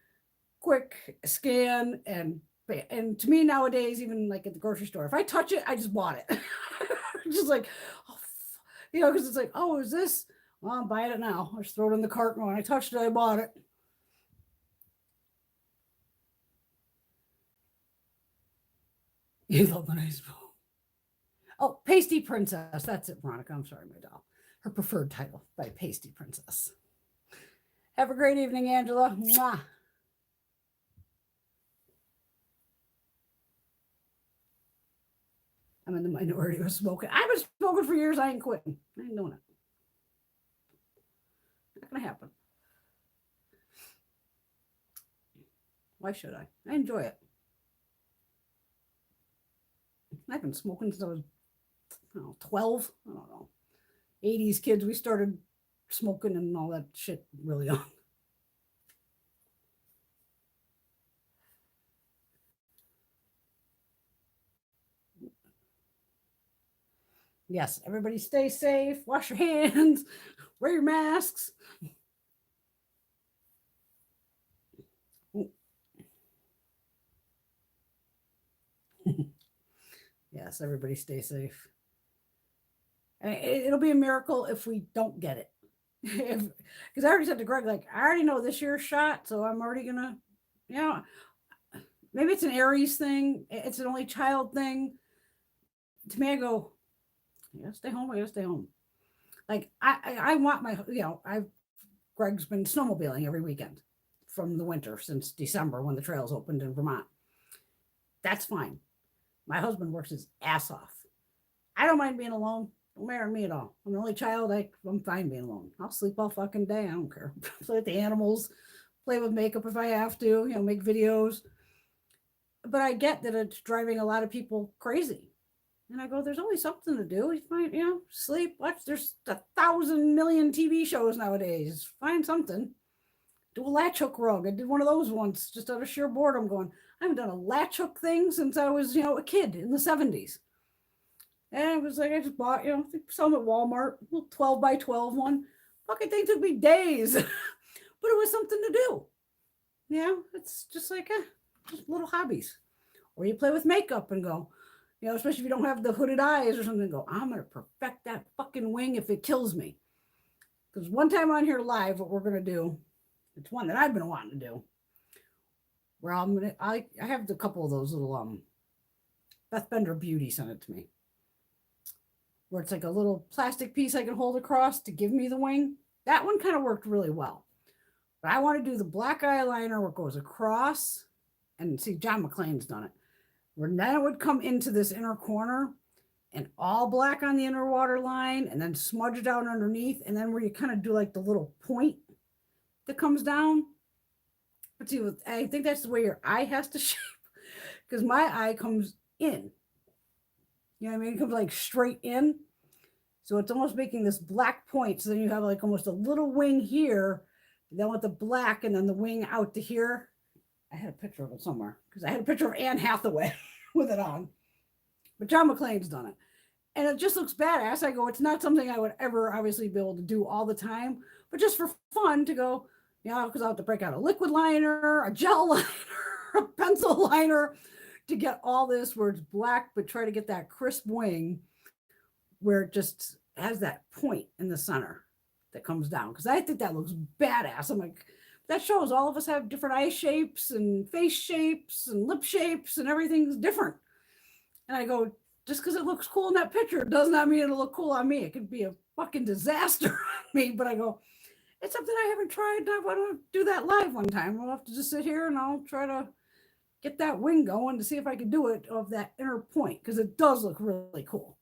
quick scan, and to me nowadays, even like at the grocery store, if I touch it, I just bought it. Just like, because it's like, oh, is this? Well, I'm buying it now. I just throw it in the cart, and when I touched it, I bought it. You love the nice bow. Oh, Pasty Princess. That's it, Veronica. I'm sorry, my doll. Her preferred title by Pasty Princess. Have a great evening, Angela. Mwah. I'm in the minority of smoking. I've been smoking for years. I ain't quitting. I ain't doing it. Not going to happen. Why should I? I enjoy it. I've been smoking since I was 12. I don't know. 80s kids, we started smoking and all that shit really young. Yes, everybody stay safe, wash your hands, wear your masks. Yes, everybody stay safe. It'll be a miracle if we don't get it. Because I already said to Greg, like, I already know this year's shot, so I'm already gonna, you know, maybe it's an Aries thing, it's an only child thing. To me, I go, I gotta stay home. I gotta stay home. Like I want my, Greg's been snowmobiling every weekend from the winter since December when the trails opened in Vermont. That's fine. My husband works his ass off. I don't mind being alone. Don't matter to me at all. I'm the only child. I'm fine being alone. I'll sleep all fucking day. I don't care. Play with the animals, play with makeup if I have to, make videos. But I get that it's driving a lot of people crazy. And I go, there's always something to do. You find, sleep, watch. There's 1,000,000,000 TV shows nowadays. Find something. Do a latch hook rug. I did one of those once just out of sheer boredom going, I haven't done a latch hook thing since I was, a kid in the 70s. And it was like, I just bought, some at Walmart, a little 12 by 12 one. Fucking thing took me days, but it was something to do. It's just like, just little hobbies. Or you play with makeup and go, especially if you don't have the hooded eyes or something, go, I'm going to perfect that fucking wing if it kills me. Because one time on here live, what we're going to do, it's one that I've been wanting to do, where I have a couple of those little, Beth Bender Beauty sent it to me, where it's like a little plastic piece I can hold across to give me the wing. That one kind of worked really well. But I want to do the black eyeliner where it goes across, and see, John McClane's done it, where then it would come into this inner corner and all black on the inner water line and then smudge it out underneath, and then where you kind of do like the little point that comes down. But see, I think that's the way your eye has to shape, because my eye comes in. You know what I mean? It comes like straight in. So it's almost making this black point. So then you have like almost a little wing here, then with the black, and then the wing out to here. I had a picture of it somewhere because I had a picture of Anne Hathaway with it on. But John McClane's done it. And it just looks badass. I go, it's not something I would ever obviously be able to do all the time, but just for fun to go, because I'll have to break out a liquid liner, a gel liner, a pencil liner to get all this where it's black, but try to get that crisp wing where it just has that point in the center that comes down. Because I think that looks badass. I'm like, that shows all of us have different eye shapes and face shapes and lip shapes and everything's different. And I go, just because it looks cool in that picture does not mean it'll look cool on me. It could be a fucking disaster on me. But I go, it's something I haven't tried. I want to do that live one time. I'll have to just sit here and I'll try to get that wing going to see if I can do it of that inner point, because it does look really cool.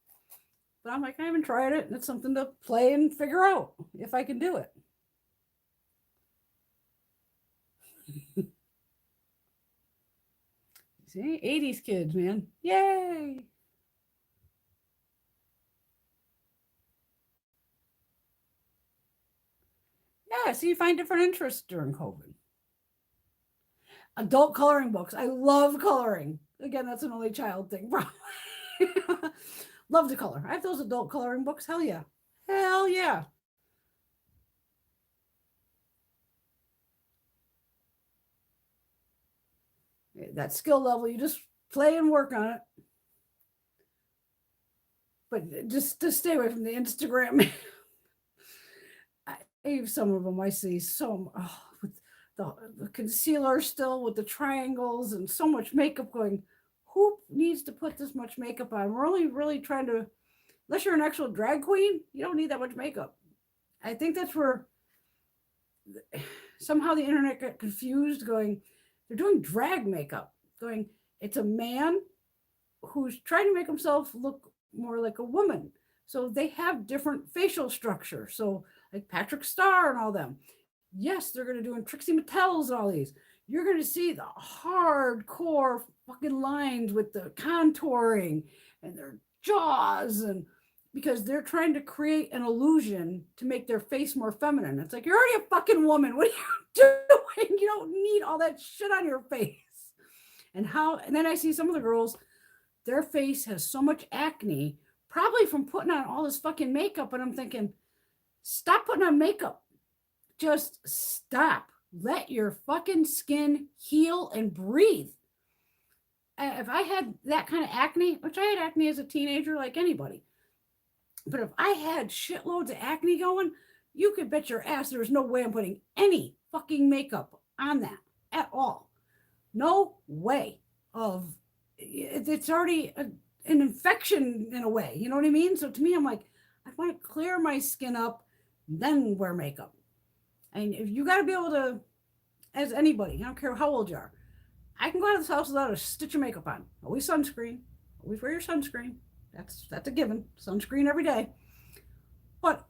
But I'm like, I haven't tried it, and it's something to play and figure out if I can do it. See, 80s kids, man. Yay! Yeah, so you find different interests during COVID. Adult coloring books. I love coloring. Again, that's an only child thing, probably. Love to color. I have those adult coloring books. Hell yeah. Hell yeah. That skill level, you just play and work on it. But just to stay away from the Instagram. I have some of them I see with the concealer still with the triangles and so much makeup going. Who needs to put this much makeup on? We're only really trying to, unless you're an actual drag queen, you don't need that much makeup. I think that's where somehow the internet got confused going, they're doing drag makeup. Going, it's a man who's trying to make himself look more like a woman. So they have different facial structure. So like Patrick Starr and all them. Yes, they're going to do in Trixie Mattel's and all these. You're going to see the hardcore fucking lines with the contouring and their jaws, and because they're trying to create an illusion to make their face more feminine. It's like, you're already a fucking woman. What are you doing? You don't need all that shit on your face. And then I see some of the girls, their face has so much acne, probably from putting on all this fucking makeup. And I'm thinking, stop putting on makeup. Just stop. Let your fucking skin heal and breathe. If I had that kind of acne, which I had acne as a teenager like anybody, but if I had shitloads of acne going, you could bet your ass there's no way I'm putting any fucking makeup on that at all. No way. It's already an infection in a way. You know what I mean? So to me, I'm like, I want to clear my skin up, then wear makeup. And if you got to be able to, as anybody, I don't care how old you are, I can go out of this house without a stitch of makeup on. Always sunscreen. Always wear your sunscreen. That's a given. Sunscreen every day. But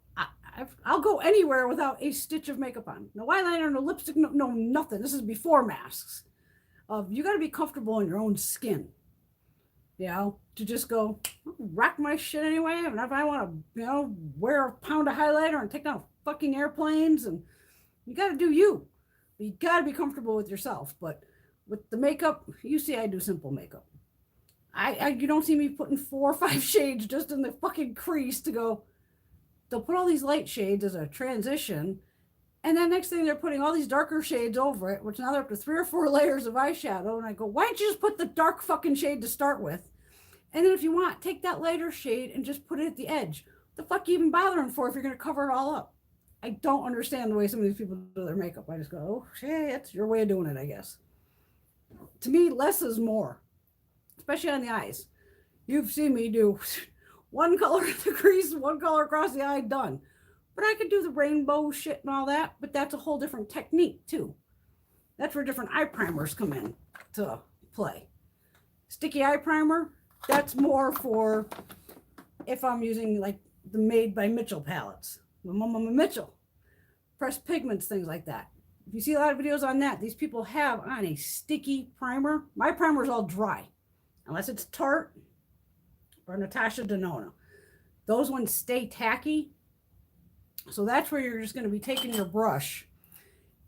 I'll go anywhere without a stitch of makeup on. No eyeliner, no lipstick, no nothing. This is before masks. You got to be comfortable in your own skin. You know, to just go, rock my shit anyway. And if I want to, you know, wear a pound of highlighter and take down fucking airplanes, and you got to do you. You got to be comfortable with yourself. But with the makeup, you see I do simple makeup. You don't see me putting 4 or 5 shades just in the fucking crease to go. They'll put all these light shades as a transition, and then next thing they're putting all these darker shades over it, which now they're up to 3 or 4 layers of eyeshadow. And I go, why don't you just put the dark fucking shade to start with? And then if you want, take that lighter shade and just put it at the edge. What the fuck are you even bothering for if you're going to cover it all up? I don't understand the way some of these people do their makeup. I just go, oh, shit, it's your way of doing it, I guess. To me, less is more, especially on the eyes. You've seen me do one color at the crease, one color across the eye, done. But I could do the rainbow shit and all that, but that's a whole different technique too. That's where different eye primers come in to play. Sticky eye primer, that's more for if I'm using like the Made by Mitchell palettes. Mama Mitchell, pressed pigments, things like that. If you see a lot of videos on that, these people have on a sticky primer. My primer is all dry, unless it's Tarte or Natasha Denona. Those ones stay tacky. So that's where you're just going to be taking your brush,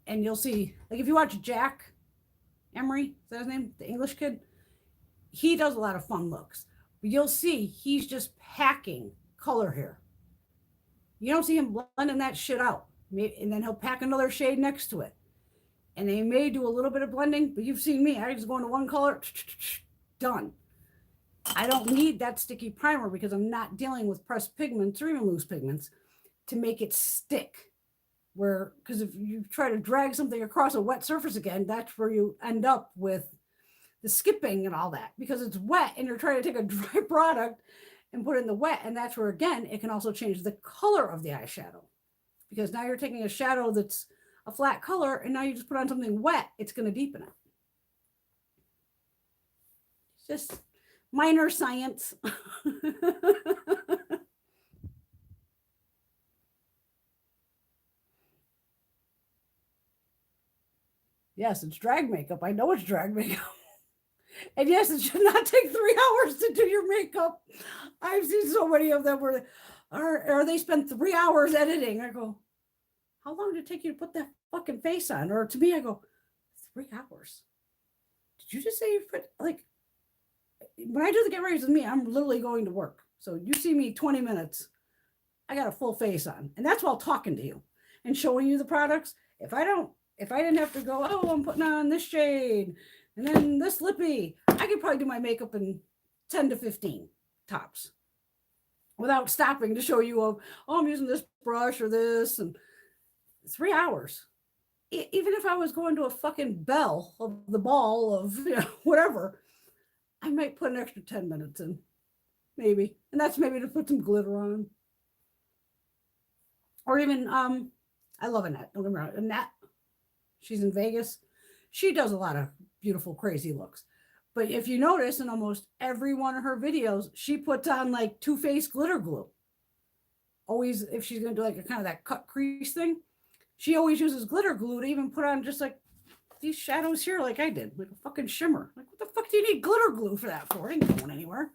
and you'll see, like if you watch Jack Emery, is that his name? The English kid? He does a lot of fun looks. But you'll see he's just packing color here. You don't see him blending that shit out. And then he'll pack another shade next to it. And they may do a little bit of blending, but you've seen me. I just go into one color, done. I don't need that sticky primer because I'm not dealing with pressed pigments or even loose pigments to make it stick. Because if you try to drag something across a wet surface again, that's where you end up with the skipping and all that, because it's wet and you're trying to take a dry product and put it in the wet. And that's where, again, it can also change the color of the eyeshadow, because now you're taking a shadow that's a flat color and now you just put on something wet, it's going to deepen it. It's just minor science. Yes, it's drag makeup. I know it's drag makeup. And yes, it should not take 3 hours to do your makeup. I've seen so many of them where or they spend 3 hours editing. I go, how long did it take you to put that fucking face on? Or to me, I go, 3 hours. Did you just say you put, like, when I do the get ready with me, I'm literally going to work. So you see me 20 minutes, I got a full face on. And that's while talking to you and showing you the products. If I didn't have to go, oh, I'm putting on this shade and then this lippy, I could probably do my makeup in 10 to 15 tops without stopping to show you, oh, I'm using this brush or this, and 3 hours. Even if I was going to a fucking bell of the ball of, you know, whatever, I might put an extra 10 minutes in, maybe. And that's maybe to put some glitter on. Or even, I love Annette. Don't get me wrong. Annette, she's in Vegas. She does a lot of beautiful, crazy looks. But if you notice, in almost every one of her videos, she puts on like Too Faced glitter glue. Always, if she's going to do like a kind of that cut crease thing, she always uses glitter glue to even put on just like these shadows here, like I did, like a fucking shimmer. Like, what the fuck do you need glitter glue for that for? It ain't going anywhere.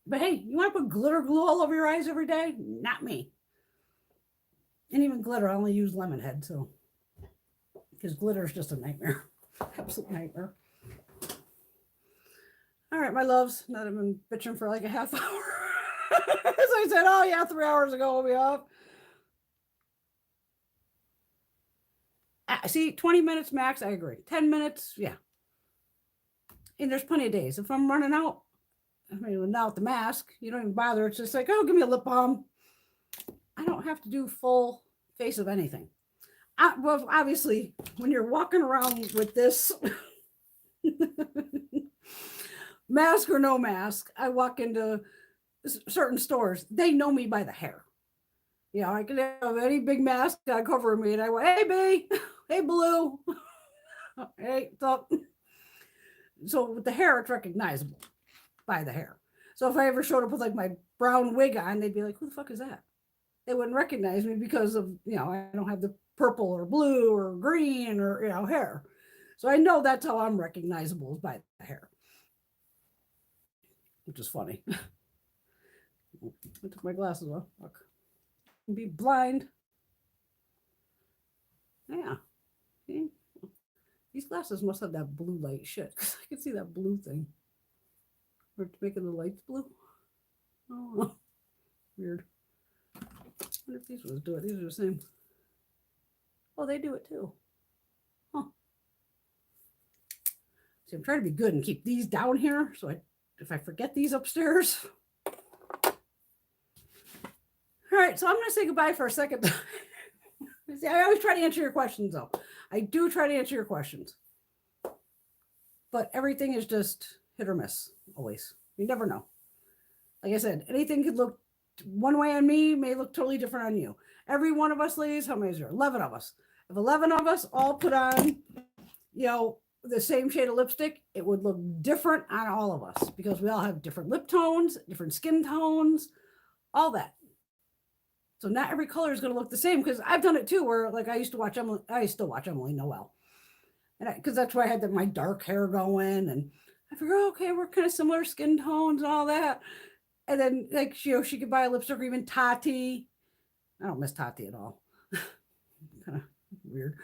But hey, you want to put glitter glue all over your eyes every day? Not me. And even glitter, I only use Lemonhead, so. Because glitter is just a nightmare. Absolute nightmare. All right, my loves. Now that I've been bitching for like a half hour. I said, oh yeah, 3 hours ago we'll be off. See, 20 minutes max, I agree. 10 minutes, yeah. And there's plenty of days. If I'm running out, I mean, now with the mask, you don't even bother. It's just like, oh, give me a lip balm. I don't have to do full face of anything. Well, obviously, when you're walking around with this mask or no mask, I walk into certain stores. They know me by the hair. You know, I can have any big mask that cover me, and I go, hey, B, hey, Blue, hey, what's up? So with the hair, it's recognizable by the hair. So if I ever showed up with like my brown wig on, they'd be like, who the fuck is that? They wouldn't recognize me because of, you know, I don't have the purple or blue or green or, you know, hair. So I know that's how I'm recognizable, is by the hair. Which is funny. I took my glasses off. Look. Be blind. Yeah. See? These glasses must have that blue light shit, because I can see that blue thing. Or making the lights blue. Oh, weird. I wonder if these ones do it. These are the same. Oh, they do it too. Huh. See, I'm trying to be good and keep these down here, so if I forget these upstairs. All right, so I'm going to say goodbye for a second. See, I always try to answer your questions, though. I do try to answer your questions. But everything is just hit or miss, always. You never know. Like I said, anything could look one way on me, may look totally different on you. Every one of us, ladies, how many is there? 11 of us. If 11 of us all put on, you know, the same shade of lipstick, it would look different on all of us, because we all have different lip tones, different skin tones, all that. So not every color is going to look the same, because I've done it too, where like I used to watch Emily, I still watch Emily Noel. And because that's where I had my dark hair going, and I figured, oh, okay, we're kind of similar skin tones and all that. And then like, you know, she could buy a lipstick, or even Tati. I don't miss Tati at all. Kind of weird.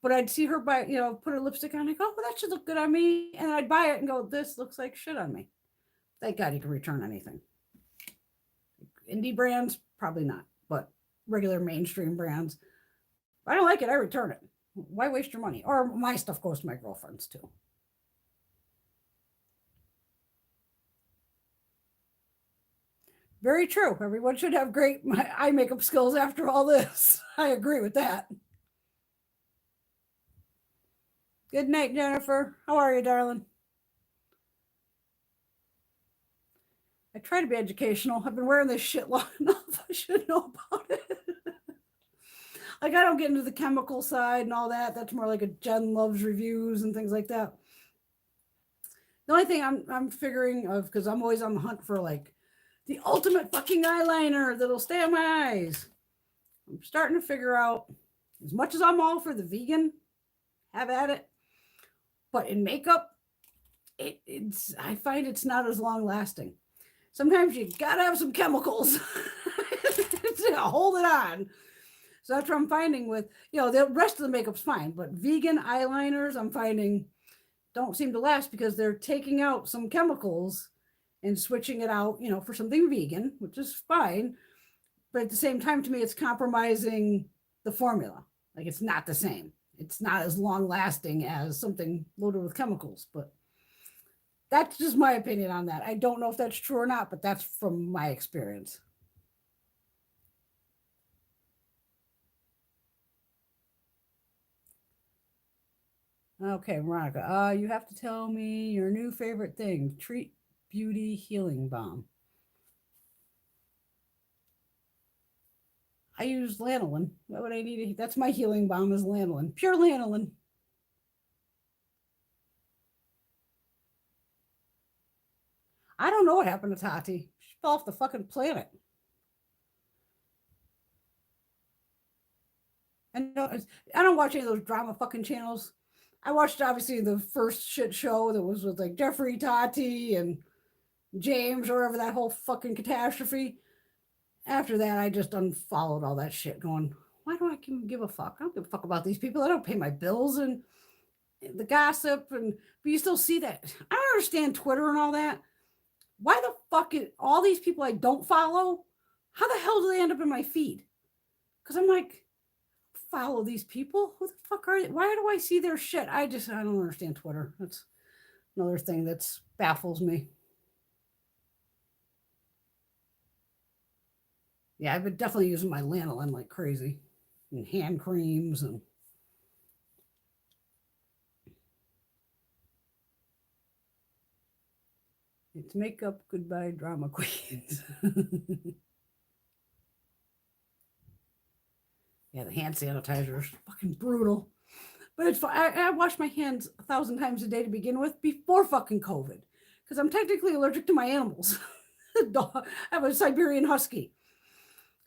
But I'd see her buy, you know, put her lipstick on, and I go, oh, that should look good on me. And I'd buy it and go, this looks like shit on me. Thank God you can return anything. Indie brands, probably not, but regular mainstream brands. If I don't like it, I return it. Why waste your money? Or my stuff goes to my girlfriends too. Very true. Everyone should have great eye makeup skills after all this. I agree with that. Good night, Jennifer. How are you, darling? I try to be educational. I've been wearing this shit long enough. I should know about it. Like, I don't get into the chemical side and all that. That's more like a Jen Loves reviews and things like that. The only thing I'm figuring of, because I'm always on the hunt for like the ultimate fucking eyeliner that'll stay on my eyes. I'm starting to figure out, as much as I'm all for the vegan, have at it. But in makeup, I find it's not as long lasting. Sometimes you gotta have some chemicals to hold it on. So that's what I'm finding with, you know, the rest of the makeup's fine, but vegan eyeliners, I'm finding don't seem to last, because they're taking out some chemicals and switching it out, you know, for something vegan, which is fine. But at the same time, to me, it's compromising the formula. Like, it's not the same. It's not as long lasting as something loaded with chemicals, but that's just my opinion on that. I don't know if that's true or not, but that's from my experience. Okay, Veronica, you have to tell me your new favorite thing. Treat Beauty Healing Balm. I use lanolin. What would I need? That's my healing balm, is lanolin. Pure lanolin. I don't know what happened to Tati. She fell off the fucking planet. And I don't watch any of those drama fucking channels. I watched, obviously, the first shit show that was with like Jeffrey, Tati, and James, or whatever, that whole fucking catastrophe. After that, I just unfollowed all that shit, going, why do I give a fuck? I don't give a fuck about these people. I don't pay my bills and the gossip, but you still see that. I don't understand Twitter and all that. why the fuck is all these people I don't follow? How the hell do they end up in my feed? Because I'm like, follow these people? Who the fuck are they? Why do I see their shit? I don't understand Twitter. That's another thing that baffles me. Yeah, I've been definitely using my lanolin like crazy. And hand creams and it's makeup, goodbye drama queens. Yeah, the hand sanitizer is fucking brutal. But it's fine. I wash my hands 1,000 times a day to begin with before fucking COVID. Because I'm technically allergic to my animals. I have a Siberian Husky.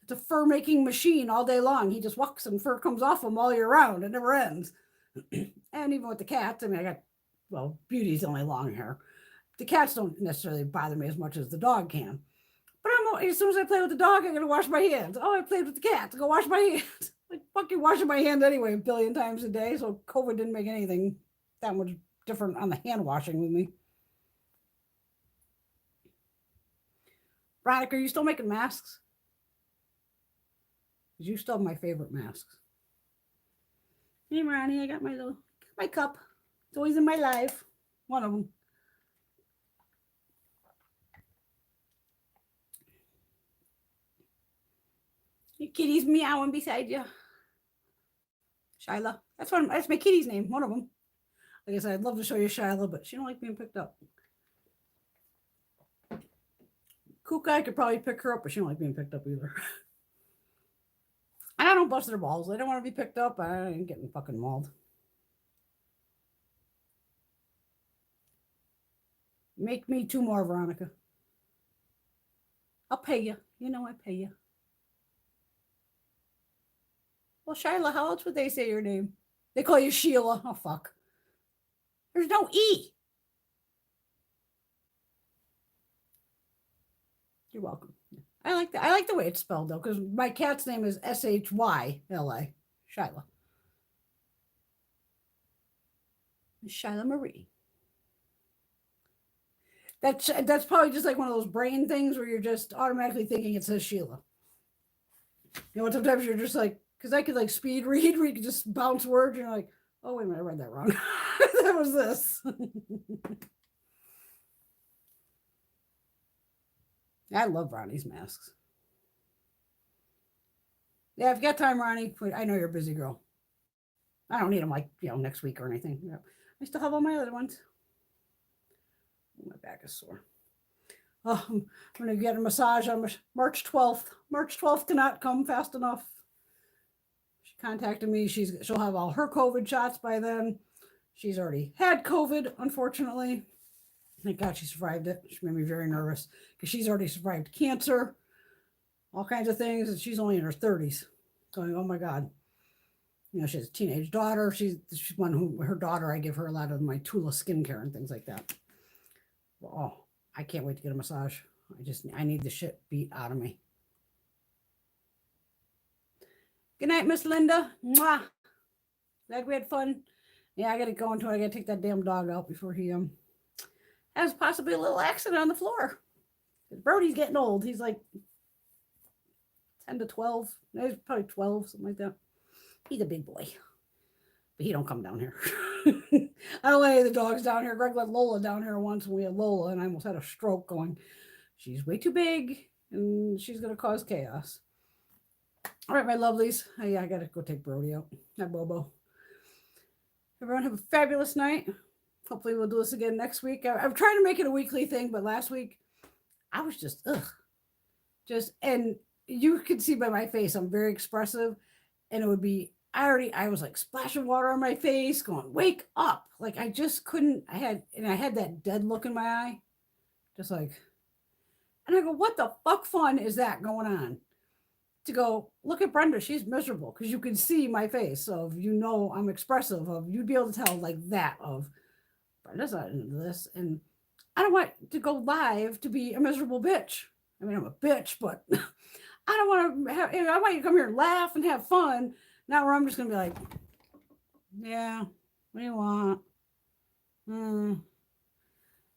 It's a fur making machine all day long. He just walks and fur comes off him all year round. It never ends. And even with the cats, I mean, Beauty's only long hair. The cats don't necessarily bother me as much as the dog can. But as soon as I play with the dog, I gotta wash my hands. Oh, I played with the cats. I go wash my hands. Like fucking washing my hands anyway 1 billion times a day. So COVID didn't make anything that much different on the hand washing with me. Veronica, are you still making masks? You still have my favorite masks. Hey, Ronnie, I got my cup. It's always in my life. One of them. Your kitty's meowing beside you. Shyla. That's my kitty's name. One of them. Like I said, I'd love to show you Shyla, but she don't like being picked up. Kuka, I could probably pick her up, but she don't like being picked up either. I don't bust their balls. They don't want to be picked up. I ain't getting fucking mauled. Make me 2 more, Veronica. I'll pay you. You know I pay you. Well, Shyla, how else would they say your name? They call you Sheila. Oh, fuck. There's no E. You're welcome. I like the way it's spelled, though, because my cat's name is Shyla. Shyla. Shyla Marie. That's probably just like one of those brain things where you're just automatically thinking it says Sheila. You know, sometimes you're just like, because I could like speed read where you could just bounce words and you're like, oh, wait a minute, I read that wrong. That was this. I love Ronnie's masks. Yeah, if you got time, Ronnie, I know you're a busy girl. I don't need them like, next week or anything. Yeah. I still have all my other ones. My back is sore. Oh, I'm going to get a massage on March 12th. March 12th cannot come fast enough. She contacted me. She'll have all her COVID shots by then. She's already had COVID, unfortunately. Thank God she survived it. She made me very nervous because she's already survived cancer, all kinds of things, and she's only in her 30s. Going, oh my God. She has a teenage daughter. She's one who, her daughter, I give her a lot of my Tula skincare and things like that. Oh, I can't wait to get a massage. I need the shit beat out of me. Good night, Miss Linda. Mwah. Glad we had fun. Yeah, I got to go into it. I got to take that damn dog out before he has possibly a little accident on the floor. Brody's getting old. He's like 10 to 12. He's probably 12, something like that. He's a big boy. But he don't come down here. I don't let any of the dogs down here. Greg let Lola down here once when we had Lola, and I almost had a stroke going, she's way too big, and she's going to cause chaos. All right, my lovelies. I got to go take Brody out. Hi, Bobo. Everyone have a fabulous night. Hopefully we'll do this again next week. I'm trying to make it a weekly thing, but last week I was just, and you can see by my face, I'm very expressive, and it would be, I was like splashing water on my face going, wake up. Like I just couldn't, I had that dead look in my eye. Just like, and I go, what the fuck fun is that going on? To go, look at Brenda, she's miserable because you can see my face of, I'm expressive of, you'd be able to tell like that of Brenda's not into this. And I don't want to go live to be a miserable bitch. I mean, I'm a bitch, but I don't want to have, I want you to come here and laugh and have fun. Now where I'm just going to be like, yeah, what do you want?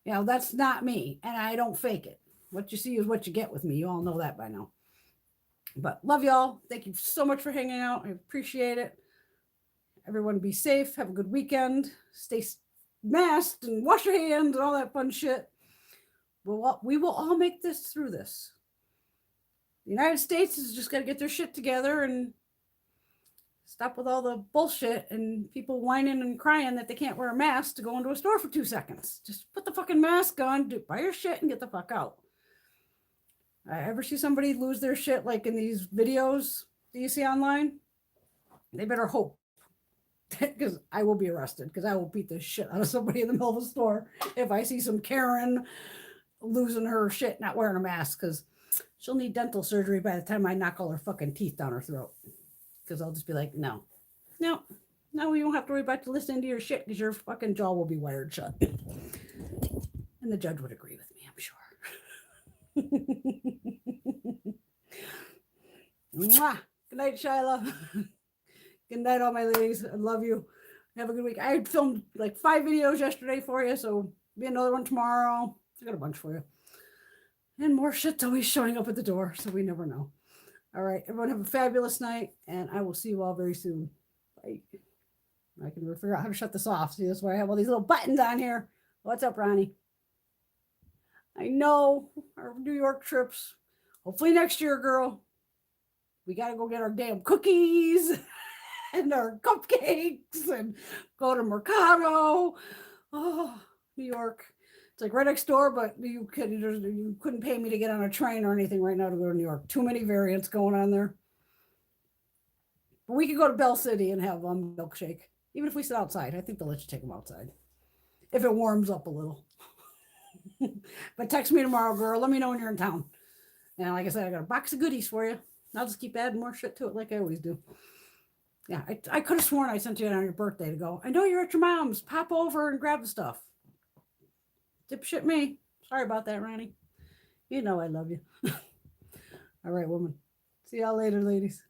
You know, that's not me, and I don't fake it. What you see is what you get with me. You all know that by now. But love y'all. Thank you so much for hanging out. I appreciate it. Everyone be safe. Have a good weekend. Stay masked and wash your hands and all that fun shit. We will all make this through this. The United States has just got to get their shit together and stop with all the bullshit and people whining and crying that they can't wear a mask to go into a store for 2 seconds. Just put the fucking mask on, buy your shit, and get the fuck out. I ever see somebody lose their shit like in these videos that you see online? They better hope, because I will be arrested, because I will beat the shit out of somebody in the middle of a store if I see some Karen losing her shit not wearing a mask, because she'll need dental surgery by the time I knock all her fucking teeth down her throat. Because I'll just be like, no, you don't have to worry about listening to your shit, because your fucking jaw will be wired shut. And the judge would agree with me, I'm sure. Mwah. Good night, Shyla. Good night, all my ladies. I love you. Have a good week. I filmed like 5 videos yesterday for you, so be another one tomorrow. I got a bunch for you. And more shit's always showing up at the door, so we never know. All right, everyone have a fabulous night, and I will see you all very soon. Bye. I can figure out how to shut this off. See, that's why I have all these little buttons on here. What's up, Ronnie? I know our New York trips. Hopefully next year, girl. We got to go get our damn cookies and our cupcakes and go to Mercado. Oh, New York. It's like right next door, but you couldn't pay me to get on a train or anything right now to go to New York. Too many variants going on there. But we could go to Bell City and have a milkshake. Even if we sit outside, I think they'll let you take them outside. If it warms up a little. But text me tomorrow, girl. Let me know when you're in town. And like I said, I got a box of goodies for you. I'll just keep adding more shit to it like I always do. Yeah, I could have sworn I sent you on your birthday to go, I know you're at your mom's. Pop over and grab the stuff. Dipshit me. Sorry about that, Ronnie. You know I love you. All right, woman. See y'all later, ladies.